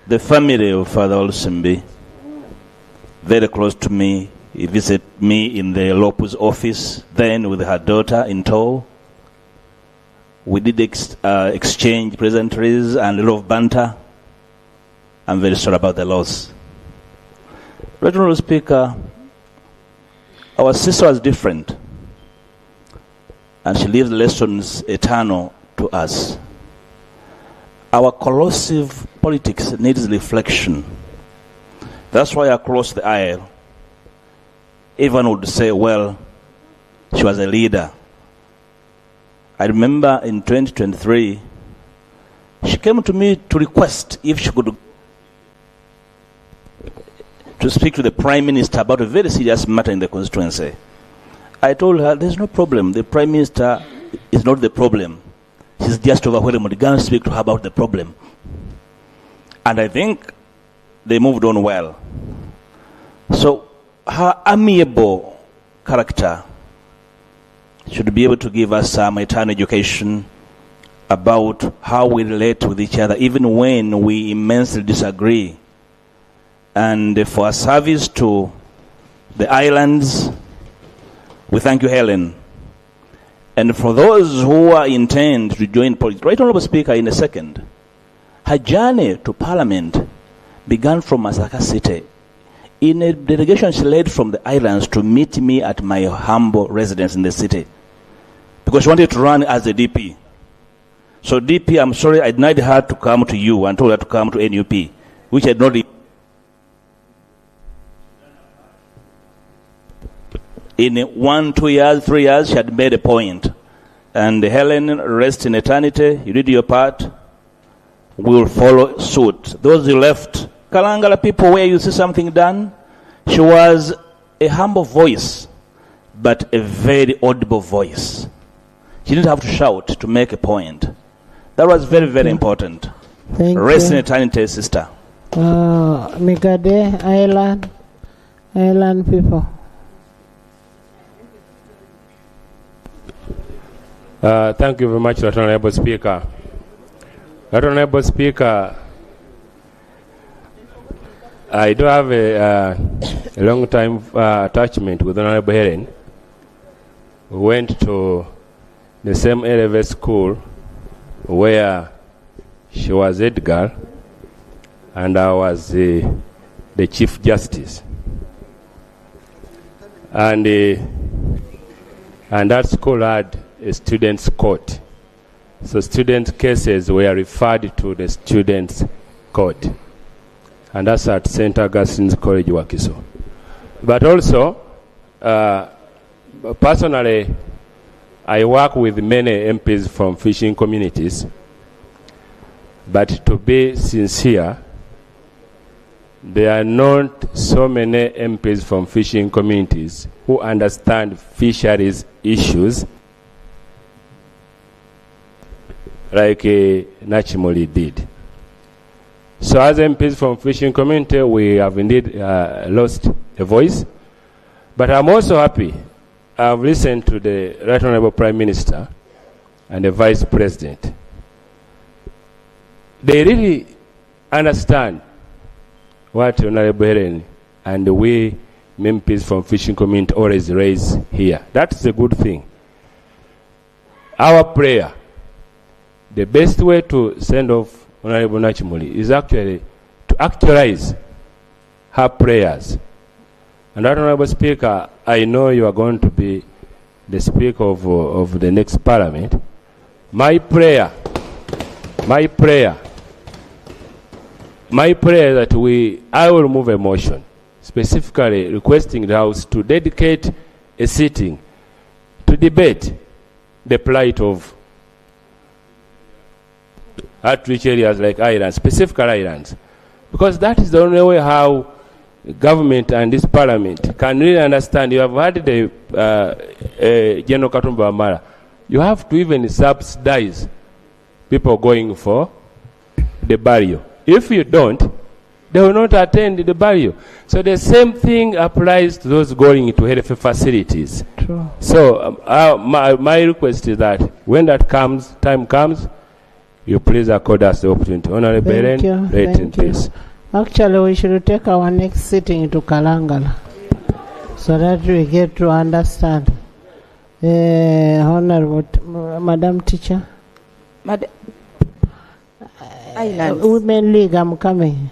the family of Father Olsimbi, very close to me. He visited me in the Lopu's office, then with her daughter in tow. We did exchange pleasantries and a lot of banter. I'm very sorry about the loss. Right Honourable Speaker, our sister was different, and she leaves lessons eternal to us. Our corrosive politics needs reflection. That's why across the aisle, everyone would say, well, she was a leader. I remember in 2023, she came to me to request if she could to speak to the Prime Minister about a very serious matter in the constituency. I told her, there's no problem. The Prime Minister is not the problem. She's just overwhelmed. Go and speak to her about the problem. And I think they moved on well. So her amiable character should be able to give us some eternal education about how we relate with each other, even when we immensely disagree. And for our service to the islands, we thank you, Helen. And for those who are intend to join politics, Right Honourable Speaker, in a second, her journey to Parliament began from Masaka City. In a delegation she led from the islands to meet me at my humble residence in the city, because she wanted to run as a DP. So DP, I'm sorry, I denied her to come to you and told her to come to NUP, which I had not. In 1, 2 years, 3 years, she had made a point. And Helen, rest in eternity. You did your part. We will follow suit. Those who left, Kalangala people, where you see something done, she was a humble voice, but a very audible voice. She didn't have to shout to make a point. That was very, very important. Thank Rest you. in eternity, sister. Migade Island people. Thank you very much, Right Honorable Speaker. Right Honorable Speaker, I do have a long time attachment with Honorable Helen. We went to the same A-level school where she was head girl and I was the Chief Justice. And that school had a student's court. So student cases were referred to the student's court. And that's at St. Augustine's College, Wakiso. But also, personally, I work with many MPs from fishing communities. But to be sincere, there are not so many MPs from fishing communities who understand fisheries issues like Nakimuli did. So as MPs from fishing community, we have indeed lost a voice. But I'm also happy. I've listened to the Right Honorable Prime Minister and the Vice President. They really understand what Honorable Helen and we MPs from fishing community always raise here. That's a good thing. Our prayer, the best way to send off Honorable Nakimuli is actually to actualize her prayers. And Honorable Speaker, I know you are going to be the Speaker of the next Parliament. My prayer is that I will move a motion specifically requesting the House to dedicate a sitting to debate the plight of outreach areas like islands, specific islands. Because that is the only way how government and this Parliament can really understand. You have had the General Katumba Amara. You have to even subsidize people going for the burial. If you don't, they will not attend the burial. So the same thing applies to those going to health facilities. True. So my request is that when that time comes, you please accord us the opportunity. Honorable Helen, rest in peace. Actually, we should take our next sitting to Kalangala so that we get to understand. Honorable Madam Teacher. Women League, I'm coming.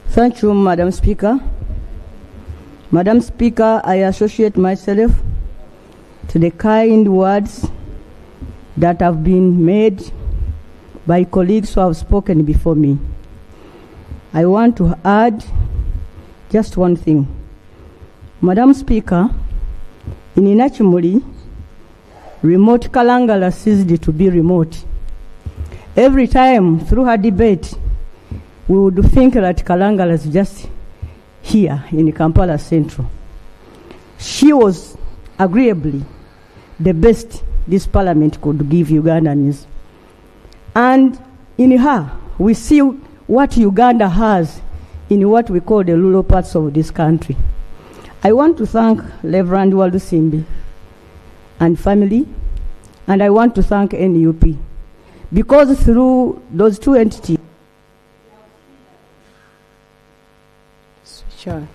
Thank you, Madam Speaker. Madam Speaker, I associate myself to the kind words that have been made by colleagues who have spoken before me. I want to add just one thing. Madam Speaker, in Nakimuli, remote Kalangala ceased to be remote. Every time through her debate, we would think that Kalangala is just here in Kampala Central. She was agreeably the best this Parliament could give Ugandans. And in her, we see what Uganda has in what we call the rural parts of this country. I want to thank Reverend Walusimbi and family, and I want to thank NUP, because through those two entities, sure.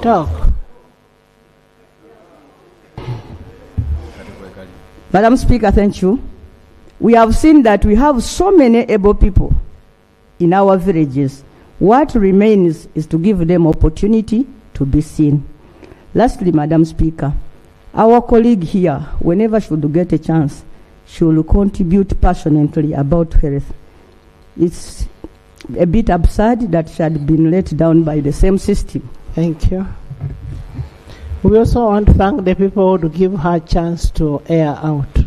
Talk. Madam Speaker, thank you. We have seen that we have so many able people in our villages. What remains is to give them opportunity to be seen. Lastly, Madam Speaker, our colleague here, whenever she would get a chance, she will contribute passionately about health. It's a bit absurd that she had been let down by the same system. Thank you. We also want to thank the people who give her a chance to air out,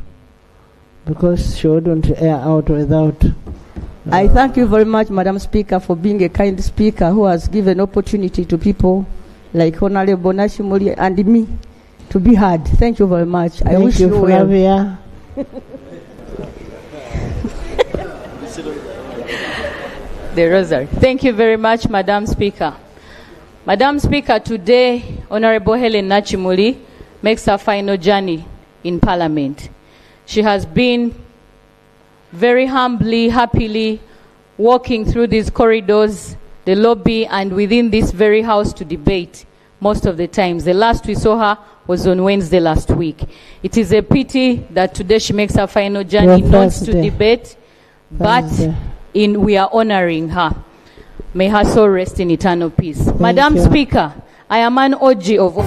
because she wouldn't air out without. I thank you very much, Madam Speaker, for being a kind speaker who has given opportunity to people like Honorable Nakimuli and me to be heard. Thank you very much. I Thank wish you, you well. Flavia. The rosary. Thank you very much, Madam Speaker. Madam Speaker, today, Honorable Helen Nakimuli makes her final journey in Parliament. She has been very humbly, happily walking through these corridors, the lobby, and within this very house to debate most of the times. The last we saw her was on Wednesday last week. It is a pity that today she makes her final journey, not to debate, but we are honoring her. May her soul rest in eternal peace. Madam Speaker, I am an OG of